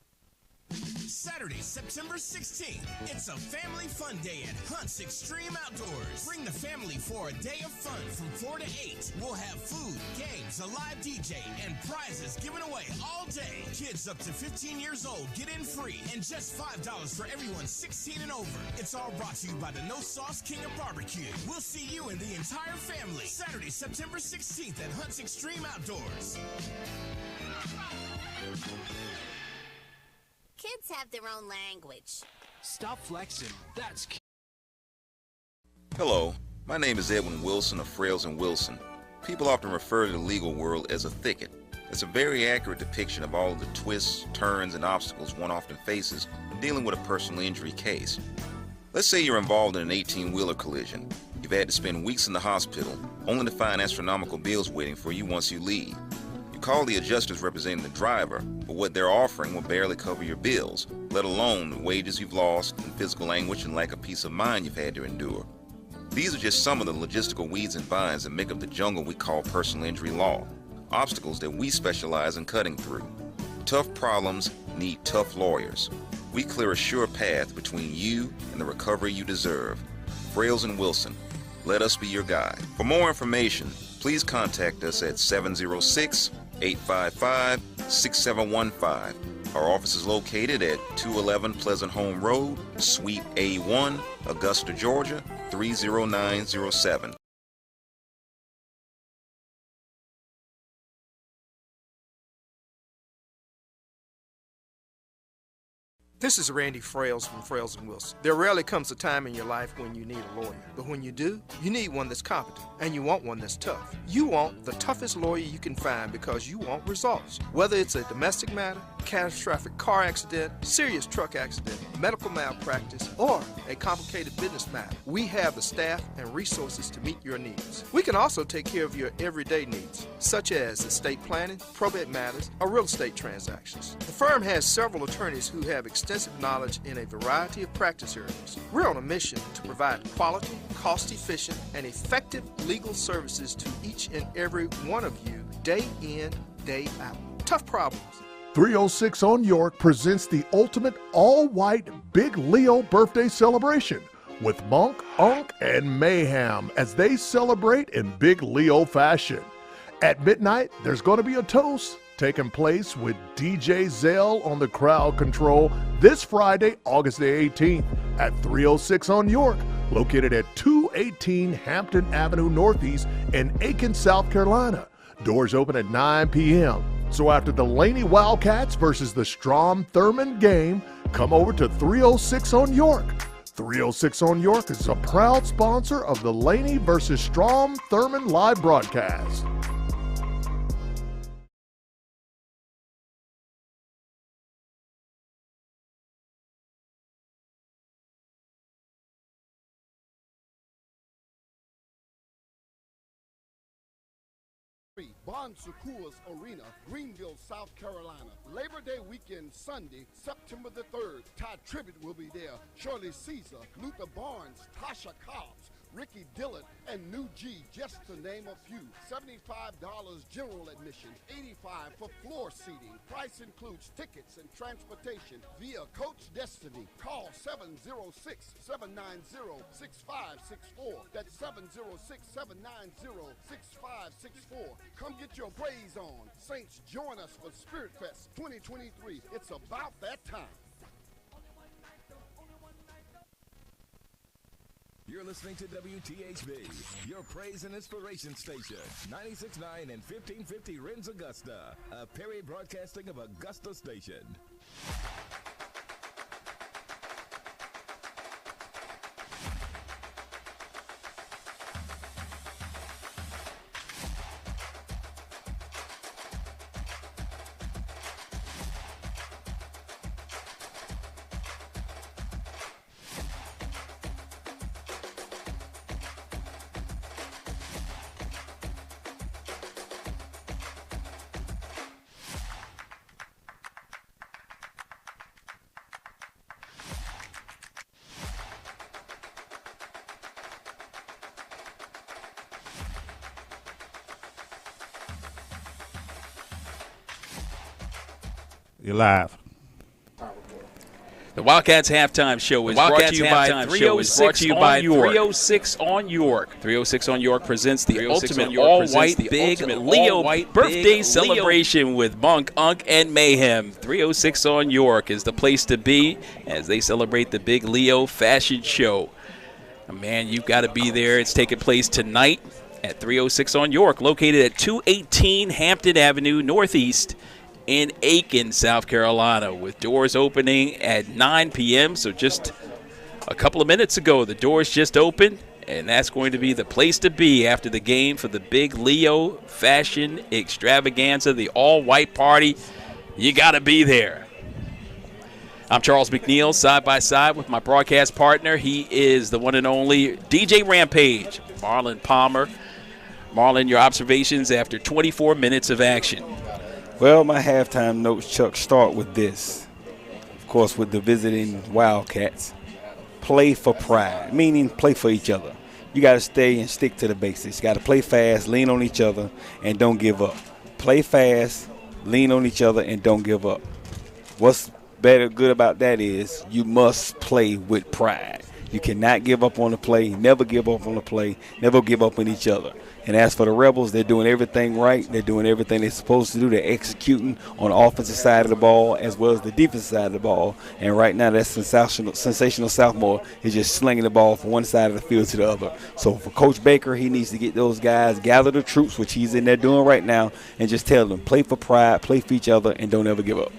Saturday, September 16th. It's a family fun day at Hunt's Extreme Outdoors. Bring the family for a day of fun from 4 to 8. We'll have food, games, a live DJ, and prizes given away all day. Kids up to 15 years old get in free, and just $5 for everyone 16 and over. It's all brought to you by the No Sauce King of Barbecue. We'll see you and the entire family Saturday, September 16th at Hunt's Extreme Outdoors. Kids have their own language. Stop flexing. That's... Hello, my name is Edwin Wilson of Frails and Wilson. People often refer to the legal world as a thicket. It's a very accurate depiction of all of the twists, turns, and obstacles one often faces when dealing with a personal injury case. Let's say you're involved in an 18-wheeler collision. You've had to spend weeks in the hospital, only to find astronomical bills waiting for you once you leave. You call the adjusters representing the driver, but what they're offering will barely cover your bills, let alone the wages you've lost and physical anguish and lack of peace of mind you've had to endure. These are just some of the logistical weeds and vines that make up the jungle we call personal injury law, obstacles that we specialize in cutting through. Tough problems need tough lawyers. We clear a sure path between you and the recovery you deserve. Frails and Wilson, let us be your guide. For more information, please contact us at 706-855-6715. Our office is located at 211 Pleasant Home Road, Suite A1, Augusta, Georgia, 30907. This is Randy Frails from Frails & Wilson. There rarely comes a time in your life when you need a lawyer. But when you do, you need one that's competent, and you want one that's tough. You want the toughest lawyer you can find because you want results. Whether it's a domestic matter, catastrophic car accident, serious truck accident, medical malpractice, or a complicated business matter, we have the staff and resources to meet your needs. We can also take care of your everyday needs, such as estate planning, probate matters, or real estate transactions. The firm has several attorneys who have extensive knowledge in a variety of practice areas. We're on a mission to provide quality, cost-efficient, and effective legal services to each and every one of you, day in, day out. Tough problems. 306 on York presents the ultimate all-white Big Leo birthday celebration with Monk, Unk, and Mayhem as they celebrate in Big Leo fashion. At midnight, there's going to be a toast taking place with DJ Zell on the crowd control this Friday, August the 18th at 306 on York, located at 218 Hampton Avenue Northeast in Aiken, South Carolina. Doors open at 9 p.m. So after the Laney Wildcats versus the Strom Thurmond game, come over to 306 on York. 306 on York is a proud sponsor of the Laney versus Strom Thurmond live broadcast. Bon Secours Arena, Greenville, South Carolina. Labor Day weekend, Sunday, September the 3rd. Todd Tribbett will be there. Shirley Caesar, Luther Barnes, Tasha Cobbs, Ricky Dillard, and New G, just to name a few. $75 general admission, $85 for floor seating. Price includes tickets and transportation via Coach Destiny. Call 706-790-6564. That's 706-790-6564. Come get your praise on. Saints, join us for Spirit Fest 2023. It's about that time. You're listening to WTHB, your praise and inspiration station. 96.9 and 1550 Rennes, Augusta. A Perry Broadcasting of Augusta station. You're live. The Wildcats halftime show is brought to you by 306 on York. 306 on York presents the ultimate all-white Big Leo birthday celebration with Monk, Unk, and Mayhem. 306 on York is the place to be as they celebrate the Big Leo fashion show. Man, you've got to be there. It's taking place tonight at 306 on York, located at 218 Hampton Avenue Northeast in Aiken, South Carolina, with doors opening at 9 p.m. So just a couple of minutes ago, the doors just opened, and that's going to be the place to be after the game for the Big Leo fashion extravaganza, the all-white party. You got to be there. I'm Charles McNeil, side by side with my broadcast partner. He is the one and only DJ Rampage, Marlon Palmer. Marlon, your observations after 24 minutes of action. Well, my halftime notes, Chuck, start with this. Of course, with the visiting Wildcats. Play for pride, meaning play for each other. You got to stay and stick to the basics. You got to play fast, lean on each other, and don't give up. Play fast, lean on each other, and don't give up. What's good about that is you must play with pride. You cannot give up on the play, never give up on the play, never give up on each other. And as for the Rebels, they're doing everything right. They're doing everything they're supposed to do. They're executing on the offensive side of the ball as well as the defensive side of the ball. And right now, that sensational sophomore is just slinging the ball from one side of the field to the other. So for Coach Baker, he needs to get those guys, gather the troops, which he's in there doing right now, and just tell them, play for pride, play for each other, and don't ever give up.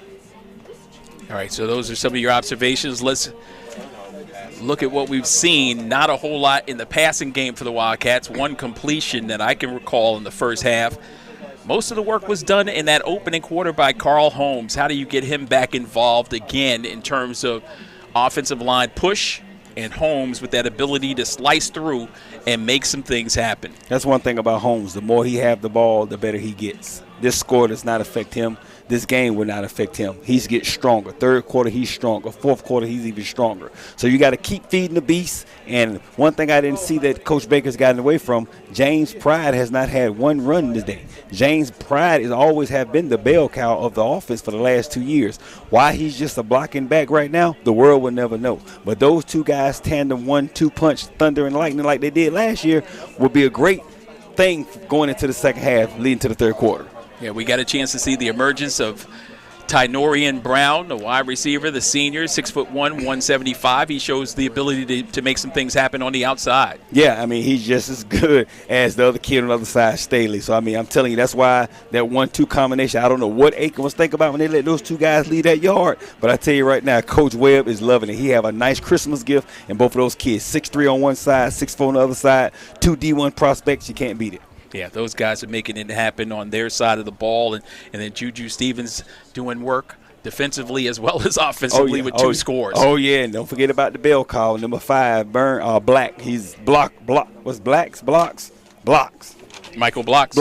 All right, so those are some of your observations. Let's look at what we've seen. Not a whole lot in the passing game for the Wildcats. One completion that I can recall in the first half. Most of the work was done in that opening quarter by Carl Holmes. How do you get him back involved again in terms of offensive line push and Holmes with that ability to slice through and make some things happen? That's one thing about Holmes. The more he have the ball, the better he gets. This score does not affect him. This game will not affect him. He's getting stronger. Third quarter, he's stronger. Fourth quarter, he's even stronger. So you got to keep feeding the beast. And one thing I didn't see that Coach Baker's gotten away from, James Pride has not had one run today. James Pride has always have been the bell cow of the offense for the last 2 years. Why he's just a blocking back right now, the world will never know. But those two guys tandem 1-2 punch thunder and lightning like they did last year will be a great thing going into the second half leading to the third quarter. Yeah, we got a chance to see the emergence of Tynorian Brown, the wide receiver, the senior, 6'1", 175. He shows the ability to make some things happen on the outside. Yeah, I mean, he's just as good as the other kid on the other side, Staley. So, I mean, I'm telling you, that's why that 1-2 combination, I don't know what Aiken was thinking about when they let those two guys lead that yard. But I tell you right now, Coach Webb is loving it. He have a nice Christmas gift, and both of those kids, 6'3" on one side, 6'4" on the other side, 2 D1 prospects, you can't beat it. Yeah, those guys are making it happen on their side of the ball, and then Juju Stevens doing work defensively as well as offensively with 2 scores. Oh, yeah, and don't forget about the bell call, number 5, Black. He's blocks. Michael Blocks.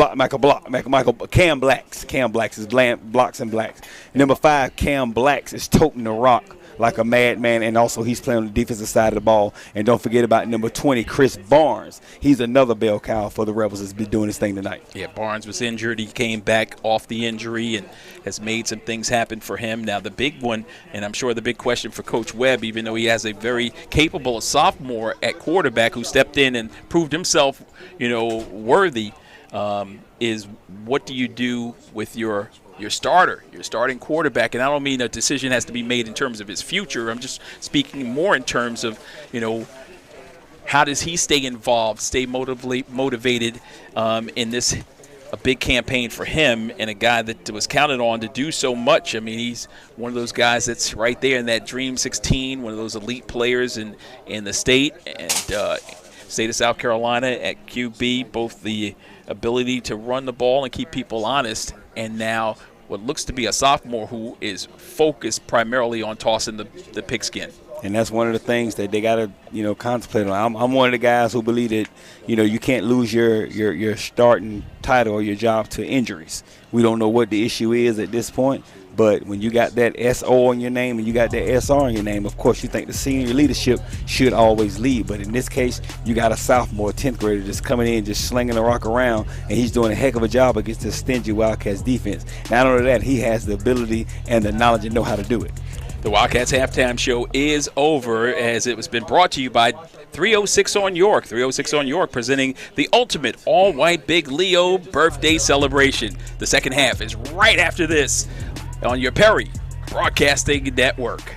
Cam Blacks. Cam Blacks is blocks and blacks. Number 5, Cam Blacks is toting the rock like a madman, and also he's playing on the defensive side of the ball. And don't forget about number 20, Chris Barnes. He's another bell cow for the Rebels that's been doing his thing tonight. Yeah, Barnes was injured. He came back off the injury and has made some things happen for him. Now the big one, and I'm sure the big question for Coach Webb, even though he has a very capable sophomore at quarterback who stepped in and proved himself, worthy, is what do you do with your starting quarterback? And I don't mean a decision has to be made in terms of his future. I'm just speaking more in terms of, how does he stay involved, stay motivated in this a big campaign for him, and a guy that was counted on to do so much. I mean, he's one of those guys that's right there in that Dream 16, one of those elite players in the state and state of South Carolina at QB, both the ability to run the ball and keep people honest, and now what looks to be a sophomore who is focused primarily on tossing the pigskin. And that's one of the things that they got to, contemplate on. I'm one of the guys who believe that, you can't lose your starting title or your job to injuries. We don't know what the issue is at this point, but when you got that SO on your name and you got that SR on your name, of course you think the senior leadership should always lead. But in this case, you got a sophomore, 10th grader just coming in, just slinging the rock around, and he's doing a heck of a job against the stingy Wildcats defense. Not only that, he has the ability and the knowledge to know how to do it. The Wildcats halftime show is over, as it has been brought to you by 306 on York. 306 on York presenting the ultimate all-white Big Leo birthday celebration. The second half is right after this on your Perry Broadcasting Network.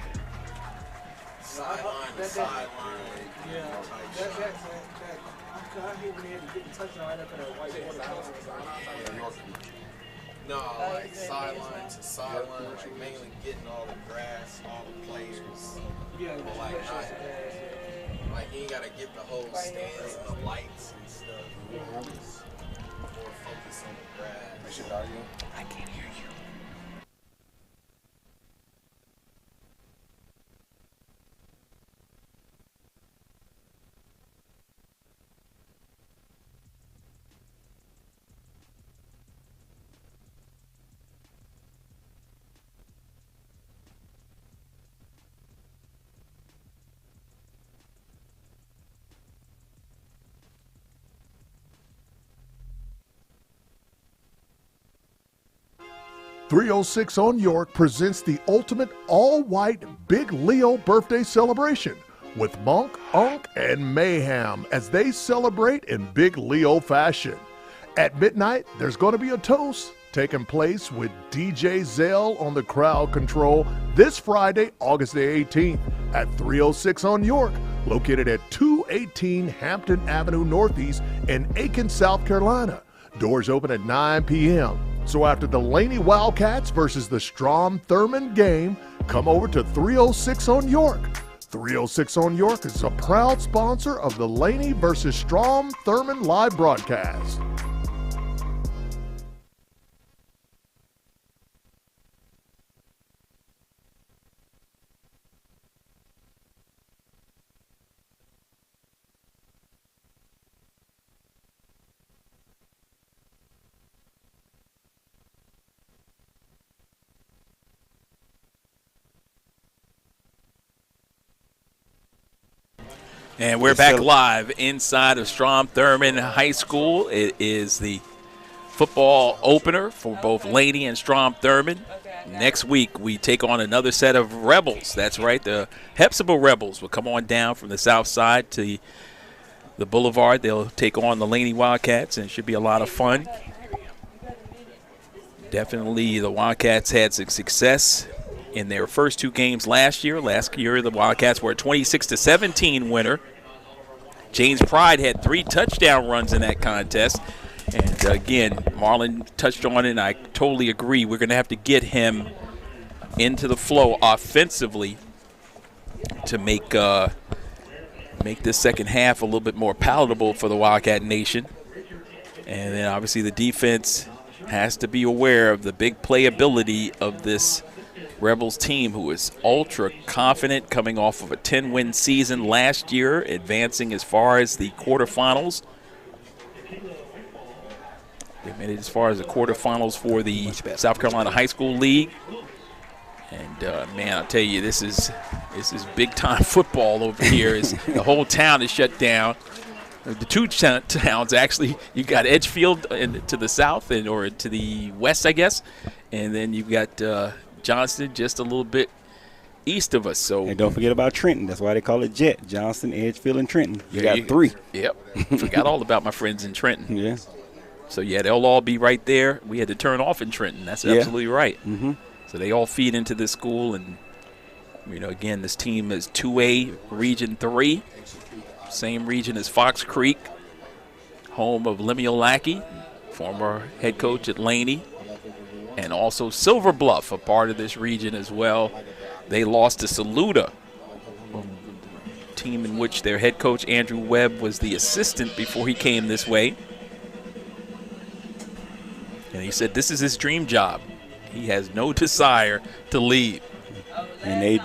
No, like sideline to sideline, mainly getting all the grass, all the players. But like you ain't gotta get the whole stands and the lights and stuff. More focus on the grass. I can't hear you. .306 on York presents the ultimate all-white Big Leo birthday celebration with Monk, Unk, and Mayhem as they celebrate in Big Leo fashion. At midnight, there's going to be a toast taking place with DJ Zell on the crowd control this Friday, August the 18th at 306 on York, located at 218 Hampton Avenue Northeast in Aiken, South Carolina. Doors open at 9 p.m. So after the Laney Wildcats versus the Strom Thurmond game, come over to 306 on York. 306 on York is a proud sponsor of the Laney versus Strom Thurmond live broadcast. And we're back live inside of Strom Thurmond High School. It is the football opener for both Laney and Strom Thurmond. Next week, we take on another set of Rebels. That's right, the Hepzibah Rebels will come on down from the south side to the boulevard. They'll take on the Laney Wildcats, and it should be a lot of fun. Definitely the Wildcats had some success in their first two games last year. Last year, the Wildcats were a 26-17 winner. James Pride had 3 touchdown runs in that contest. And again, Marlon touched on it, and I totally agree. We're going to have to get him into the flow offensively to make this second half a little bit more palatable for the Wildcat Nation. And then obviously the defense has to be aware of the big playability of this Rebels team, who is ultra confident, coming off of a 10-win season last year, advancing as far as the quarterfinals. They made it as far as the quarterfinals for the South Carolina High School League. And man, I'll tell you, this is big time football over here. The whole town is shut down. The two towns, actually, you got Edgefield to the south or to the west, I guess, and then you've got Johnston just a little bit east of us. So, and don't forget about Trenton. That's why they call it Jet. Johnston, Edgefield, and Trenton. You got 3. Yep. Forgot all about my friends in Trenton. Yeah. So, yeah, they'll all be right there. We had to turn off in Trenton. That's absolutely right. Mm-hmm. So they all feed into this school. And, you know, again, this team is 2A Region 3. Same region as Fox Creek, home of Lemuel Lackey, former head coach at Laney. And also Silver Bluff, a part of this region as well. They lost to Saluda, a team in which their head coach, Andrew Webb, was the assistant before he came this way. And he said this is his dream job. He has no desire to leave. And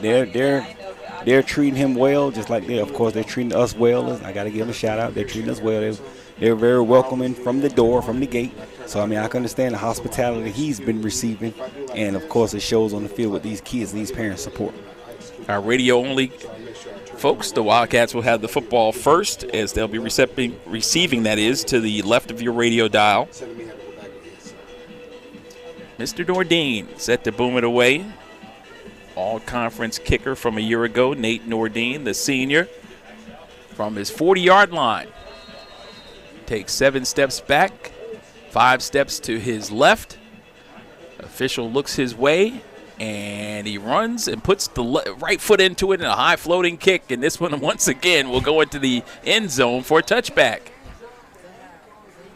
they're treating him well, just like they're treating us well. I got to give them a shout out. They're treating us well. They're very welcoming from the door, from the gate. So, I mean, I can understand the hospitality he's been receiving. And, of course, it shows on the field with these kids and these parents' support. Our radio-only folks, the Wildcats will have the football first, as they'll be receiving, that is, to the left of your radio dial. Mr. Nordine set to boom it away. All-conference kicker from a year ago, Nate Nordine, the senior, from his 40-yard line. Takes 7 steps back, 5 steps to his left. Official looks his way, and he runs and puts the right foot into it in a high floating kick. And this one, once again, will go into the end zone for a touchback.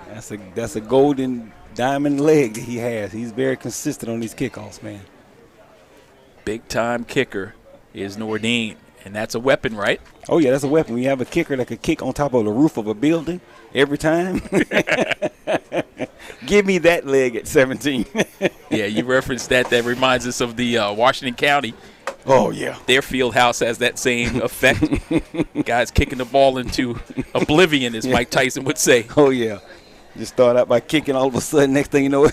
That's a golden diamond leg that he has. He's very consistent on these kickoffs, man. Big-time kicker is Nordine, and that's a weapon, right? Oh, yeah, that's a weapon. When you have a kicker that could kick on top of the roof of a building every time, give me that leg at 17. Yeah, you referenced that. That reminds us of the Washington County. Oh, yeah. Their field house has that same effect. Guys kicking the ball into oblivion, as Mike Tyson would say. Oh, yeah. Just start out by kicking, all of a sudden, next thing you know,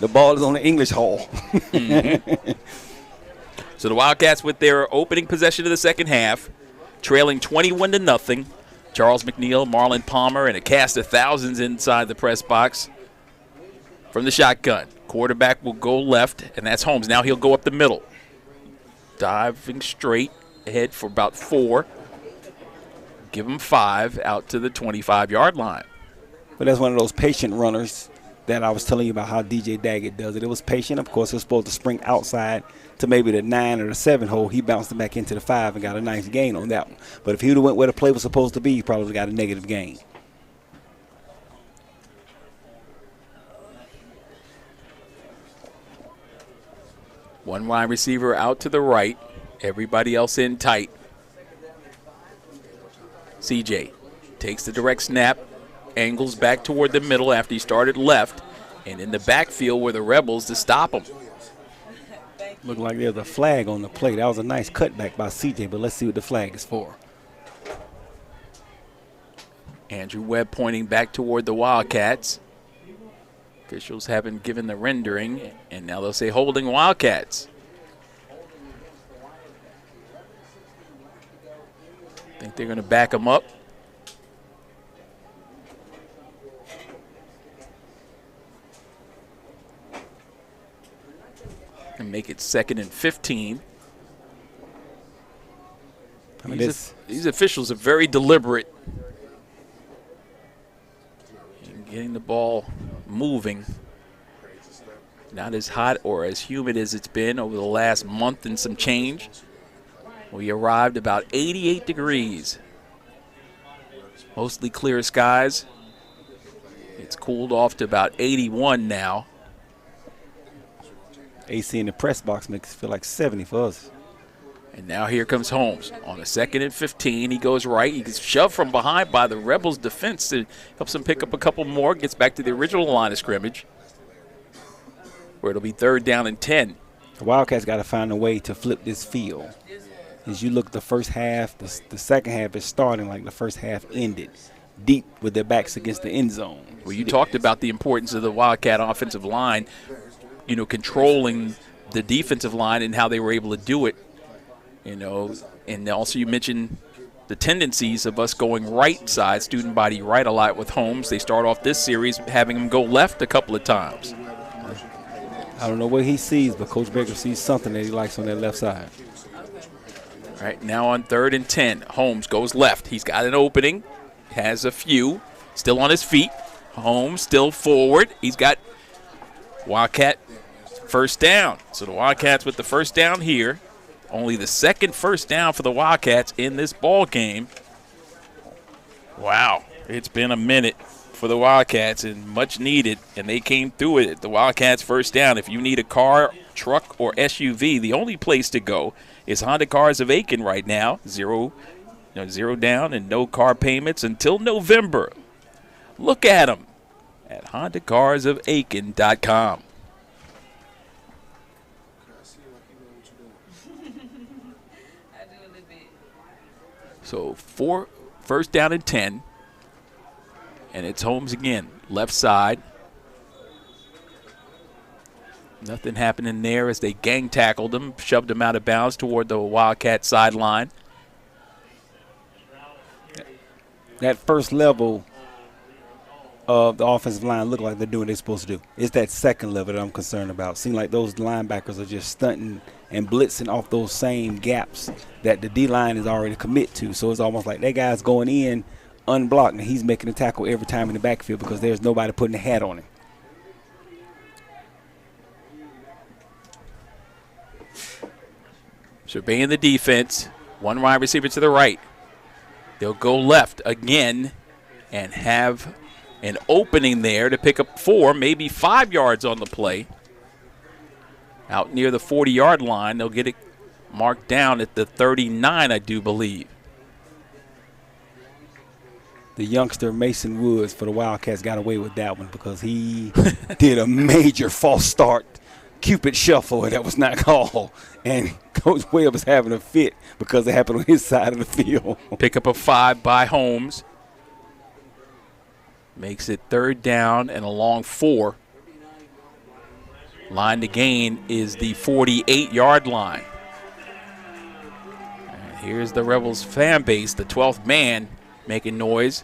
the ball is on the English Hall. Mm-hmm. So the Wildcats with their opening possession of the second half, trailing 21-0. Charles McNeil, Marlon Palmer, and a cast of thousands inside the press box from the shotgun. Quarterback will go left, and that's Holmes. Now he'll go up the middle. Diving straight ahead for about 4. Give him 5 out to the 25-yard line. But that's one of those patient runners that I was telling you about how DJ Daggett does it. It was patient. Of course, it was supposed to spring outside to maybe the 9 or the 7 hole. He bounced it back into the 5 and got a nice gain on that one. But if he would have went where the play was supposed to be, he probably would have got a negative gain. One wide receiver out to the right. Everybody else in tight. CJ takes the direct snap, angles back toward the middle after he started left, and in the backfield were the Rebels to stop him. Looked like there's a flag on the play. That was a nice cutback by CJ, but let's see what the flag is for. Andrew Webb pointing back toward the Wildcats. Officials haven't given the rendering, and now they'll say holding Wildcats. Think they're going to back them up. And make it 2nd and 15. I mean, these officials are very deliberate in getting the ball moving. Not as hot or as humid as it's been over the last month and some change. We arrived about 88 degrees. Mostly clear skies. It's cooled off to about 81 now. AC in the press box makes it feel like 70 for us. And now here comes Holmes on a 2nd and 15. He goes right. He gets shoved from behind by the Rebels defense. It helps him pick up a couple more. Gets back to the original line of scrimmage, where it'll be 3rd down and 10. The Wildcats got to find a way to flip this field. As you look at the first half, the second half is starting like the first half ended, deep with their backs against the end zone. Well, you talked about the importance of the Wildcat offensive line, you know, controlling the defensive line and how they were able to do it, you know. And also you mentioned the tendencies of us going right side, student body right a lot with Holmes. They start off this series having him go left a couple of times. I don't know what he sees, but Coach Baker sees something that he likes on that left side. All right, now on 3rd and 10, Holmes goes left. He's got an opening, has a few, still on his feet. Holmes still forward. He's got Wildcat first down. So the Wildcats with the first down here. Only the 2nd first down for the Wildcats in this ball game. Wow, it's been a minute for the Wildcats and much needed, and they came through it. The Wildcats first down. If you need a car, truck, or SUV, the only place to go is Honda Cars of Aiken right now. Zero down and no car payments until November. Look at them at HondaCarsOfAiken.com. So 1st down and 10. And it's Holmes again, left side. Nothing happening there as they gang tackled him, shoved him out of bounds toward the Wildcat sideline. That first level of the offensive line look like they're doing what they're supposed to do. It's that second level that I'm concerned about. Seems like those linebackers are just stunting and blitzing off those same gaps that the D-line is already commit to. So it's almost like that guy's going in unblocked, and he's making a tackle every time in the backfield because there's nobody putting a hat on him. Surveying the defense, one wide receiver to the right. They'll go left again and have an opening there to pick up 4, maybe 5 yards on the play. Out near the 40-yard line, they'll get it marked down at the 39, I do believe. The youngster Mason Woods for the Wildcats got away with that one because he did a major false start, Cupid shuffle, and that was not called. And Coach Webb was having a fit because it happened on his side of the field. Pick up a 5 by Holmes. Makes it 3rd down and a long 4. Line to gain is the 48-yard line. And here's the Rebels fan base, the 12th man, making noise.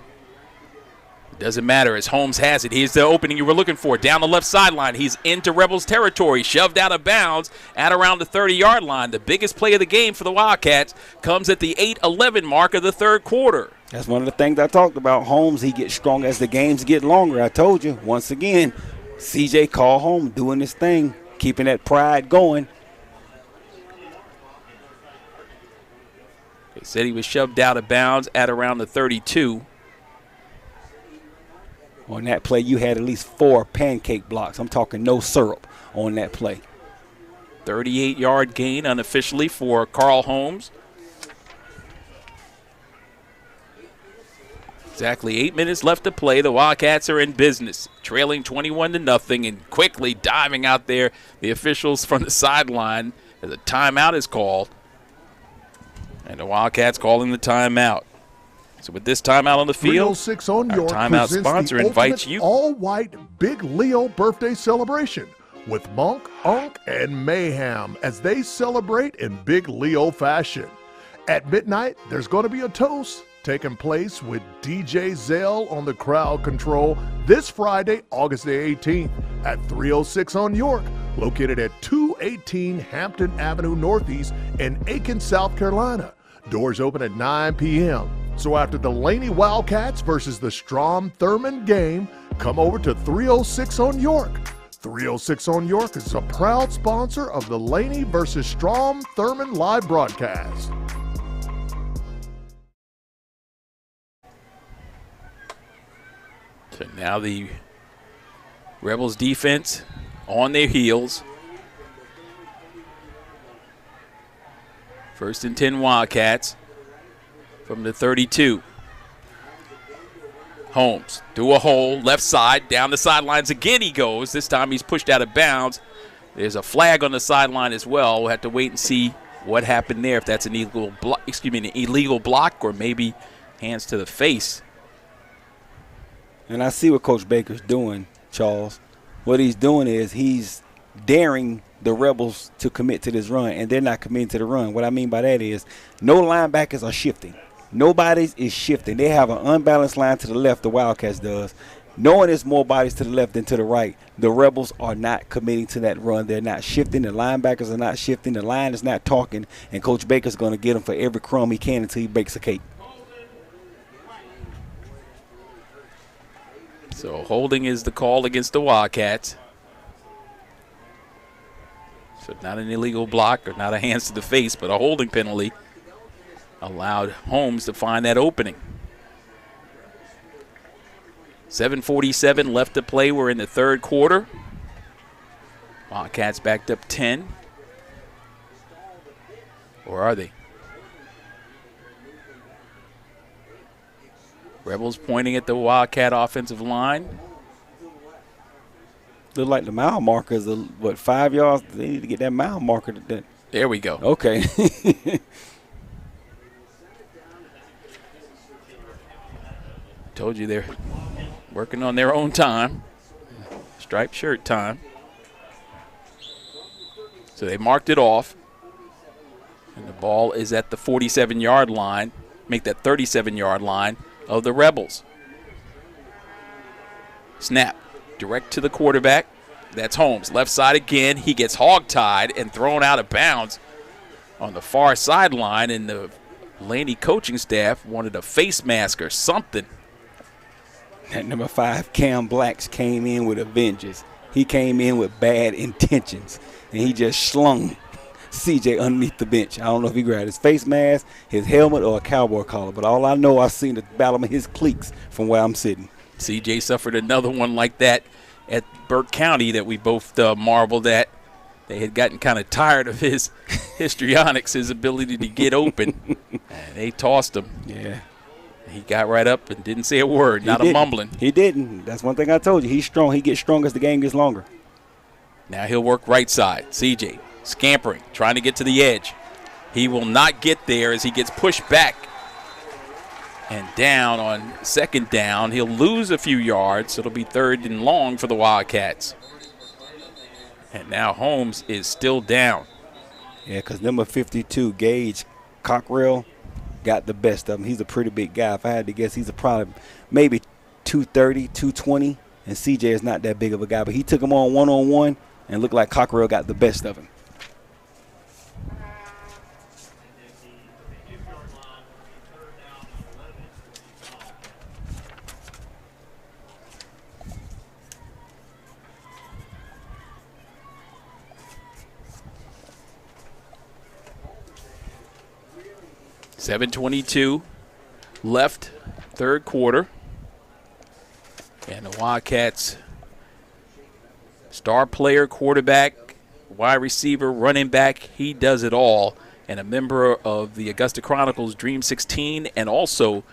It doesn't matter as Holmes has it. Here's the opening you were looking for. Down the left sideline. He's into Rebels territory. Shoved out of bounds at around the 30-yard line. The biggest play of the game for the Wildcats comes at the 8:11 mark of the 3rd quarter. That's one of the things I talked about. Holmes, he gets strong as the games get longer. I told you, once again, CJ called home, doing his thing, keeping that pride going. They said he was shoved out of bounds at around the 32. On that play, you had at least 4 pancake blocks. I'm talking no syrup on that play. 38-yard gain unofficially for Carl Holmes. Exactly 8 minutes left to play. The Wildcats are in business, trailing 21-0, and quickly diving out there. The officials from the sideline as a timeout is called, and the Wildcats calling the timeout. So with this timeout on the field, 306 on our York timeout presents sponsor the invites ultimate you. all-white Big Leo birthday celebration with Monk, Unk, and Mayhem as they celebrate in Big Leo fashion. At midnight, there's going to be a toast taking place with DJ Zell on the crowd control this Friday, August the 18th at 306 on York, located at 218 Hampton Avenue Northeast in Aiken, South Carolina. Doors open at 9 p.m. So after the Laney Wildcats versus the Strom Thurmond game, come over to 306 on York. 306 on York is a proud sponsor of the Laney versus Strom Thurmond live broadcast. So now the Rebels defense on their heels. 1st and 10 Wildcats from the 32. Holmes through a hole, left side, down the sidelines again he goes. This time he's pushed out of bounds. There's a flag on the sideline as well. We'll have to wait and see what happened there, if that's an illegal block or maybe hands to the face. And I see what Coach Baker's doing, Charles. What he's doing is he's daring the Rebels to commit to this run, and they're not committing to the run. What I mean by that is no linebackers are shifting. Nobody is shifting. They have an unbalanced line to the left, the Wildcats does. Knowing there's more bodies to the left than to the right, the Rebels are not committing to that run. They're not shifting. The linebackers are not shifting. The line is not talking, and Coach Baker's going to get them for every crumb he can until he bakes a cake. So holding is the call against the Wildcats. So not an illegal block or not a hands to the face, but a holding penalty allowed Holmes to find that opening. 7:47 left to play. We're in the third quarter. Wildcats backed up 10. Or are they? Rebels pointing at the Wildcat offensive line. Look like the mile marker is, 5 yards? They need to get that mile marker. There we go. Okay. Told you they're working on their own time. Striped shirt time. So they marked it off. And the ball is at the 47-yard line. Make that 37-yard line of the Rebels. Snap. Direct to the quarterback. That's Holmes. Left side again. He gets hog-tied and thrown out of bounds on the far sideline. And the Laney coaching staff wanted a face mask or something. That number 5, Cam Blacks, came in with a vengeance. He came in with bad intentions, and he just slung CJ underneath the bench. I don't know if he grabbed his face mask, his helmet, or a cowboy collar, but all I know, I've seen the bottom of his cleats from where I'm sitting. CJ suffered another one like that at Burke County that we both marveled at. They had gotten kind of tired of his histrionics, his ability to get open, and they tossed him. Yeah. He got right up and didn't say a word, not a mumbling. He didn't. That's one thing I told you. He's strong. He gets stronger as the game gets longer. Now he'll work right side. CJ scampering, trying to get to the edge. He will not get there as he gets pushed back and down on second down. He'll lose a few yards. It'll be 3rd and long for the Wildcats. And now Holmes is still down. Yeah, because number 52, Gage Cockrell, got the best of him. He's a pretty big guy. If I had to guess, he's probably maybe 230, 220, and CJ is not that big of a guy. But he took him on one-on-one and looked like Cockrell got the best of him. .722 left, third quarter. And the Wildcats star player quarterback wide receiver, running back. He does it all. And a member of the Augusta Chronicles Dream 16 and also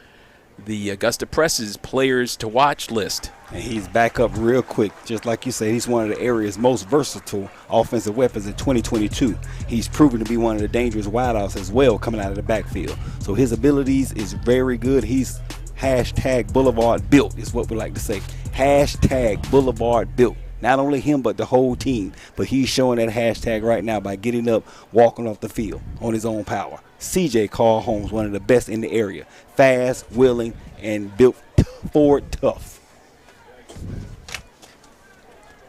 the Augusta Press's Players to Watch list. And he's back up real quick. Just like you said, he's one of the area's most versatile offensive weapons in 2022. He's proven to be one of the dangerous wideouts as well coming out of the backfield. So his abilities is very good. He's hashtag Boulevard built is what we like to say. Hashtag Boulevard built. Not only him, but the whole team. But he's showing that hashtag right now by getting up, walking off the field on his own power. CJ Carl Holmes, one of the best in the area. Fast, willing, and built forward tough.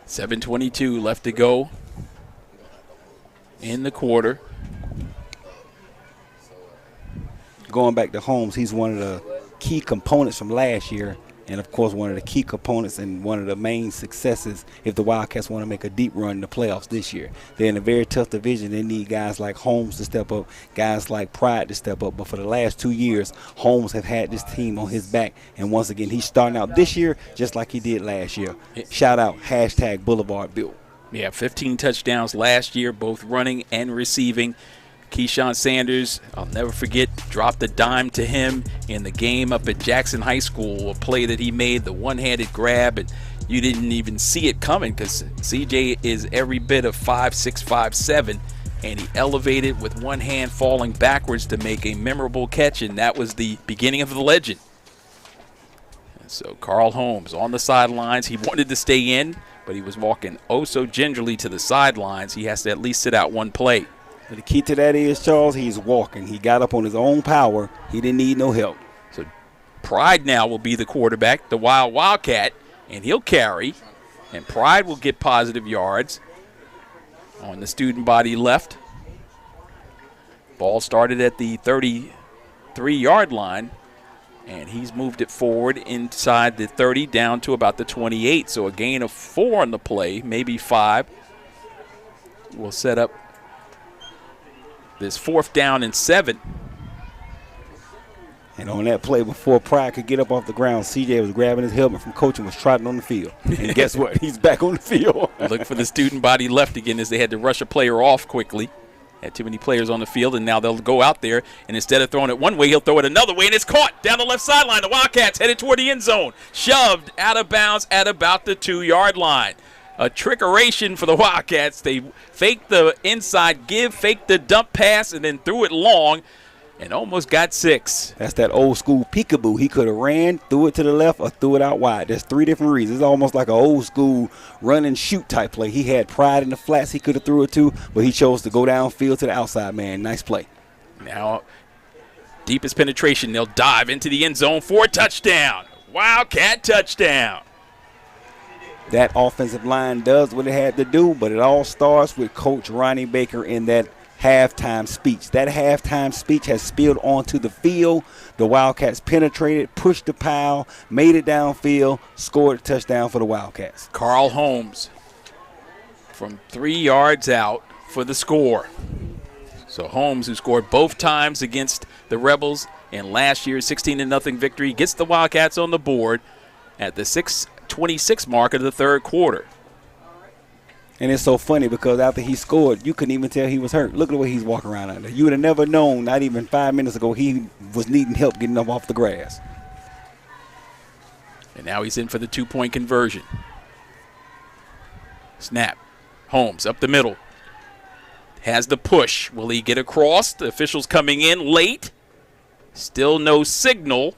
7:22 left to go in the quarter. Going back to Holmes, he's one of the key components from last year. And, of course, one of the key components and one of the main successes if the Wildcats want to make a deep run in the playoffs this year. They're in a very tough division. They need guys like Holmes to step up, guys like Pride to step up. But for the last 2 years, Holmes have had this team on his back. And, once again, he's starting out this year just like he did last year. Shout out, hashtag Boulevard Built. Yeah, 15 touchdowns last year, both running and receiving. Keyshawn Sanders, I'll never forget, dropped a dime to him in the game up at Jackson High School, a play that he made, the one-handed grab, and you didn't even see it coming because CJ is every bit of 5'6", 5'7", and he elevated with one hand falling backwards to make a memorable catch, and that was the beginning of the legend. And so Carl Holmes on the sidelines. He wanted to stay in, but he was walking oh so gingerly to the sidelines. He has to at least sit out one play. But the key to that is, Charles, he's walking. He got up on his own power. He didn't need no help. So Pride now will be the quarterback, the Wildcat, and he'll carry. And Pride will get positive yards on the student body left. Ball started at the 33-yard line, and he's moved it forward inside the 30 down to about the 28. So a gain of 4 on the play, maybe 5. We'll set up this 4th down and 7. And on that play, before Pride could get up off the ground, CJ was grabbing his helmet from coach and was trotting on the field. And guess what? He's back on the field. Look for the student body left again as they had to rush a player off quickly. Had too many players on the field, and now they'll go out there, and instead of throwing it one way, he'll throw it another way, and it's caught down the left sideline. The Wildcats headed toward the end zone. Shoved out of bounds at about the 2-yard line. A trickeration for the Wildcats. They faked the inside give, faked the dump pass, and then threw it long and almost got 6. That's that old school peekaboo. He could have ran, threw it to the left, or threw it out wide. There's 3 different reasons. It's almost like an old school run and shoot type play. He had Pride in the flats he could have threw it to, but he chose to go downfield to the outside man. Nice play. Now, deepest penetration. They'll dive into the end zone for a touchdown. Wildcat touchdown. That offensive line does what it had to do, but it all starts with Coach Ronnie Baker in that halftime speech. That halftime speech has spilled onto the field. The Wildcats penetrated, pushed the pile, made it downfield, scored a touchdown for the Wildcats. Carl Holmes from 3 yards out for the score. So Holmes, who scored both times against the Rebels in last year's 16-0 victory, gets the Wildcats on the board at the 6:26 mark of the third quarter. And it's so funny because after he scored, you couldn't even tell he was hurt. Look at the way he's walking around out there. You would have never known, not even 5 minutes ago, he was needing help getting up off the grass. And now he's in for the 2-point conversion. Snap. Holmes up the middle. Has the push. Will he get across? The officials coming in late. Still no signal.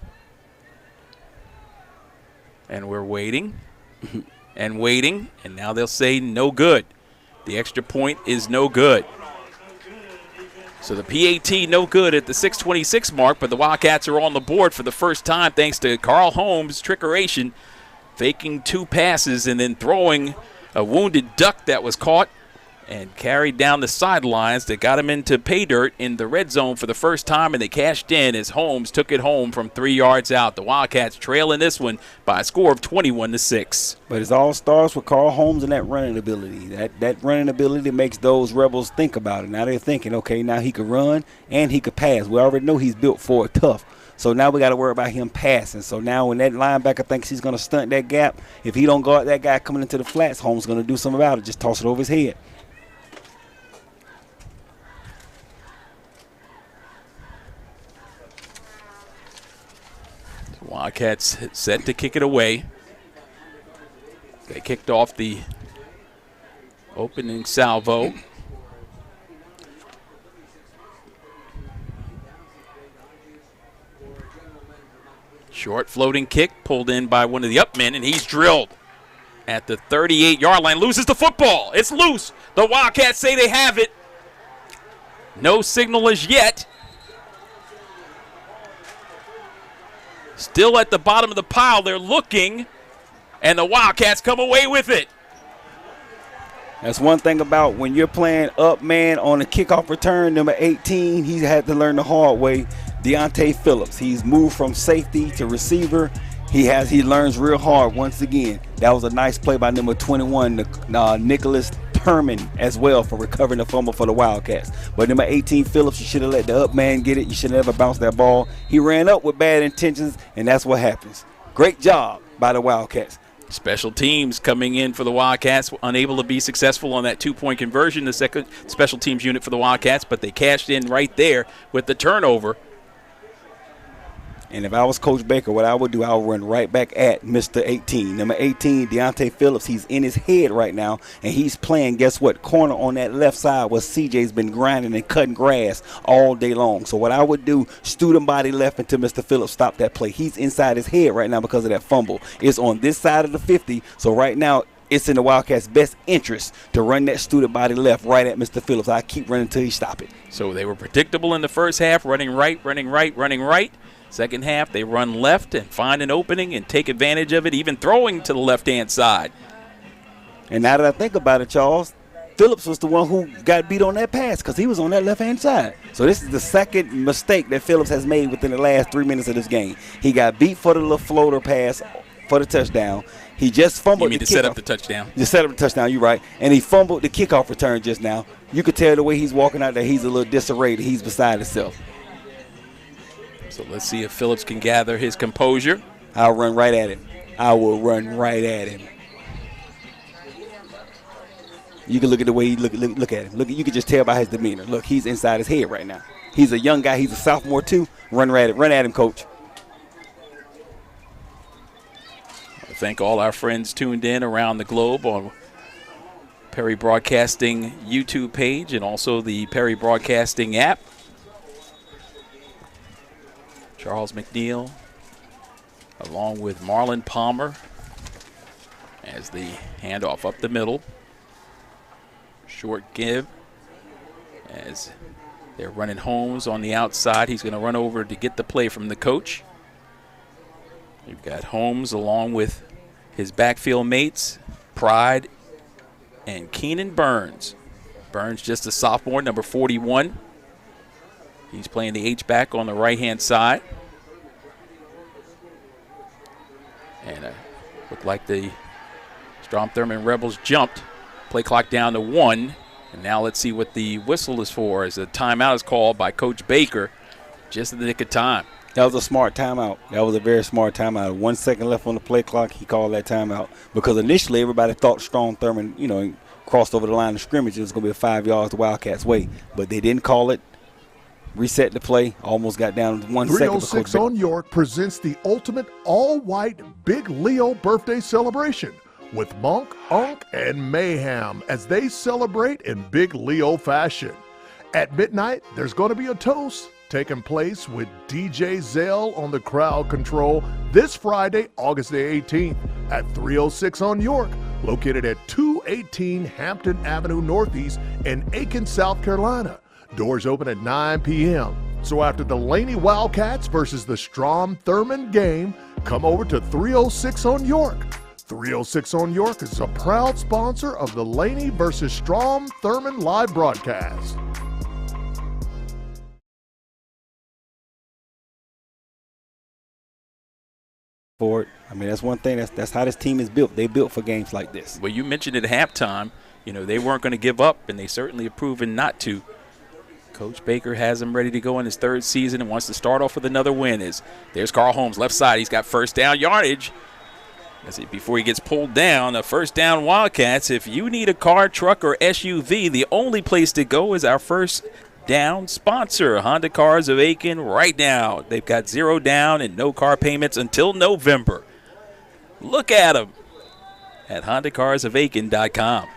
And we're waiting and waiting, and now they'll say no good. The extra point is no good. So the PAT no good at the 6:26 mark, but the Wildcats are on the board for the first time thanks to Carl Holmes' trickeration, faking 2 passes and then throwing a wounded duck that was caught and carried down the sidelines that got him into pay dirt in the red zone for the first time, and they cashed in as Holmes took it home from 3 yards out. The Wildcats trailing this one by a score of 21-6. But it all starts with Carl Holmes and that running ability. That running ability makes those Rebels think about it. Now they're thinking, okay, now he could run and he could pass. We already know he's built for it tough. So now we got to worry about him passing. So now when that linebacker thinks he's going to stunt that gap, if he don't guard that guy coming into the flats, Holmes is going to do something about it. Just toss it over his head. Wildcats set to kick it away. They kicked off the opening salvo. Short floating kick pulled in by one of the upmen, and he's drilled at the 38-yard line. Loses the football. It's loose. The Wildcats say they have it. No signal as yet. Still at the bottom of the pile. They're looking, and the Wildcats come away with it. That's one thing about when you're playing up man on a kickoff return, number 18, he had to learn the hard way. Deontay Phillips, he's moved from safety to receiver. He learns real hard once again. That was a nice play by number 21, Nicholas Thurmond, as well, for recovering the fumble for the Wildcats. But number 18, Phillips, you should have let the up man get it. You should have never bounced that ball. He ran up with bad intentions, and that's what happens. Great job by the Wildcats. Special teams coming in for the Wildcats, unable to be successful on that two-point conversion, the second special teams unit for the Wildcats, but they cashed in right there with the turnover. And if I was Coach Baker, what I would do, I would run right back at Mr. 18. Number 18, Deontay Phillips, he's in his head right now, and he's playing, guess what, corner on that left side where CJ's been grinding and cutting grass all day long. So what I would do, student body left until Mr. Phillips stopped that play. He's inside his head right now because of that fumble. It's on this side of the 50, so right now it's in the Wildcats' best interest to run that student body left right at Mr. Phillips. I keep running until he stop it. So they were predictable in the first half, running right, running right, running right. Second half, they run left and find an opening and take advantage of it, even throwing to the left-hand side. And now that I think about it, Charles, Phillips was the one who got beat on that pass because he was on that left-hand side. So this is the second mistake that Phillips has made within the last 3 minutes of this game. He got beat for the little floater pass for the touchdown. He just fumbled you mean the to set up the touchdown? Just set up the touchdown, you're right. And he fumbled the kickoff return just now. You could tell the way he's walking out there, he's a little disarrayed. He's beside himself. So let's see if Phillips can gather his composure. I'll run right at him. I will run right at him. You can look at the way he look at him. Look, you can just tell by his demeanor. Look, he's inside his head right now. He's a young guy. He's a sophomore too. Run at him, coach. I thank all our friends tuned in around the globe on Perry Broadcasting YouTube page and also the Perry Broadcasting app. Charles McNeil along with Marlon Palmer as the handoff up the middle. Short give as they're running Holmes on the outside. He's going to run over to get the play from the coach. You've got Holmes along with his backfield mates, Pride and Keenan Burns. Burns just a sophomore, number 41. He's playing the H-back on the right-hand side. And looked like the Strom Thurmond Rebels jumped. Play clock down to 1. And now let's see what the whistle is for as a timeout is called by Coach Baker just in the nick of time. That was a smart timeout. That was a very smart timeout. 1 second left on the play clock. He called that timeout because initially everybody thought Strom Thurmond, crossed over the line of scrimmage. It was going to be 5 yards the Wildcats' way. But they didn't call it. Reset the play. Almost got down 1 second. 306 on York presents the ultimate all-white Big Leo birthday celebration with Monk, Unk, and Mayhem as they celebrate in Big Leo fashion. At midnight, there's going to be a toast taking place with DJ Zell on the crowd control this Friday, August the 18th at 306 on York, located at 218 Hampton Avenue Northeast in Aiken, South Carolina. Doors open at 9 p.m. So after the Laney Wildcats versus the Strom Thurmond game, come over to 306 on York. 306 on York is a proud sponsor of the Laney versus Strom Thurmond live broadcast. For it. I mean, that's one thing. That's how this team is built. They built for games like this. Well, you mentioned at halftime, they weren't going to give up, and they certainly have proven not to. Coach Baker has him ready to go in his third season and wants to start off with another win. There's Carl Holmes, left side. He's got first down yardage. Before he gets pulled down, a first down Wildcats. If you need a car, truck, or SUV, the only place to go is our first down sponsor, Honda Cars of Aiken, right now. They've got 0 down and no car payments until November. Look at them at HondaCarsOfAiken.com.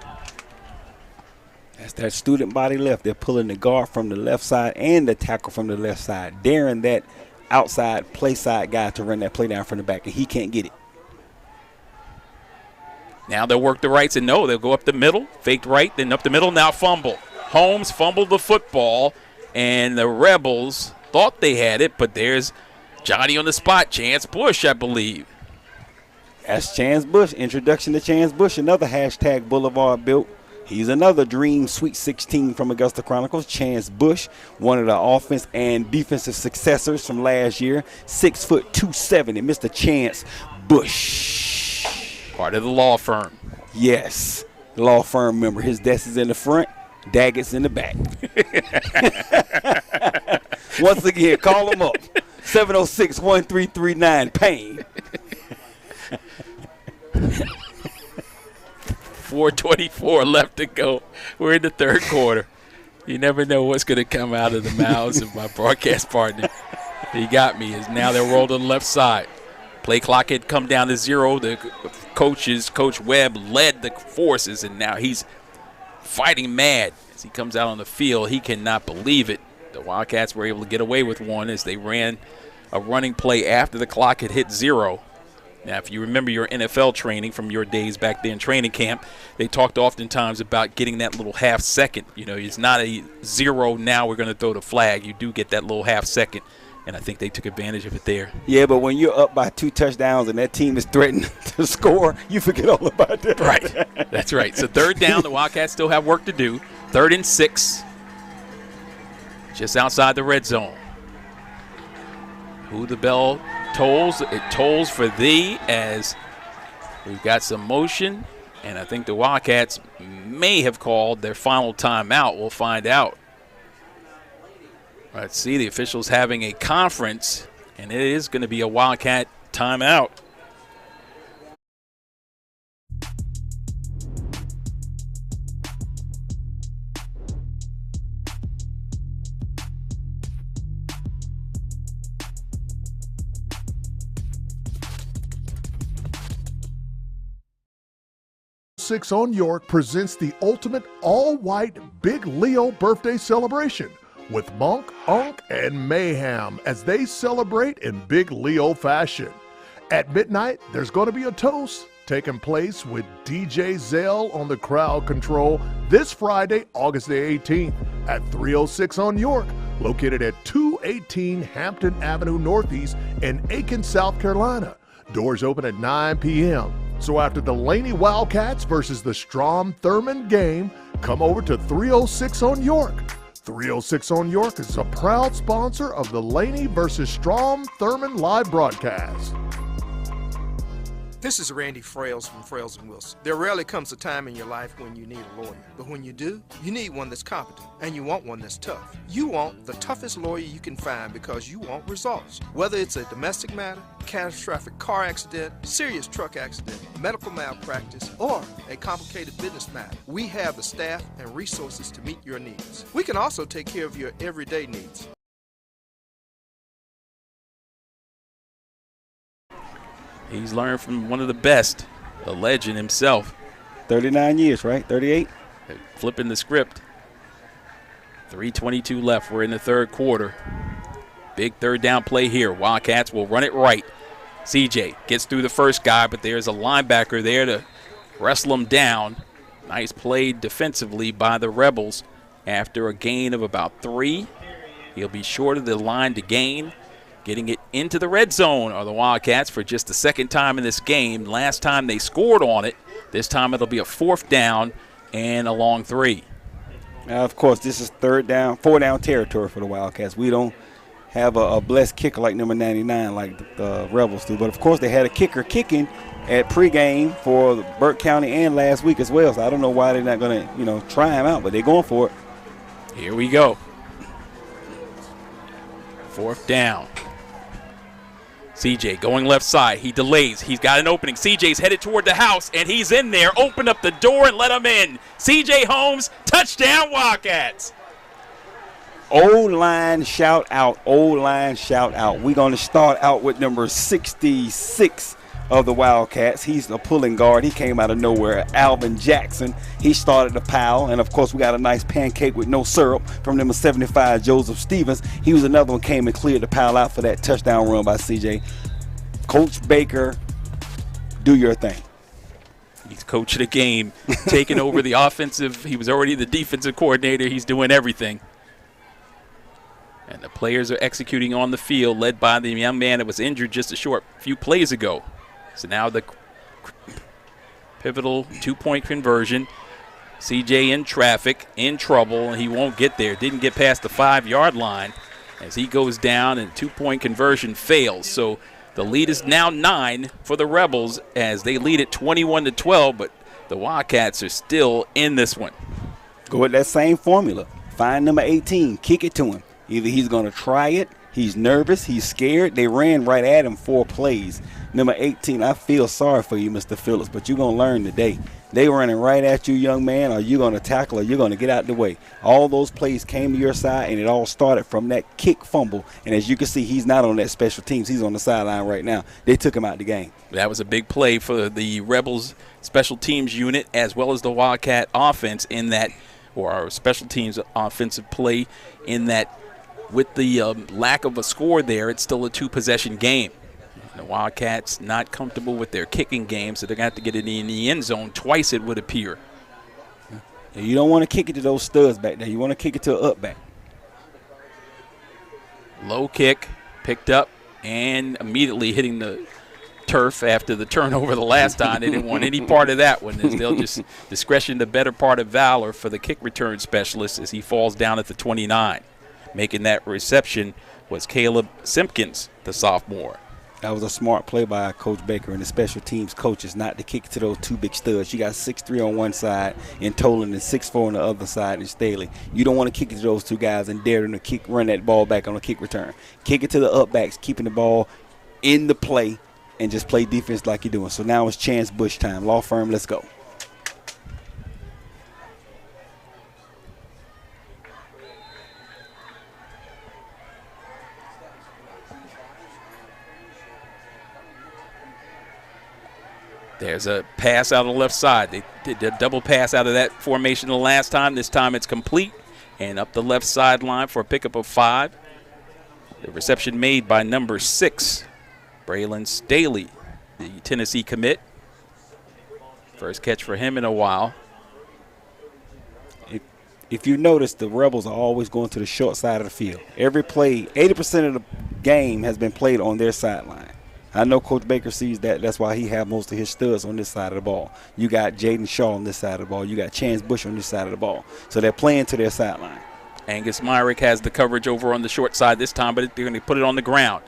That's that student body left. They're pulling the guard from the left side and the tackle from the left side, daring that outside play side guy to run that play down from the back, and he can't get it. Now they'll work the rights, and no, they'll go up the middle, faked right, then up the middle, now fumble. Holmes fumbled the football, and the Rebels thought they had it, but there's Johnny on the spot, Chance Bush, I believe. That's Chance Bush. Introduction to Chance Bush, another hashtag Boulevard built. He's another Dream Sweet 16 from Augusta Chronicles. Chance Bush, one of the offense and defensive successors from last year. 6 foot 270, Mr. Chance Bush. Part of the law firm. Yes, law firm member. His desk is in the front, Daggett's in the back. Once again, call him up. 706-1339, Payne. 4:24 left to go. We're in the third quarter. You never know what's going to come out of the mouths of my broadcast partner. He got me. Now they're rolled on the left side. Play clock had come down to 0. The Coach Webb led the forces, and now he's fighting mad as he comes out on the field. He cannot believe it. The Wildcats were able to get away with one as they ran a running play after the clock had hit 0. Now, if you remember your NFL training from your days back there in training camp, they talked oftentimes about getting that little half second. You know, it's not a 0, now we're going to throw the flag. You do get that little half second, and I think they took advantage of it there. Yeah, but when you're up by 2 touchdowns and that team is threatening to score, you forget all about that. Right. That's right. So third down, the Wildcats still have work to do. 3rd and 6, just outside the red zone. Who the bell tolls? It tolls for thee as we've got some motion, and I think the Wildcats may have called their final timeout. We'll find out. Let's see, the officials having a conference, and it is going to be a Wildcat timeout. Six on York presents the ultimate all-white Big Leo birthday celebration with Monk, Unk, and Mayhem as they celebrate in Big Leo fashion. At midnight, there's going to be a toast taking place with DJ Zell on the crowd control this Friday, August the 18th at 306 on York, located at 218 Hampton Avenue Northeast in Aiken, South Carolina. Doors open at 9 p.m. So after the Laney Wildcats versus the Strom Thurmond game, come over to 306 on York. 306 on York is a proud sponsor of the Laney versus Strom Thurmond live broadcast. This is Randy Frails from Frails & Wilson. There rarely comes a time in your life when you need a lawyer. But when you do, you need one that's competent, and you want one that's tough. You want the toughest lawyer you can find because you want results. Whether it's a domestic matter, catastrophic car accident, serious truck accident, medical malpractice, or a complicated business matter, we have the staff and resources to meet your needs. We can also take care of your everyday needs. He's learned from one of the best, a legend himself. 39 years, right? 38? Flipping the script. 3:22 left. We're in the third quarter. Big third down play here. Wildcats will run it right. CJ gets through the first guy, but there's a linebacker there to wrestle him down. Nice play defensively by the Rebels after a gain of about 3. He'll be short of the line to gain. Getting it into the red zone are the Wildcats for just the second time in this game. Last time they scored on it. This time it'll be a 4th down and a long 3. Now, of course, this is 4th down territory for the Wildcats. We don't have a blessed kicker like number 99 like the Rebels do. But, of course, they had a kicker kicking at pregame for Burke County and last week as well. So I don't know why they're not going to, try him out, but they're going for it. Here we go. 4th down. CJ going left side. He delays. He's got an opening. CJ's headed toward the house, and he's in there. Open up the door and let him in. CJ Holmes, touchdown Wildcats. O-line shout out. O-line shout out. We're going to start out with number 66 of the Wildcats. He's a pulling guard. He came out of nowhere. Alvin Jackson. He started the pile. And, of course, we got a nice pancake with no syrup from number 75, Joseph Stevens. He was another one, came and cleared the pile out for that touchdown run by CJ. Coach Baker, do your thing. He's coaching the game, taking over the offensive. He was already the defensive coordinator. He's doing everything. And the players are executing on the field, led by the young man that was injured just a short few plays ago. So now the pivotal two-point conversion. CJ in traffic, in trouble, and he won't get there. Didn't get past the 5-yard line as he goes down, and two-point conversion fails. So the lead is now 9 for the Rebels as they lead it 21-12, but the Wildcats are still in this one. Go with that same formula. Find number 18, kick it to him. Either he's going to try it, he's nervous, he's scared. They ran right at him 4 plays. Number 18, I feel sorry for you, Mr. Phillips, but you're going to learn today. They running right at you, young man, or you're going to tackle or you're going to get out the way. All those plays came to your side, and it all started from that kick fumble. And as you can see, he's not on that special teams. He's on the sideline right now. They took him out the game. That was a big play for the Rebels special teams unit as well as the Wildcat offense in that, or our special teams offensive play in that. With the lack of a score there, it's still a 2-possession game. The Wildcats not comfortable with their kicking game, so they're going to have to get it in the end zone twice, it would appear. You don't want to kick it to those studs back there. You want to kick it to an up back. Low kick, picked up, and immediately hitting the turf after the turnover the last time. They didn't want any part of that one. They'll just discretion the better part of valor for the kick return specialist as he falls down at the 29. Making that reception was Caleb Simpkins, the sophomore. That was a smart play by Coach Baker and the special teams coaches not to kick to those 2 big studs. You got 6'3" on one side in Tolan and 6'4" on the other side in Staley. You don't want to kick it to those 2 guys and dare them to run that ball back on a kick return. Kick it to the up backs, keeping the ball in the play, and just play defense like you're doing. So now it's Chance Bush time. Law firm, let's go. There's a pass out on the left side. They did a double pass out of that formation the last time. This time it's complete and up the left sideline for a pickup of 5. The reception made by number 6, Braylon Staley, the Tennessee commit. First catch for him in a while. If you notice, the Rebels are always going to the short side of the field. Every play, 80% of the game has been played on their sideline. I know Coach Baker sees that. That's why he have most of his studs on this side of the ball. You got Jaden Shaw on this side of the ball. You got Chance Bush on this side of the ball. So they're playing to their sideline. Angus Myrick has the coverage over on the short side this time, but they're going to put it on the ground.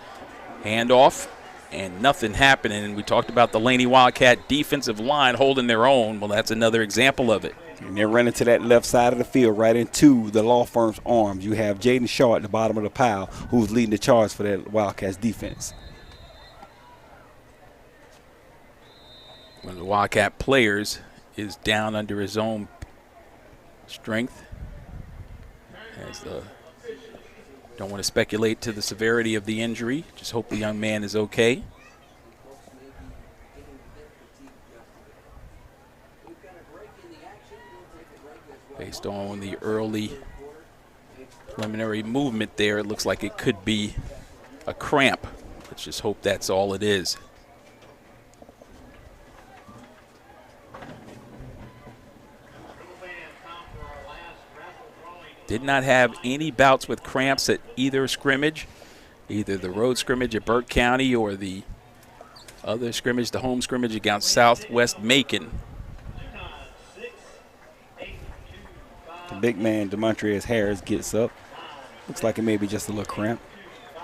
Handoff, and nothing happening. And we talked about the Laney Wildcat defensive line holding their own. Well, that's another example of it. And they're running to that left side of the field right into the law firm's arms. You have Jaden Shaw at the bottom of the pile who's leading the charge for that Wildcats defense. One of the Wildcat players is down under his own strength. Don't want to speculate to the severity of the injury. Just hope the young man is okay. Based on the early preliminary movement there, it looks like it could be a cramp. Let's just hope that's all it is. Did not have any bouts with cramps at either scrimmage, either the road scrimmage at Burke County or the other scrimmage, the home scrimmage against Southwest Macon. The big man, Demontrius Harris, gets up. Looks like it may be just a little cramp.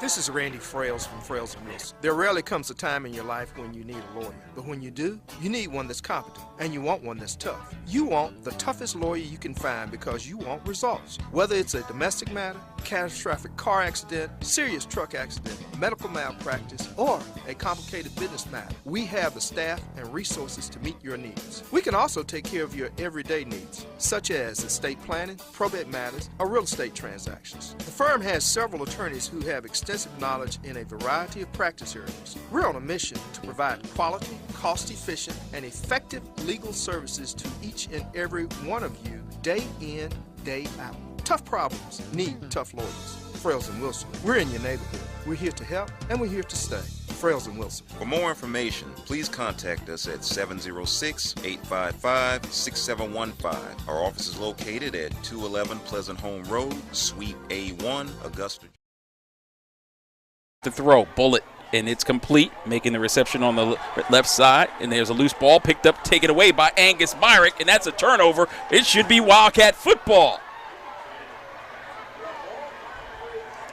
This is Randy Frails from Frails & Wilson. There rarely comes a time in your life when you need a lawyer. But when you do, you need one that's competent, and you want one that's tough. You want the toughest lawyer you can find because you want results. Whether it's a domestic matter, catastrophic car accident, serious truck accident, medical malpractice, or a complicated business matter, we have the staff and resources to meet your needs. We can also take care of your everyday needs, such as estate planning, probate matters, or real estate transactions. The firm has several attorneys who have extensive knowledge in a variety of practice areas. We're on a mission to provide quality, cost-efficient, and effective legal services to each and every one of you, day in, day out. Tough problems need tough lawyers. Frails & Wilson, we're in your neighborhood. We're here to help, and we're here to stay. Frails & Wilson. For more information, please contact us at 706-855-6715. Our office is located at 211 Pleasant Home Road, Suite A1, Augusta. The throw, bullet, and it's complete, making the reception on the left side, and there's a loose ball picked up, taken away by Angus Myrick, and that's a turnover. It should be Wildcat football.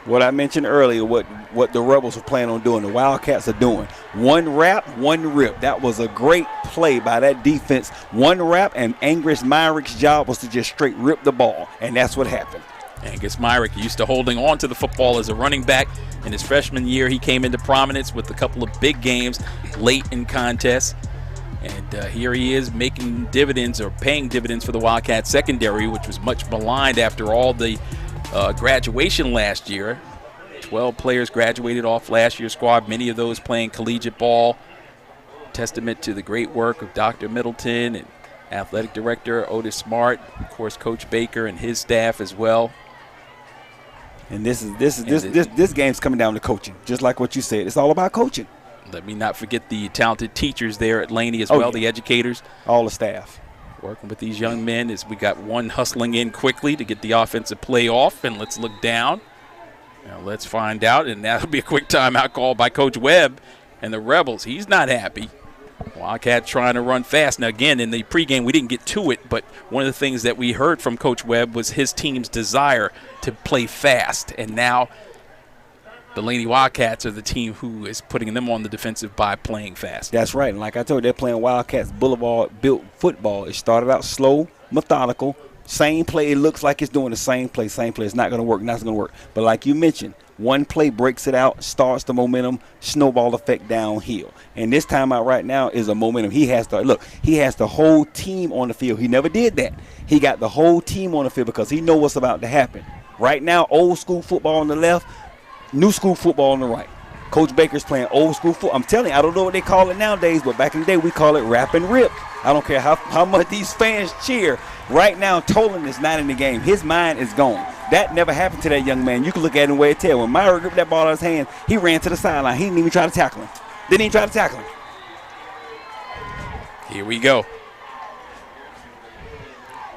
What I mentioned earlier, what the Rebels were planning on doing, the Wildcats are doing. One wrap, one rip. That was a great play by that defense. One wrap, and Angus Myrick's job was to just straight rip the ball, and that's what happened. Angus Myrick used to holding on to the football as a running back. In his freshman year, he came into prominence with a couple of big games late in contests. And here he is making dividends, or paying dividends, for the Wildcat secondary, which was much maligned after all the graduation last year. 12 players graduated off last year's squad, many of those playing collegiate ball. Testament to the great work of Dr. Middleton and athletic director Otis Smart, of course Coach Baker and his staff as well. And this game's coming down to coaching, just like what you said. It's all about coaching. Let me not forget the talented teachers there at Laney as well, the educators. All the staff. Working with these young men as we got one hustling in quickly to get the offensive play off, and let's look down. Now let's find out, and that'll be a quick timeout call by Coach Webb and the Rebels. He's not happy. Wildcat trying to run fast. Now, again, in the pregame, we didn't get to it, but one of the things that we heard from Coach Webb was his team's desire to play fast. And now the Laney Wildcats are the team who is putting them on the defensive by playing fast. That's right. And like I told you, they're playing Wildcats Boulevard-built football. It started out slow, methodical, same play. It looks like it's doing the same play. It's not going to work. Not going to work. But like you mentioned, one play breaks it out, starts the momentum, snowball effect downhill. And this time out right now is a momentum. He has the whole team on the field. He never did that. He got the whole team on the field because he knows what's about to happen. Right now, old school football on the left, new school football on the right. Coach Baker's playing old school football. I'm telling you, I don't know what they call it nowadays, but back in the day, we call it wrap and rip. I don't care how much these fans cheer. Right now, Tolan is not in the game. His mind is gone. That never happened to that young man. You can look at him where it tell. When Myra gripped that ball out of his hand, he ran to the sideline. He didn't even try to tackle him. Here we go.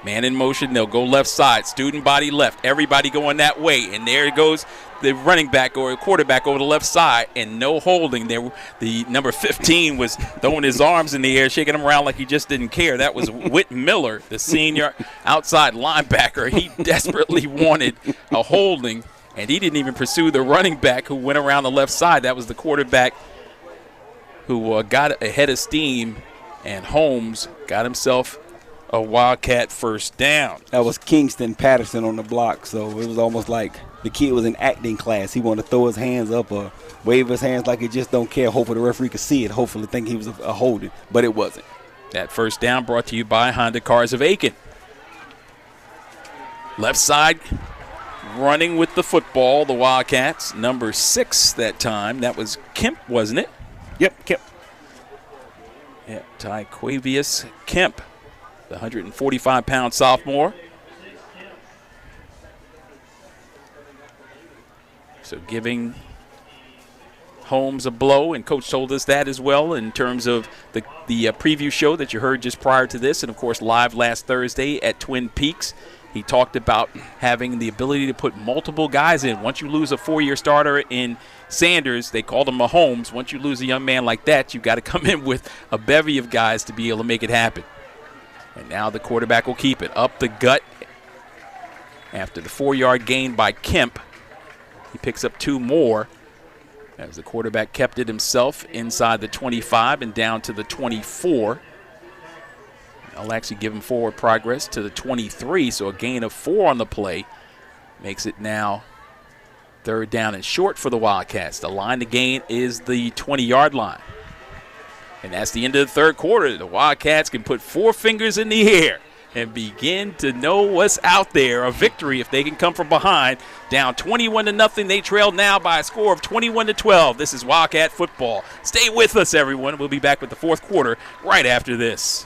Man in motion. They'll go left side. Student body left. Everybody going that way. And there goes the running back or quarterback over the left side, and no holding there. The number 15 was throwing his arms in the air, shaking them around like he just didn't care. That was Whit Miller, the senior outside linebacker. He desperately wanted a holding, and he didn't even pursue the running back who went around the left side. That was the quarterback who got ahead of steam, and Holmes got himself a Wildcat first down. That was Kingston Patterson on the block, so it was almost like the kid was in acting class. He wanted to throw his hands up or wave his hands like he just don't care. Hopefully the referee could see it. Hopefully think he was a holding, but it wasn't. That first down brought to you by Honda Cars of Aiken. Left side running with the football, the Wildcats. Number 6 that time. That was Kemp, wasn't it? Yep, Kemp. Yeah, Tyquavius Kemp, the 145-pound sophomore. So giving Holmes a blow, and Coach told us that as well in terms of the preview show that you heard just prior to this, and of course live last Thursday at Twin Peaks. He talked about having the ability to put multiple guys in. Once you lose a 4-year starter in Sanders, they called him Mahomes. Once you lose a young man like that, you've got to come in with a bevy of guys to be able to make it happen. And now the quarterback will keep it up the gut after the 4-yard gain by Kemp. He picks up 2 more. as the quarterback kept it himself inside the 25 and down to the 24. I'll actually give him forward progress to the 23, so a gain of 4 on the play makes it now 3rd down and short for the Wildcats. The line to gain is the 20-yard line. And that's the end of the 3rd quarter. The Wildcats can put 4 fingers in the air and begin to know what's out there. A victory if they can come from behind. Down 21-0. They trail now by a score of 21-12. This is Wildcat football. Stay with us, everyone. We'll be back with the 4th quarter right after this.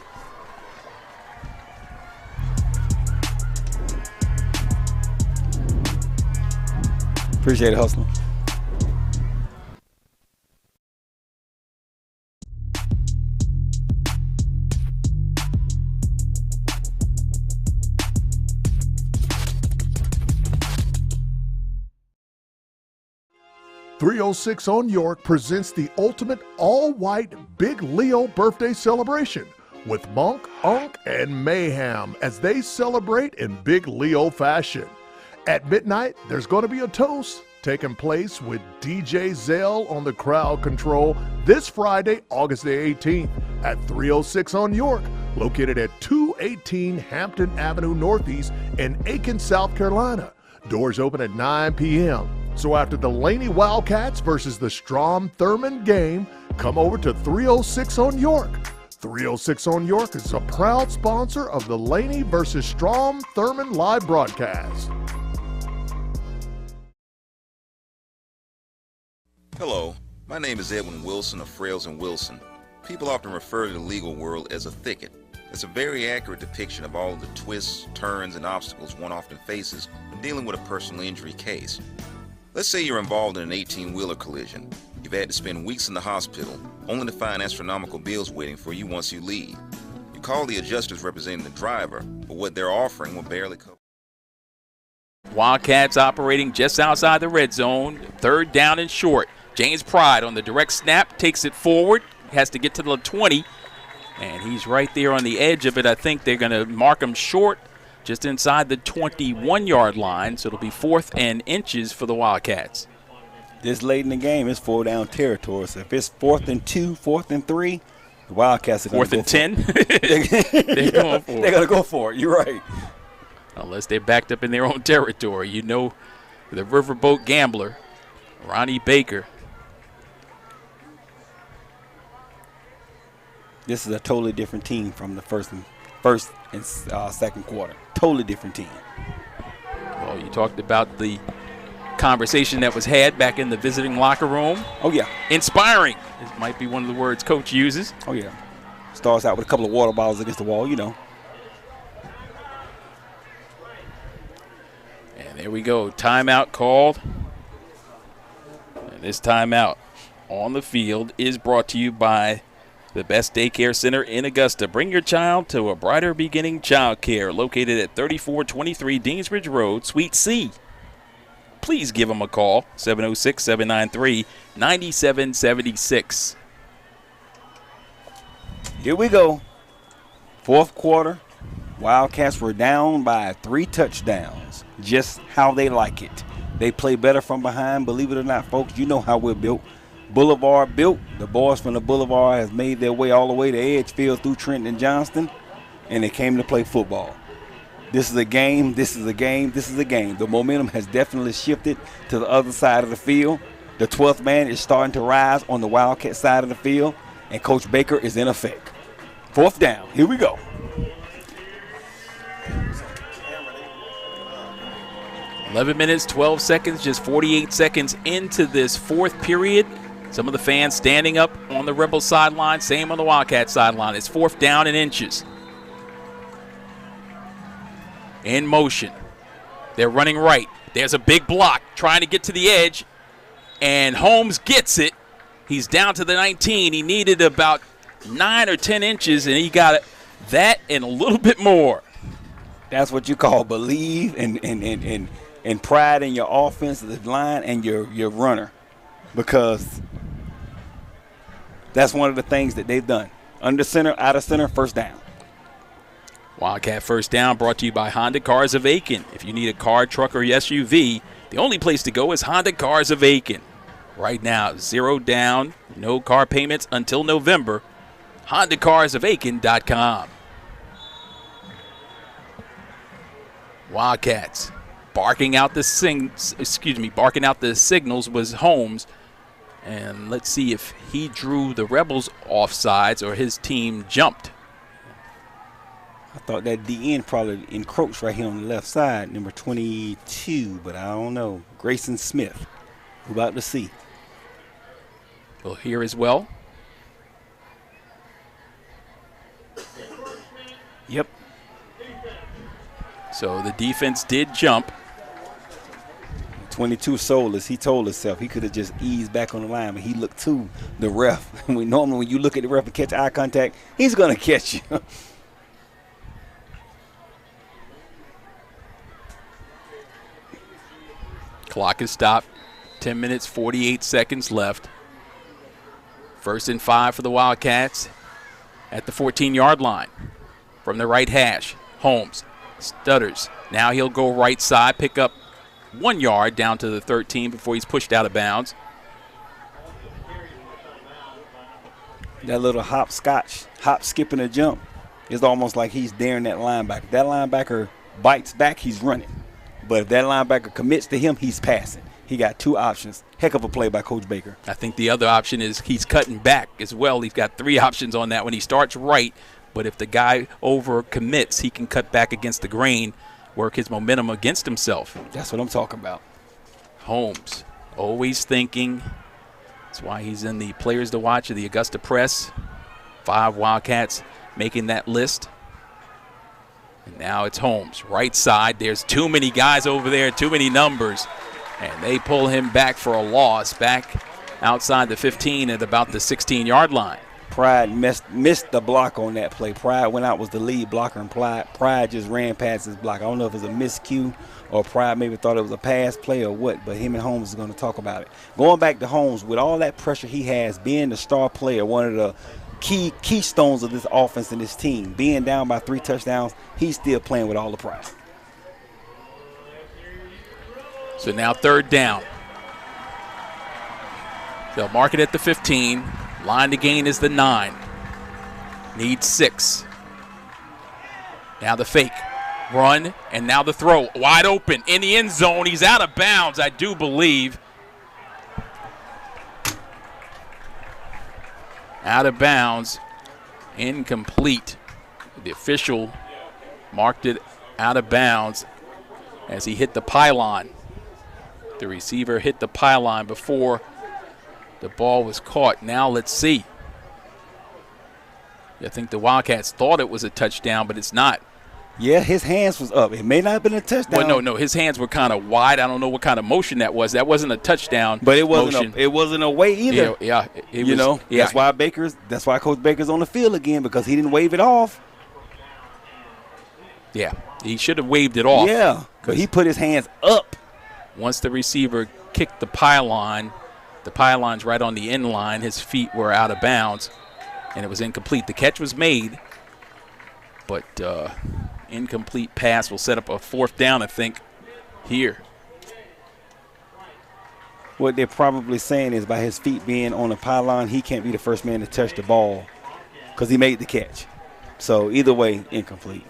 Appreciate it, Hustler. .306 on York presents the ultimate all-white Big Leo birthday celebration with Monk, Unk, and Mayhem as they celebrate in Big Leo fashion. At midnight, there's going to be a toast taking place with DJ Zell on the crowd control this Friday, August the 18th at 306 on York, located at 218 Hampton Avenue Northeast in Aiken, South Carolina. Doors open at 9 p.m. So after the Laney Wildcats versus the Strom Thurmond game, come over to 306 on York. 306 on York is a proud sponsor of the Laney versus Strom Thurmond live broadcast. Hello, my name is Edwin Wilson of Frails and Wilson. People often refer to the legal world as a thicket. It's a very accurate depiction of all the twists, turns, and obstacles one often faces when dealing with a personal injury case. Let's say you're involved in an 18-wheeler collision. You've had to spend weeks in the hospital, only to find astronomical bills waiting for you once you leave. You call the adjusters representing the driver, but what they're offering will barely cover. Wildcats operating just outside the red zone, 3rd down and short. James Pride on the direct snap takes it forward, has to get to the 20, and he's right there on the edge of it. I think they're going to mark him short just inside the 21-yard line, so it'll be 4th and inches for the Wildcats. This late in the game is 4-down territory, so if it's 4th and 2, 4th and 3, the Wildcats are going to go 4th and 10? They're going for it. They're going to go for it. You're right. Unless they're backed up in their own territory. You know the riverboat gambler, Ronnie Baker. This is a totally different team from the first and second quarter. Totally different team. Well, you talked about the conversation that was had back in the visiting locker room. Oh, yeah. Inspiring. This might be one of the words Coach uses. Oh, yeah. Starts out with a couple of water bottles against the wall, you know. And there we go. Timeout called. And this timeout on the field is brought to you by the best daycare center in Augusta. Bring your child to a brighter beginning child care located at 3423 Deansbridge Road, Suite C. Please give them a call, 706-793-9776. Here we go. 4th quarter. Wildcats were down by 3 touchdowns. Just how they like it. They play better from behind. Believe it or not, folks, you know how we're built. Boulevard built. The boys from the Boulevard has made their way all the way to Edgefield through Trenton and Johnston, and they came to play football. This is a game. This is a game. This is a game. The momentum has definitely shifted to the other side of the field. The 12th man is starting to rise on the Wildcat side of the field, and Coach Baker is in effect. 4th down. Here we go. 11 minutes, 12 seconds, just 48 seconds into this 4th period. Some of the fans standing up on the Rebel sideline, same on the Wildcat sideline. It's 4th down and inches. In motion. They're running right. There's a big block trying to get to the edge, and Holmes gets it. He's down to the 19. He needed about 9 or 10 inches, and he got that and a little bit more. That's what you call believe and pride in your offensive line and your runner, because that's one of the things that they've done. Under center, out of center, 1st down. Wildcat 1st down brought to you by Honda Cars of Aiken. If you need a car, truck, or SUV, the only place to go is Honda Cars of Aiken. Right now, 0 down, no car payments until November. HondaCarsOfAiken.com. Wildcats barking out the signals was Holmes. And let's see if he drew the Rebels offsides or his team jumped. I thought that DN probably encroached right here on the left side, number 22, but I don't know. Grayson Smith. We're about to see. Well, here as well. Yep. So the defense did jump. 22 soulless. He told himself he could have just eased back on the line, but he looked to the ref. Normally when you look at the ref and catch eye contact, he's going to catch you. Clock is stopped. 10 minutes, 48 seconds left. 1st and 5 for the Wildcats at the 14-yard line. From the right hash, Holmes stutters. Now he'll go right side, pick up 1 yard down to the 13 before he's pushed out of bounds. That little hop, skip, and a jump is almost like he's daring that linebacker. That linebacker bites back, he's running. But if that linebacker commits to him, he's passing. He got 2 options. Heck of a play by Coach Baker. I think the other option is he's cutting back as well. He's got 3 options on that when he starts right. But if the guy over commits, he can cut back against the grain, work his momentum against himself. That's what I'm talking about. Holmes, always thinking. That's why he's in the Players to Watch of the Augusta Press. 5 Wildcats making that list. And now it's Holmes, right side. There's too many guys over there, too many numbers. And they pull him back for a loss, back outside the 15 at about the 16-yard line. Pride missed the block on that play. Pride went out, was the lead blocker, and Pride just ran past his block. I don't know if it was a miscue or Pride maybe thought it was a pass play or what, but him and Holmes is going to talk about it. Going back to Holmes, with all that pressure he has, being the star player, one of the keystones of this offense and this team, being down by 3 touchdowns, he's still playing with all the pride. So now 3rd down. They'll mark it at the 15. Line to gain is the 9. Needs 6. Now the fake. Run, and now the throw. Wide open in the end zone. He's out of bounds, I do believe. Out of bounds. Incomplete. The official marked it out of bounds as he hit the pylon. The receiver hit the pylon before the ball was caught. Now let's see. I think the Wildcats thought it was a touchdown, but it's not. Yeah, his hands was up. It may not have been a touchdown. Well, no, his hands were kind of wide. I don't know what kind of motion that was. That wasn't a touchdown. But it wasn't a way either. Yeah, That's why Coach Baker's on the field again, because he didn't wave it off. Yeah, he should have waved it off. Yeah, but he put his hands up. Once the receiver kicked the pylon's right on the end line. His feet were out of bounds, and it was incomplete. The catch was made, but incomplete pass will set up a 4th down, I think, here. What they're probably saying is by his feet being on the pylon, he can't be the first man to touch the ball because he made the catch. So either way, incomplete.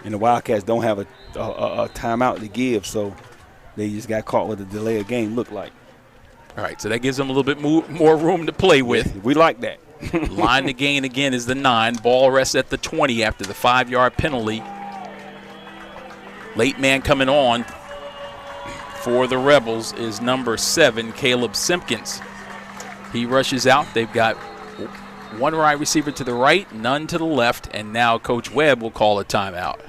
And the Wildcats don't have a timeout to give, so they just got caught with a delay of game, looked like. All right, so that gives them a little bit more room to play with. We like that. Line to gain again is the 9. Ball rests at the 20 after the 5-yard penalty. Late man coming on for the Rebels is number 7, Caleb Simpkins. He rushes out. They've got 1 wide receiver to the right, none to the left, and now Coach Webb will call a timeout.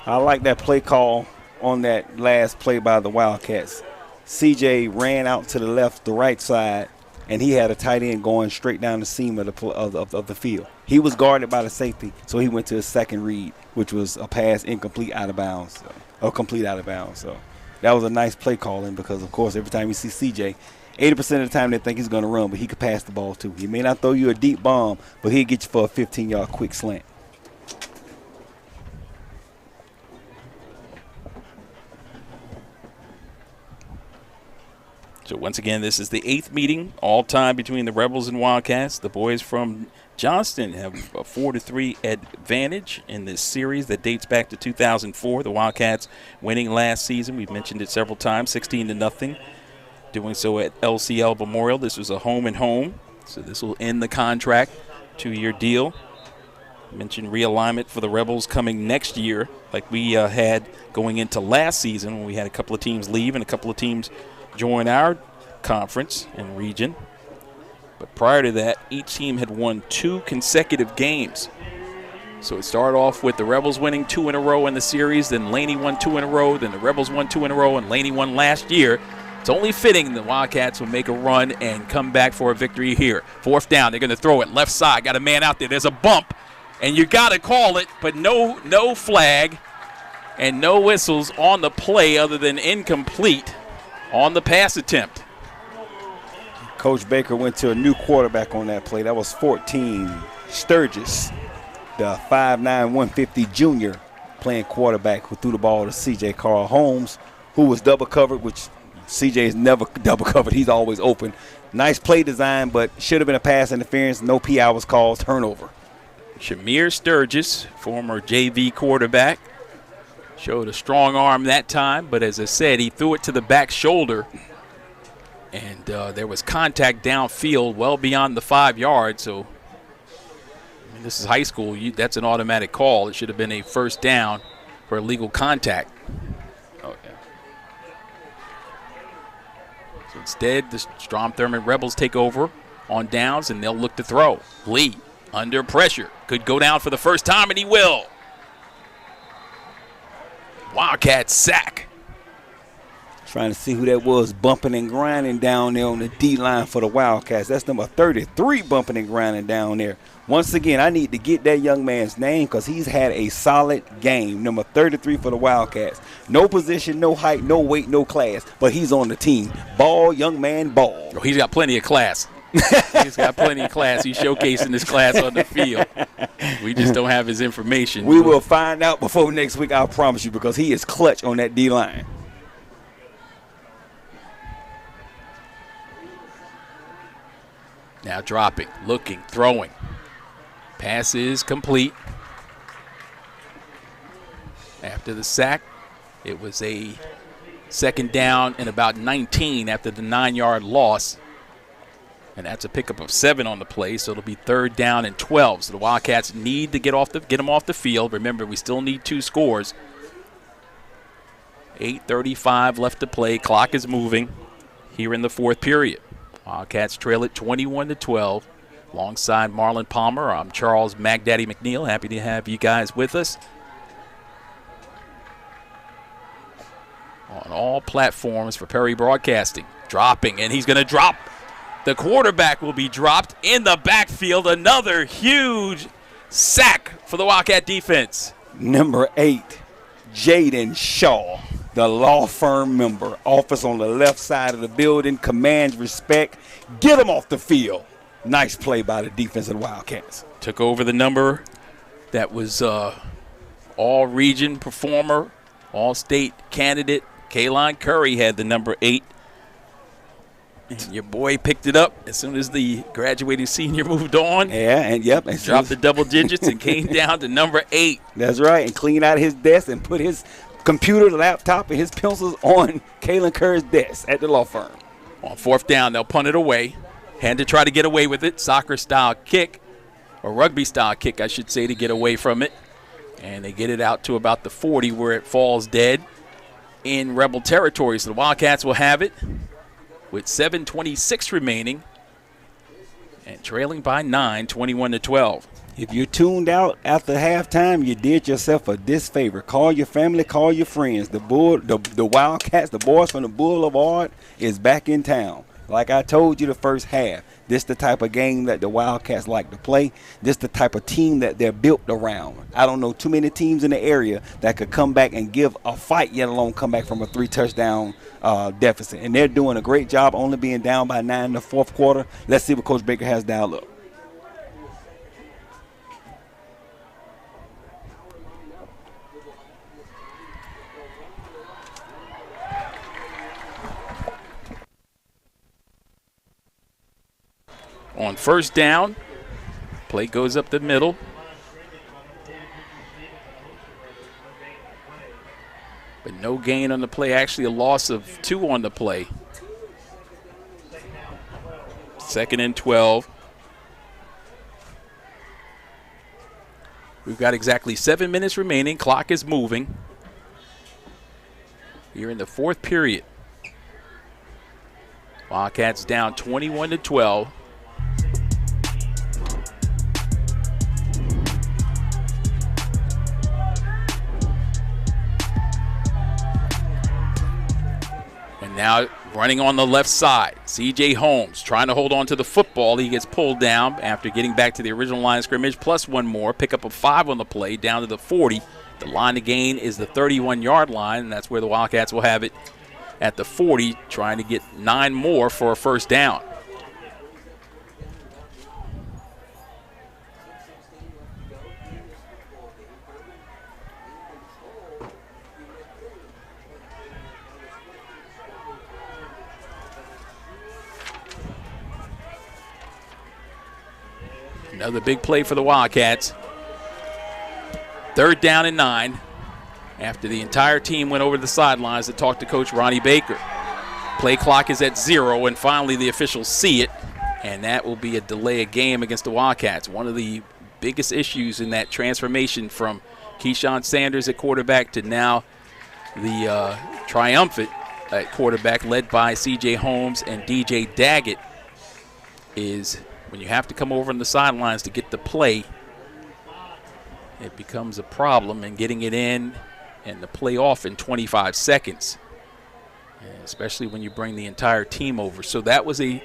I like that play call on that last play by the Wildcats. CJ ran out to the right side, and he had a tight end going straight down the seam of the field. He was guarded by the safety, so he went to his second read, which was a pass incomplete out of bounds, or complete out of bounds. So that was a nice play calling because, of course, every time you see CJ, 80% of the time they think he's going to run, but he could pass the ball too. He may not throw you a deep bomb, but he'll get you for a 15-yard quick slant. So once again, this is the 8th meeting all time between the Rebels and Wildcats. The boys from Johnston have a 4-3 advantage in this series that dates back to 2004. The Wildcats winning last season. We've mentioned it several times, 16-0. Doing so at LCL Memorial. This was a home and home, so this will end the contract, 2-year deal. I mentioned realignment for the Rebels coming next year, like we had going into last season when we had a couple of teams leave and a couple of teams join our conference and region. But prior to that, each team had won 2 consecutive games. So it started off with the Rebels winning 2 in a row in the series, then Laney won 2 in a row, then the Rebels won 2 in a row, and Laney won last year. It's only fitting the Wildcats will make a run and come back for a victory here. 4th down, they're going to throw it left side. Got a man out there. There's a bump, and you got to call it, but no flag and no whistles on the play other than incomplete on the pass attempt. Coach Baker went to a new quarterback on that play. That was 14, Sturgis, the 5'9", 150 junior playing quarterback who threw the ball to C.J. Carl Holmes, who was double covered, which C.J. is never double covered. He's always open. Nice play design, but should have been a pass interference. No PI was called. Turnover. Shamir Sturgis, former JV quarterback, showed a strong arm that time, but as I said, he threw it to the back shoulder, and there was contact downfield well beyond the 5 yards. So I mean, this is high school. That's an automatic call. It should have been a first down for illegal contact. So instead, the Strom Thurmond Rebels take over on downs, and they'll look to throw. Lee, under pressure, could go down for the first time, and he will. Wildcat sack. Trying to see who that was bumping and grinding down there on the D-line for the Wildcats. That's number 33 bumping and grinding down there. Once again, I need to get that young man's name because he's had a solid game. Number 33 for the Wildcats. No position, no height, no weight, no class, but he's on the team. Ball, young man, ball. Oh, he's got plenty of class. He's got plenty of class. He's showcasing his class on the field. We just don't have his information. We will find out before next week, I promise you, because he is clutch on that D-line. Now dropping, looking, throwing. Pass is complete. After the sack, it was a second down and about 19 after the 9-yard loss. And that's a pickup of 7 on the play, so it'll be 3rd down and 12. So the Wildcats need to get them off the field. Remember, we still need 2 scores. 8:35 left to play. Clock is moving here in the 4th period. Wildcats trail it 21-12. Alongside Marlon Palmer, I'm Charles Magdaddy McNeil. Happy to have you guys with us on all platforms for Perry Broadcasting. Dropping, and he's going to drop. The quarterback will be dropped in the backfield. Another huge sack for the Wildcat defense. Number 8, Jaden Shaw, the law firm member. Office on the left side of the building. Commands respect. Get him off the field. Nice play by the defense of the Wildcats. Took over the number that was all-region performer, all-state candidate. Kaylon Curry had the number 8. And your boy picked it up as soon as the graduating senior moved on. Yeah, and yep. And dropped the double digits and came down to number 8. That's right, and cleaned out his desk and put his computer, laptop, and his pencils on Kaylon Curry's desk at the law firm. On 4th down, they'll punt it away. Had to try to get away with it. Soccer-style kick, or rugby-style kick, I should say, to get away from it. And they get it out to about the 40 where it falls dead in Rebel territory. So the Wildcats will have it with 7:26 remaining and trailing by 9, 21-12. If you tuned out after halftime, you did yourself a disfavor. Call your family, call your friends. The Wildcats, the boys from the Boulevard, is back in town. Like I told you the first half, this the type of game that the Wildcats like to play. This the type of team that they're built around. I don't know too many teams in the area that could come back and give a fight, yet alone come back from a 3-touchdown deficit. And they're doing a great job, only being down by 9 in the 4th quarter. Let's see what Coach Baker has dialed up. on first down. Play goes up the middle. But no gain on the play. Actually, a loss of 2 on the play. 2nd and 12. We've got exactly 7 minutes remaining. Clock is moving. Here in the 4th period. Wildcats down 21-12. And now running on the left side, C.J. Holmes trying to hold on to the football. He gets pulled down after getting back to the original line of scrimmage, plus 1 more. Pick up a 5 on the play, down to the 40. The line to gain is the 31-yard line, and that's where the Wildcats will have it at the 40, trying to get 9 more for a first down. Another big play for the Wildcats. 3rd down and 9 after the entire team went over to the sidelines to talk to Coach Ronnie Baker. Play clock is at 0, and finally the officials see it, and that will be a delay of game against the Wildcats. One of the biggest issues in that transformation from Keyshawn Sanders at quarterback to now the triumphant at quarterback led by C.J. Holmes and D.J. Daggett is when you have to come over on the sidelines to get the play, it becomes a problem in getting it in and the play off in 25 seconds, and especially when you bring the entire team over. So that was a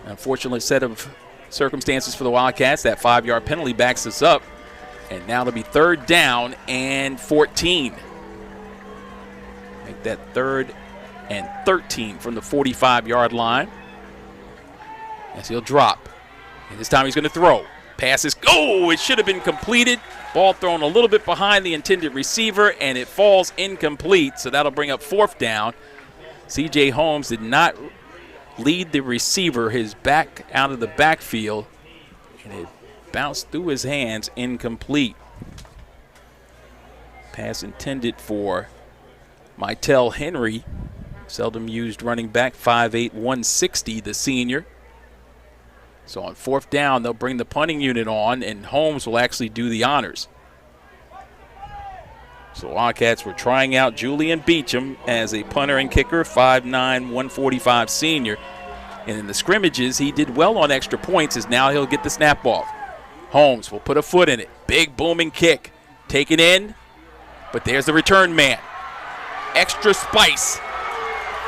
unfortunate set of circumstances for the Wildcats. That 5-yard penalty backs us up, and now it'll be 3rd down and 14. Make that 3rd and 13 from the 45-yard line. As he'll drop. And this time he's going to throw. Passes. Oh, it should have been completed. Ball thrown a little bit behind the intended receiver, and it falls incomplete. So that'll bring up 4th down. C.J. Holmes did not lead the receiver his back out of the backfield, and it bounced through his hands, incomplete. Pass intended for Mytel Henry, seldom used running back, 5'8", 160, the senior. So on 4th down, they'll bring the punting unit on, and Holmes will actually do the honors. So Wildcats were trying out Julian Beecham as a punter and kicker, 5'9", 145 senior. And in the scrimmages, he did well on extra points, as now he'll get the snap off. Holmes will put a foot in it. Big booming kick. Take it in, but there's the return man. Extra spice.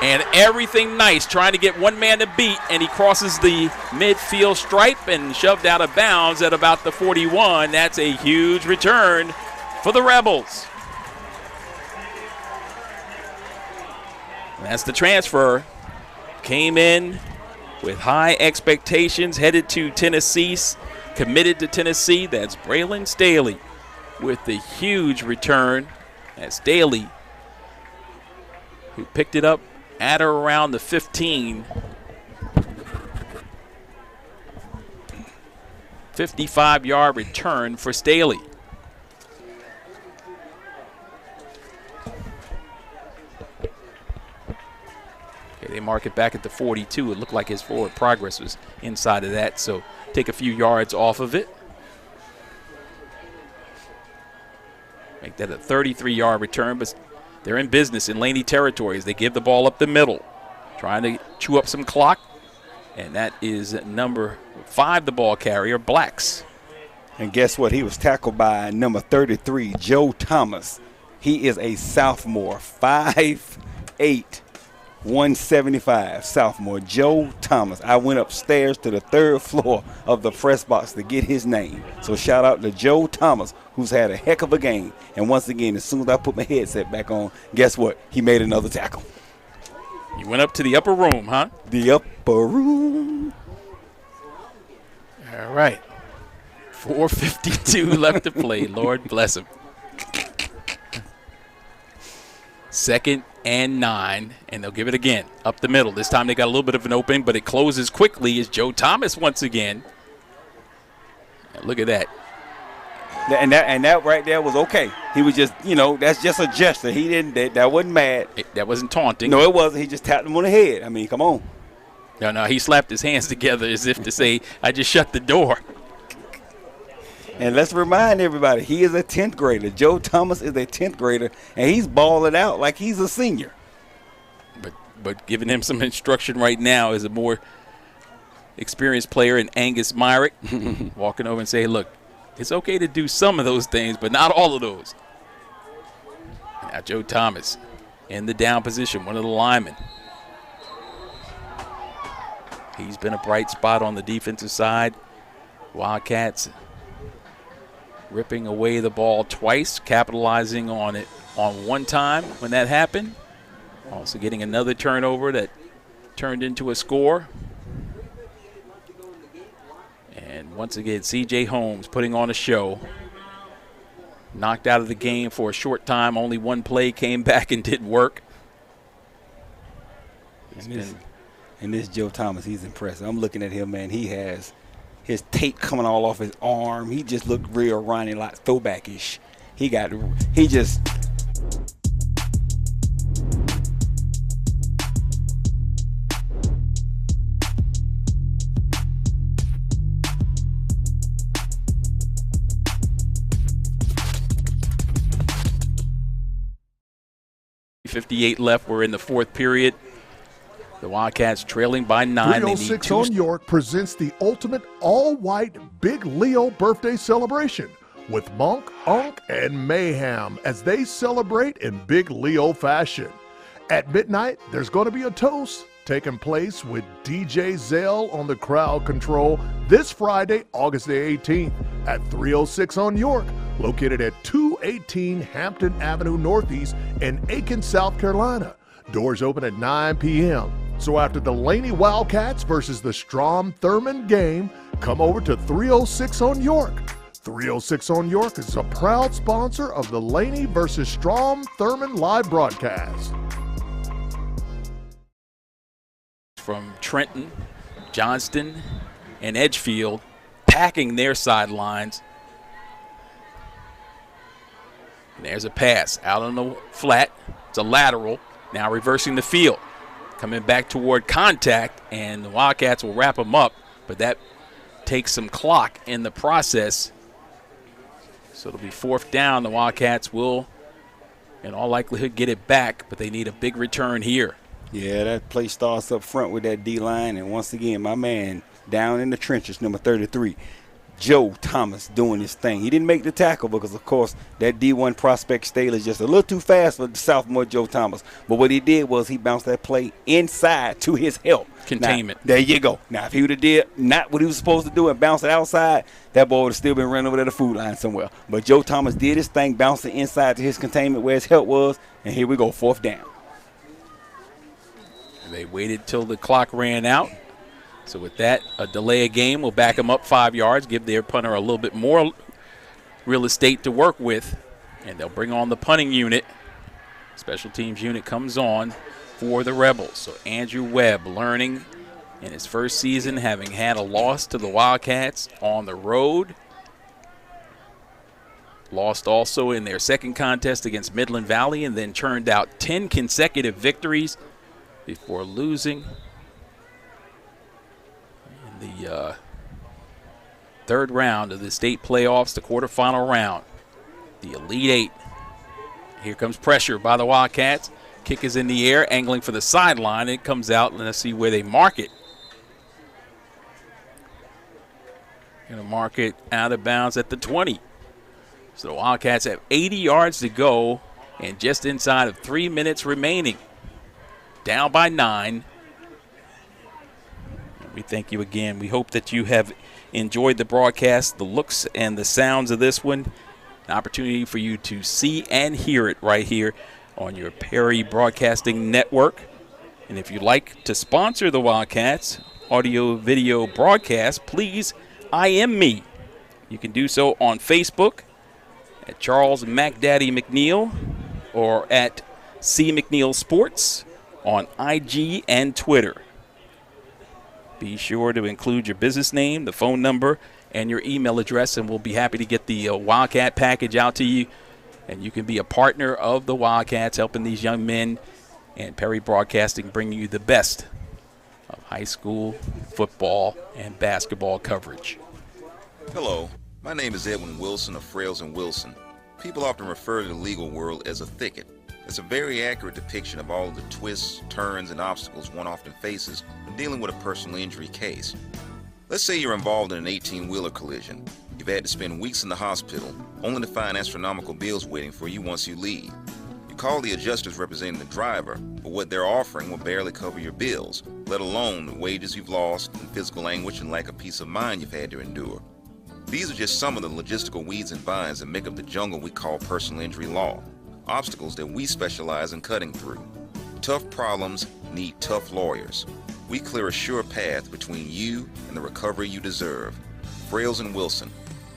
And everything nice, trying to get one man to beat, and he crosses the midfield stripe and shoved out of bounds at about the 41. That's a huge return for the Rebels. And that's the transfer. Came in with high expectations, headed to Tennessee, committed to Tennessee. That's Braylon Staley with the huge return. That's Staley, who picked it up at or around the 15. 55-yard return for Staley. Okay, they mark it back at the 42. It looked like his forward progress was inside of that, so take a few yards off of it. Make that a 33-yard return, but they're in business in Laney territory as they give the ball up the middle, trying to chew up some clock. And that is number 5, the ball carrier, Blacks. And guess what? He was tackled by number 33, Joe Thomas. He is a sophomore, 5'8", 175, sophomore, Joe Thomas. I went upstairs to the 3rd floor of the press box to get his name. So shout out to Joe Thomas, who's had a heck of a game. And once again, as soon as I put my headset back on, guess what? He made another tackle. You went up to the upper room, huh? The upper room. All right. 4:52 left to play. Lord bless him. 2nd and 9, and they'll give it again up the middle. This time they got a little bit of an opening, but it closes quickly as Joe Thomas once again. And look at that. And that right there was okay. He was just, that's just a gesture. He didn't. That wasn't mad. That wasn't taunting. No, it wasn't. He just tapped him on the head. I mean, come on. No, he slapped his hands together as if to say, I just shut the door. And let's remind everybody, he is a 10th grader. Joe Thomas is a 10th grader, and he's balling out like he's a senior. But giving him some instruction right now is a more experienced player in Angus Myrick, walking over and saying, look, it's okay to do some of those things, but not all of those. Now Joe Thomas in the down position, one of the linemen. He's been a bright spot on the defensive side. Wildcats ripping away the ball twice, capitalizing on it on one time when that happened. Also getting another turnover that turned into a score. And once again, C.J. Holmes putting on a show. Knocked out of the game for a short time. Only one play came back and did work. And this Joe Thomas, he's impressive. I'm looking at him, man. He has his tape coming all off his arm. He just looked real Ronnie Lott throwback-ish. He just... .58 left. We're in the fourth period. The Wildcats trailing by 9. 306 on York presents the ultimate all-white Big Leo birthday celebration with Monk, Unk, and Mayhem as they celebrate in Big Leo fashion. At midnight, there's going to be a toast taking place with DJ Zell on the crowd control this Friday, August the 18th at 306 on York, located at 218 Hampton Avenue Northeast in Aiken, South Carolina. Doors open at 9 p.m. So after the Laney Wildcats versus the Strom Thurmond game, come over to 306 on York. 306 on York is a proud sponsor of the Laney versus Strom Thurmond live broadcast. From Trenton, Johnston, and Edgefield, packing their sidelines. And there's a pass out on the flat. It's a lateral. Now reversing the field. Coming back toward contact, and the Wildcats will wrap them up, but that takes some clock in the process. So it'll be 4th down. The Wildcats will, in all likelihood, get it back, but they need a big return here. Yeah, that play starts up front with that D-line, and once again, my man down in the trenches, number 33, Joe Thomas doing his thing. He didn't make the tackle because, of course, that D1 prospect Stale is just a little too fast for the sophomore Joe Thomas. But what he did was he bounced that play inside to his help. Containment. Now, there you go. Now, if he would have did not what he was supposed to do and bounced it outside, that ball would have still been running over to the food line somewhere. But Joe Thomas did his thing, bounced it inside to his containment where his help was, and here we go, 4th down. They waited till the clock ran out. So with that, a delay of game will back them up 5 yards, give their punter a little bit more real estate to work with, and they'll bring on the punting unit. Special teams unit comes on for the Rebels. So Andrew Webb learning in his first season, having had a loss to the Wildcats on the road. Lost also in their second contest against Midland Valley, and then churned out 10 consecutive victories before losing in the third round of the state playoffs, the quarterfinal round, the Elite Eight. Here comes pressure by the Wildcats. Kick is in the air, angling for the sideline. It comes out, and let's see where they mark it. Going to mark it out of bounds at the 20. So the Wildcats have 80 yards to go and just inside of 3 minutes remaining. Down by 9. We thank you again. We hope that you have enjoyed the broadcast, the looks and the sounds of this one. An opportunity for you to see and hear it right here on your Perry Broadcasting Network. And if you'd like to sponsor the Wildcats audio-video broadcast, please IM me. You can do so on Facebook at Charles McDaddy McNeil or at C. McNeil Sports on IG and Twitter. Be sure to include your business name, the phone number, and your email address, and we'll be happy to get the Wildcat package out to you. And you can be a partner of the Wildcats, helping these young men and Perry Broadcasting bring you the best of high school football and basketball coverage. Hello, my name is Edwin Wilson of Frails and Wilson. People often refer to the legal world as a thicket. It's a very accurate depiction of all of the twists, turns, and obstacles one often faces when dealing with a personal injury case. Let's say you're involved in an 18-wheeler collision. You've had to spend weeks in the hospital, only to find astronomical bills waiting for you once you leave. You call the adjusters representing the driver, but what they're offering will barely cover your bills, let alone the wages you've lost and physical anguish and lack of peace of mind you've had to endure. These are just some of the logistical weeds and vines that make up the jungle we call personal injury law, obstacles that we specialize in cutting through. Tough problems need tough lawyers. We clear a sure path between you and the recovery you deserve. Frails and Wilson,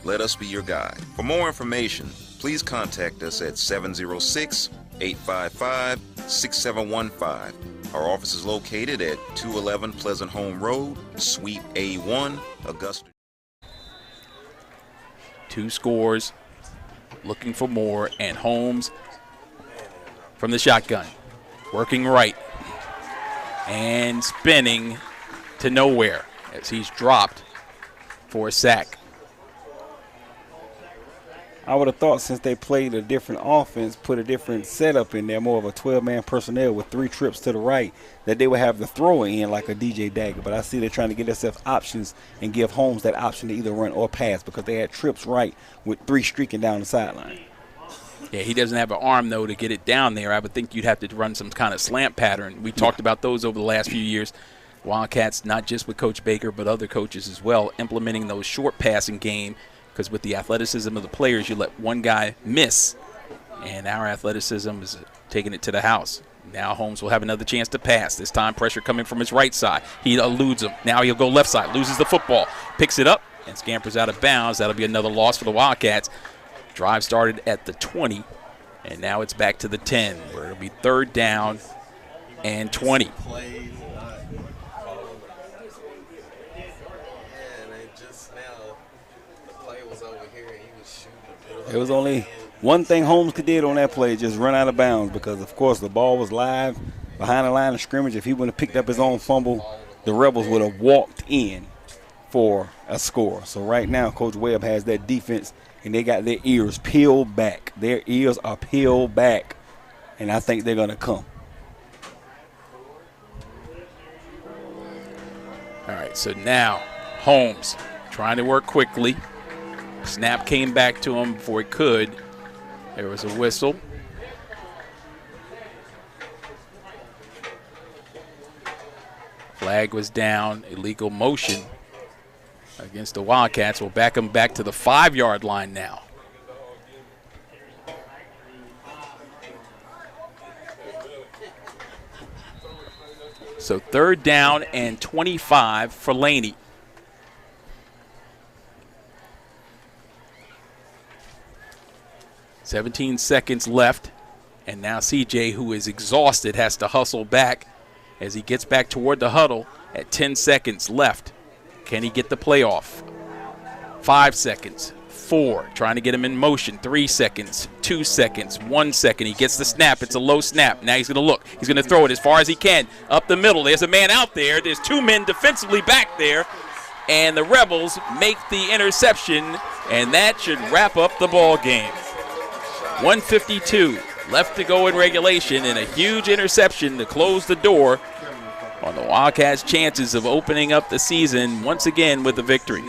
let us be your guide. For more information, please contact us at 706-855-6715. Our office is located at 211 Pleasant Home Road, Suite A1, Augusta. 2 scores, looking for more, and Holmes from the shotgun, working right and spinning to nowhere as he's dropped for a sack. I would have thought since they played a different offense, put a different setup in there, more of a 12-man personnel with 3 trips to the right, that they would have the thrower in like a DJ Dagger. But I see they're trying to get themselves options and give Holmes that option to either run or pass because they had trips right with 3 streaking down the sideline. Yeah, he doesn't have an arm, though, to get it down there. I would think you'd have to run some kind of slant pattern. We talked about those over the last few years. Wildcats, not just with Coach Baker, but other coaches as well, implementing those short passing game. Because with the athleticism of the players, you let one guy miss, and our athleticism is taking it to the house. Now Holmes will have another chance to pass. This time pressure coming from his right side. He eludes him. Now he'll go left side, loses the football, picks it up, and scampers out of bounds. That'll be another loss for the Wildcats. Drive started at the 20, and now it's back to the 10, where it'll be 3rd down and 20. There was only one thing Holmes could do on that play, just run out of bounds because, of course, the ball was live behind the line of scrimmage. If he wouldn't have picked up his own fumble, the Rebels would have walked in for a score. So right now, Coach Webb has that defense, and they got their ears peeled back. Their ears are peeled back, and I think they're going to come. All right, so now Holmes trying to work quickly. Snap came back to him before he could. There was a whistle. Flag was down. Illegal motion against the Wildcats. Will back him back to the 5-yard line now. So 3rd down and 25 for Laney. "17 seconds left, and now CJ, who is exhausted, has to hustle back as he gets back toward the huddle at 10 seconds left. Can he get the playoff? 5 seconds, 4, trying to get him in motion, 3 seconds, 2 seconds, 1 second. He gets the snap. It's a low snap. Now he's going to look. He's going to throw it as far as he can up the middle. There's a man out there. There's 2 men defensively back there, and the Rebels make the interception, and that should wrap up the ball game. 1:52 left to go in regulation, and a huge interception to close the door on the Wildcats' chances of opening up the season once again with a victory.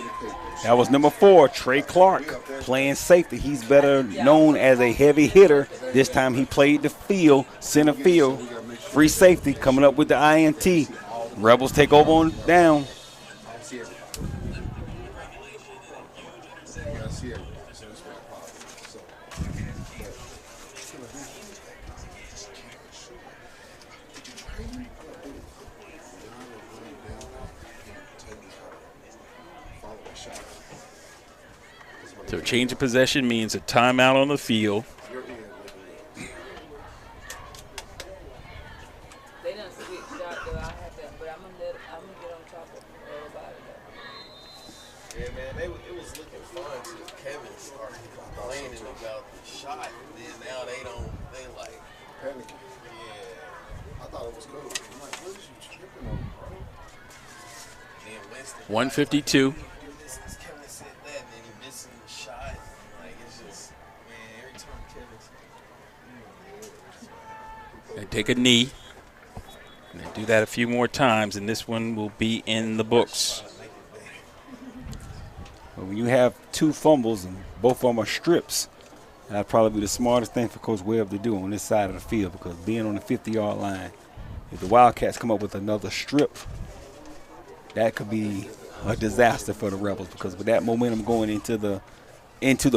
That was number 4, Trey Clark, playing safety. He's better known as a heavy hitter. This time he played the field, center field, free safety, coming up with the INT. Rebels take over on down. So change of possession means a timeout on the field. Yeah, man, it was looking fun till Kevin started complaining about the shot. And then now they like panicking. Yeah. I thought it was cool. I'm like, what is you tripping on, bro? Then Winston 152. Kevin said that, and then he missing the shot. Like, it's just, man, every time Kevin They take a knee. And they do that a few more times, and this one will be in the books. When you have 2 fumbles and both of them are strips, that'd probably be the smartest thing for Coach Webb to do on this side of the field, because being on the 50-yard line, if the Wildcats come up with another strip, that could be a disaster for the Rebels, because with that momentum going into the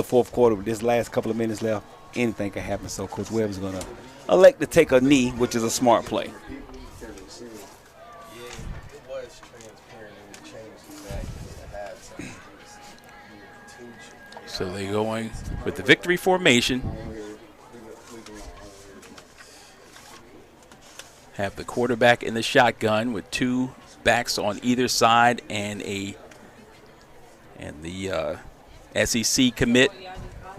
fourth quarter with this last couple of minutes left, anything can happen. So Coach Webb is going to elect to take a knee, which is a smart play. So they're going with the victory formation. Have the quarterback in the shotgun with 2 backs on either side and the SEC commit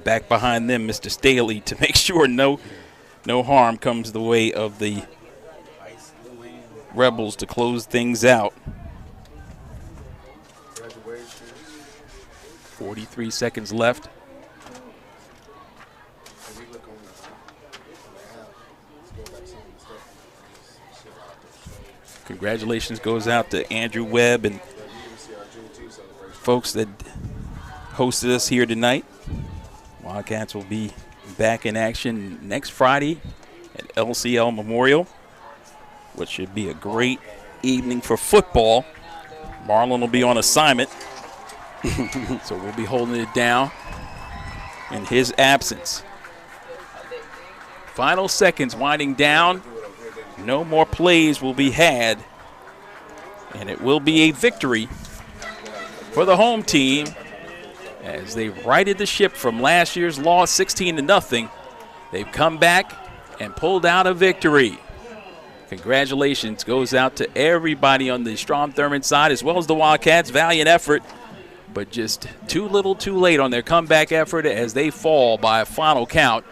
back behind them, Mr. Staley, to make sure no harm comes the way of the Rebels to close things out. 43 seconds left. Congratulations goes out to Andrew Webb and folks that hosted us here tonight. Wildcats will be back in action next Friday at LCL Memorial, which should be a great evening for football. Marlon will be on assignment. So we'll be holding it down in his absence. Final seconds winding down. No more plays will be had. And it will be a victory for the home team as they righted the ship from last year's loss 16-0. They've come back and pulled out a victory. Congratulations goes out to everybody on the Strom Thurmond side as well as the Wildcats. Valiant effort, but just too little too late on their comeback effort as they fall by a final count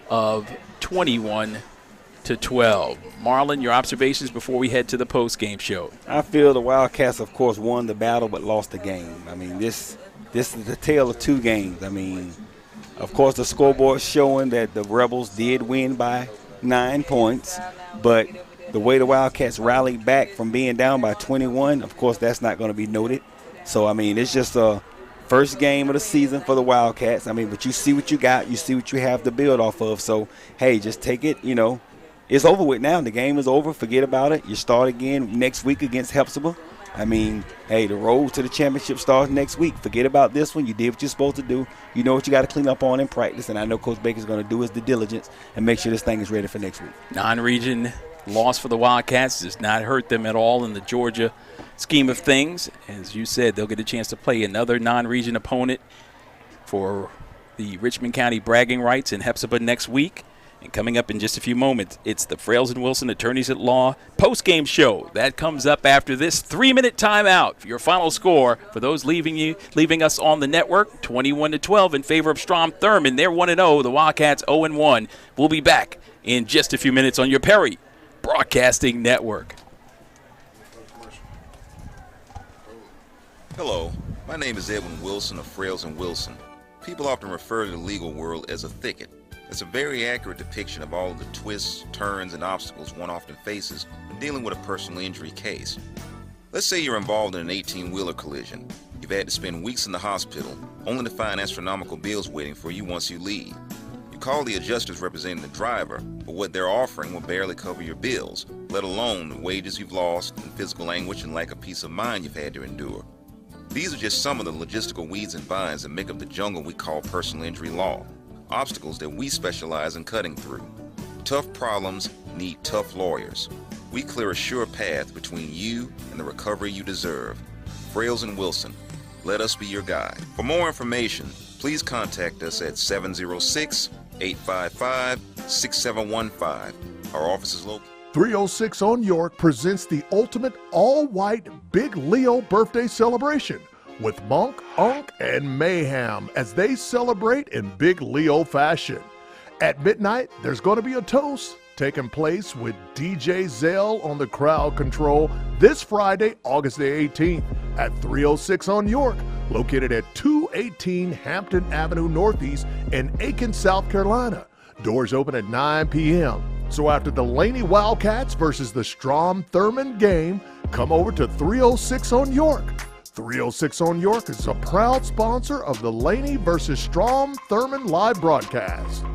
of 21-12. Marlon, your observations before we head to the post-game show. I feel the Wildcats, of course, won the battle but lost the game. I mean, this is the tale of 2 games. I mean, of course, the scoreboard showing that the Rebels did win by 9 points, but the way the Wildcats rallied back from being down by 21, of course, that's not going to be noted. So, I mean, it's just a first game of the season for the Wildcats. I mean, but you see what you got. You see what you have to build off of. So, hey, just take it, It's over with now. The game is over. Forget about it. You start again next week against Hepzibah. I mean, hey, the road to the championship starts next week. Forget about this one. You did what you're supposed to do. You know what you got to clean up on in practice, and I know Coach Baker's going to do his due diligence and make sure this thing is ready for next week. Non-region loss for the Wildcats does not hurt them at all in the Georgia scheme of things. As you said, they'll get a chance to play another non-region opponent for the Richmond County bragging rights in Hepzibah next week. And coming up in just a few moments, it's the Frales and Wilson Attorneys at Law post-game show. That comes up after this 3-minute timeout. Your final score for those leaving us on the network, 21-12 in favor of Strom Thurmond. They're 1-0. The Wildcats 0-1. We'll be back in just a few minutes on your Perry Broadcasting Network. Hello, my name is Edwin Wilson of Frales and Wilson. People often refer to the legal world as a thicket. It's a very accurate depiction of all of the twists, turns, and obstacles one often faces when dealing with a personal injury case. Let's say you're involved in an 18-wheeler collision. You've had to spend weeks in the hospital, only to find astronomical bills waiting for you once you leave. You call the adjusters representing the driver, but what they're offering will barely cover your bills, let alone the wages you've lost and physical anguish and lack of peace of mind you've had to endure. These are just some of the logistical weeds and vines that make up the jungle we call personal injury law. Obstacles that we specialize in cutting through. Tough problems need tough lawyers. We clear a sure path between you and the recovery you deserve. Frales and Wilson, let us be your guide. For more information, please contact us at 706-855-6715. Our office is located 306 on York presents the ultimate all-white Big Leo birthday celebration. with Monk, Unk, and Mayhem as they celebrate in big Leo fashion. At midnight, there's going to be a toast taking place with DJ Zell on the crowd control this Friday, August the 18th at 306 on York, located at 218 Hampton Avenue Northeast in Aiken, South Carolina. Doors open at 9 p.m. So after the Laney Wildcats versus the Strom Thurmond game, come over to 306 on York. 306 on York is a proud sponsor of the Laney versus Strom Thurmond live broadcast.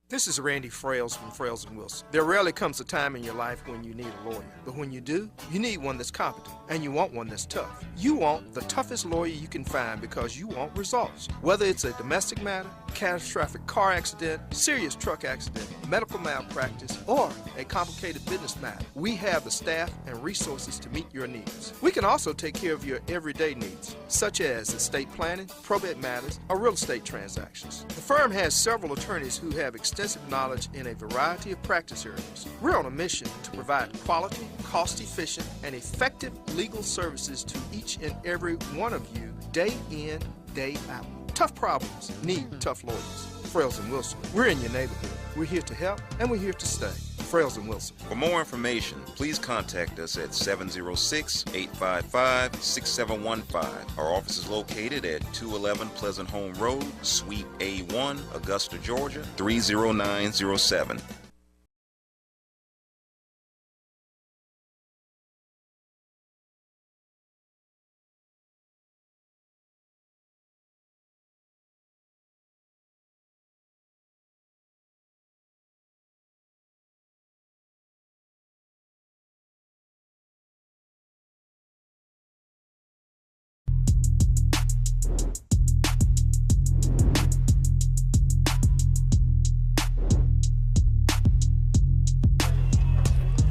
This is Randy Frails from Frails & Wilson. There rarely comes a time in your life when you need a lawyer. But when you do, you need one that's competent, and you want one that's tough. You want the toughest lawyer you can find because you want results. Whether it's a domestic matter, catastrophic car accident, serious truck accident, medical malpractice, or a complicated business matter, we have the staff and resources to meet your needs. We can also take care of your everyday needs, such as estate planning, probate matters, or real estate transactions. The firm has several attorneys who have extensive knowledge in a variety of practice areas. We're on a mission to provide quality, cost-efficient, and effective legal services to each and every one of you, day in, day out. Tough problems need tough lawyers. Frails & Wilson, we're in your neighborhood. We're here to help, and we're here to stay. Frails & Wilson. For more information, please contact us at 706-855-6715. Our office is located at 211 Pleasant Home Road, Suite A1, Augusta, Georgia, 30907.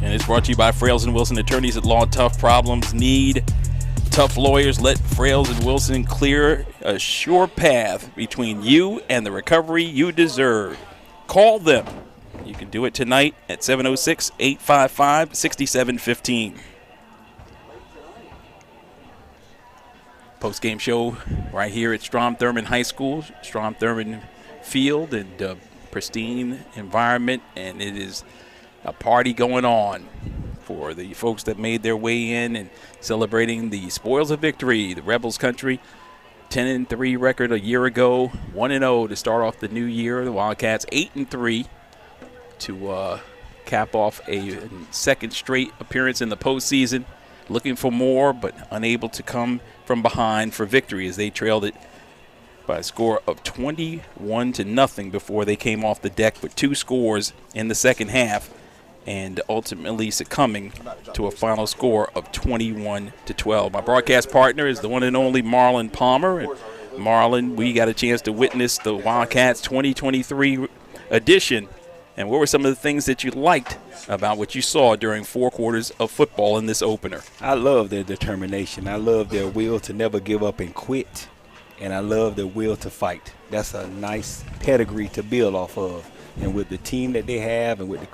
And it's brought to you by Frails & Wilson, attorneys at law. Tough problems need tough lawyers. Let Frails & Wilson clear a sure path between you and the recovery you deserve. Call them. You can do it tonight at 706-855-6715. Post-game show right here at Strom Thurmond High School, Strom Thurmond Field, and pristine environment, and it is a party going on for the folks that made their way in and celebrating the spoils of victory. The Rebels country, 10-3 record a year ago, 1-0 to start off the new year. The Wildcats 8-3 to cap off a second straight appearance in the postseason. Looking for more, but unable to come from behind for victory as they trailed it by a score of 21-0 before they came off the deck with two scores in the second half, and ultimately succumbing to a final score of 21-12. My broadcast partner is the one and only Marlon Palmer. And Marlon, we got a chance to witness the Wildcats 2023 edition. And what were some of the things that you liked about what you saw during 4 quarters of football in this opener? I love their determination. I love their will to never give up and quit. And I love their will to fight. That's a nice pedigree to build off of. And with the team that they have and with the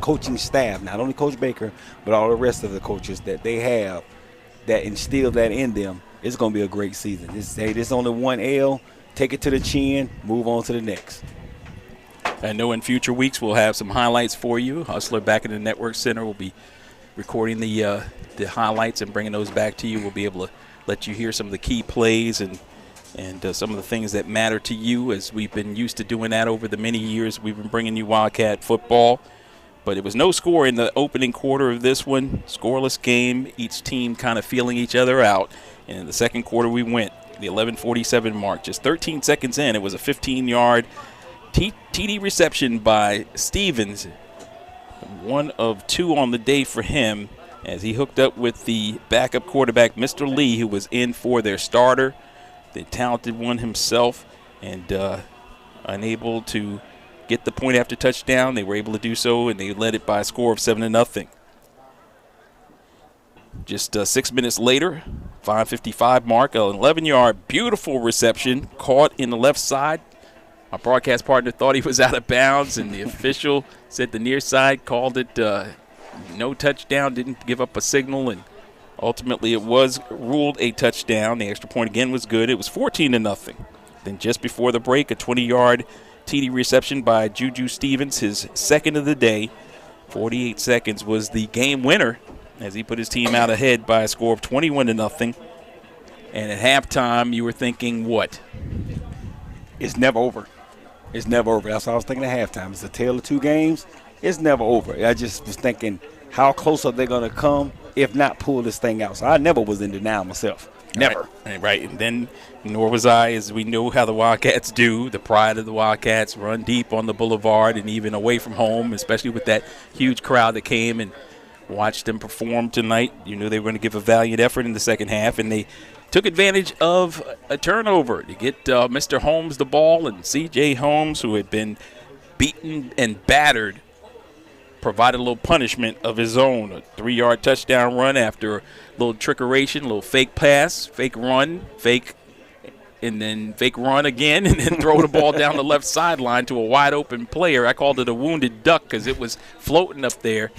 coaching staff, not only Coach Baker, but all the rest of the coaches that they have that instill that in them, it's going to be a great season. This only one L, take it to the chin, move on to the next. I know in future weeks we'll have some highlights for you. Hustler back in the Network Center will be recording the highlights and bringing those back to you. We'll be able to let you hear some of the key plays and some of the things that matter to you, as we've been used to doing that over the many years we've been bringing you Wildcat football. But it was no score in the opening quarter of this one. Scoreless game, each team kind of feeling each other out. And in the second quarter we went, the 11:47 mark. Just 13 seconds in, it was a 15-yard TD reception by Stevens. 1 of 2 on the day for him as he hooked up with the backup quarterback, Mr. Lee, who was in for their starter, the talented one himself, and unable to get the point after touchdown. They were able to do so, and they led it by a score of 7-0. Just 6 minutes later, 5:55 mark, an 11-yard beautiful reception caught in the left side. My broadcast partner thought he was out of bounds, and the official said the near side called it no touchdown, didn't give up a signal, and Ultimately, it was ruled a touchdown. The extra point again was good. It was 14-0. Then just before the break, a 20-yard TD reception by Juju Stevens, his second of the day. 48 seconds was the game winner as he put his team out ahead by a score of 21-0. And at halftime, you were thinking what? It's never over. It's never over. That's what I was thinking at halftime. It's a tale of two games. It's never over. I just was thinking, how close are they going to come, if not pull this thing out? So I never was in denial myself. Never. Right. And then nor was I, as we know how the Wildcats do. The pride of the Wildcats run deep on the boulevard and even away from home, especially with that huge crowd that came and watched them perform tonight. You knew they were going to give a valiant effort in the second half, and they took advantage of a turnover to get Mr. Holmes the ball, and C.J. Holmes, who had been beaten and battered, provided a little punishment of his own. A 3-yard touchdown run after a little trickeration, a little fake pass, fake run, and then fake run again, and then throw the ball down the left sideline to a wide-open player. I called it a wounded duck because it was floating up there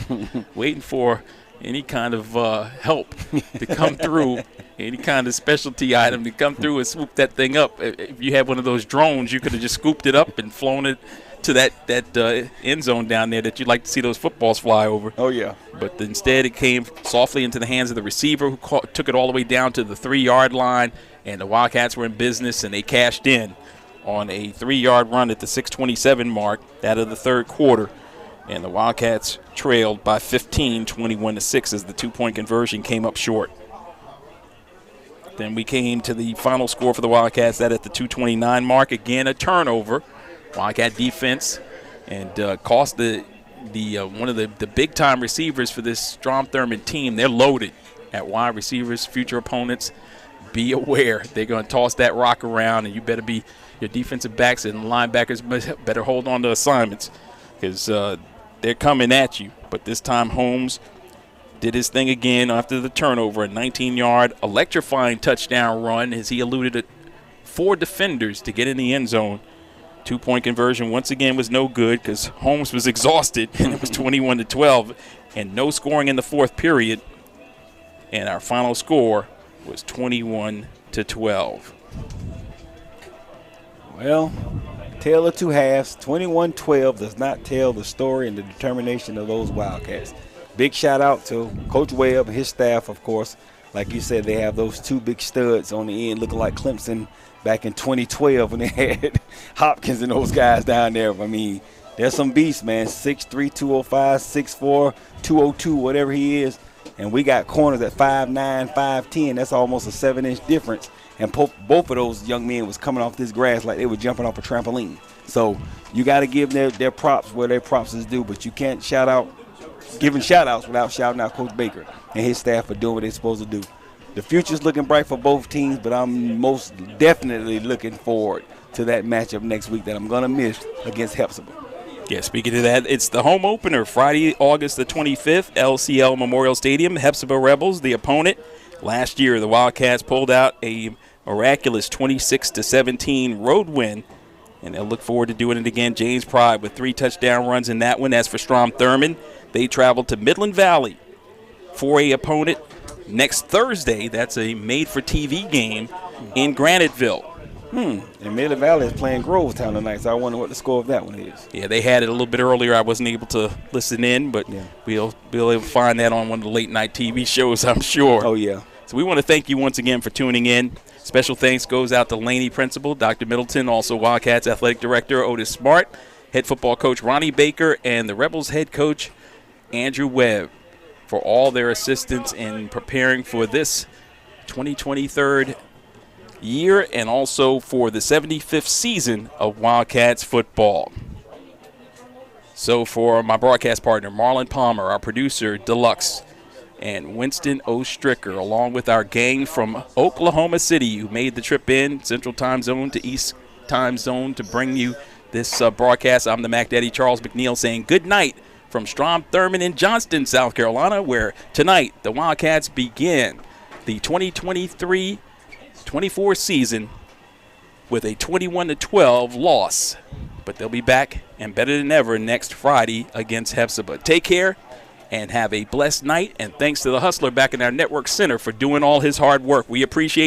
waiting for any kind of help to come through, any kind of specialty item to come through and swoop that thing up. If you had one of those drones, you could have just scooped it up and flown it to that end zone down there that you'd like to see those footballs fly over. Oh, yeah. But instead it came softly into the hands of the receiver, who took it all the way down to the 3-yard line, and the Wildcats were in business, and they cashed in on a 3-yard run at the 6:27 mark out of the third quarter. And the Wildcats trailed by 15, 21-6, as the 2-point conversion came up short. Then we came to the final score for the Wildcats, that at the 2:29 mark. Again, a turnover. Wildcat defense, and cost the one of the big-time receivers for this Strom Thurmond team. They're loaded at wide receivers. Future opponents, be aware. They're going to toss that rock around, and you better be – your defensive backs and linebackers better hold on to assignments because they're coming at you. But this time Holmes did his thing again after the turnover, a 19-yard electrifying touchdown run as he eluded 4 defenders to get in the end zone. 2-point conversion once again was no good because Holmes was exhausted, and it was 21-12, and no scoring in the fourth period. And our final score was 21-12. Well, tale of two halves. 21-12 does not tell the story and the determination of those Wildcats. Big shout out to Coach Webb and his staff, of course. Like you said, they have those 2 big studs on the end looking like Clemson back in 2012 when they had Hopkins and those guys down there. I mean, there's some beasts, man. 6'3", 205, 6'4", 202, whatever he is. And we got corners at 5'9", 5'10". That's almost a 7-inch difference. And both of those young men was coming off this grass like they were jumping off a trampoline. So you got to give their props where their props is due, but you can't giving shout-outs without shouting out Coach Baker and his staff for doing what they're supposed to do. The future's looking bright for both teams, but I'm most definitely looking forward to that matchup next week that I'm going to miss against Hepzibah. Yeah, speaking of that, it's the home opener Friday, August the 25th, LCL Memorial Stadium. Hepzibah Rebels, the opponent. Last year, the Wildcats pulled out a miraculous 26-17 road win, and they'll look forward to doing it again. James Pride with 3 touchdown runs in that one. As for Strom Thurmond, they traveled to Midland Valley for a opponent next Thursday. That's a made-for-TV game in Graniteville. And Midland Valley is playing Grovetown tonight, so I wonder what the score of that one is. Yeah, they had it a little bit earlier. I wasn't able to listen in, but we'll be able to find that on one of the late-night TV shows, I'm sure. Oh, yeah. So we want to thank you once again for tuning in. Special thanks goes out to Laney Principal, Dr. Middleton, also Wildcats Athletic Director Otis Smart, head football coach Ronnie Baker, and the Rebels head coach Andrew Webb for all their assistance in preparing for this 2023 year and also for the 75th season of Wildcats football. So for my broadcast partner, Marlon Palmer, our producer, Deluxe, and Winston O. Stricker, along with our gang from Oklahoma City who made the trip in, Central Time Zone to East Time Zone, to bring you this broadcast. I'm the Mac Daddy, Charles McNeil, saying good night from Strom Thurmond in Johnston, South Carolina, where tonight the Wildcats begin the 2023-24 season with a 21-12 loss. But they'll be back and better than ever next Friday against Hepzibah. Take care and have a blessed night. And thanks to the hustler back in our network center for doing all his hard work. We appreciate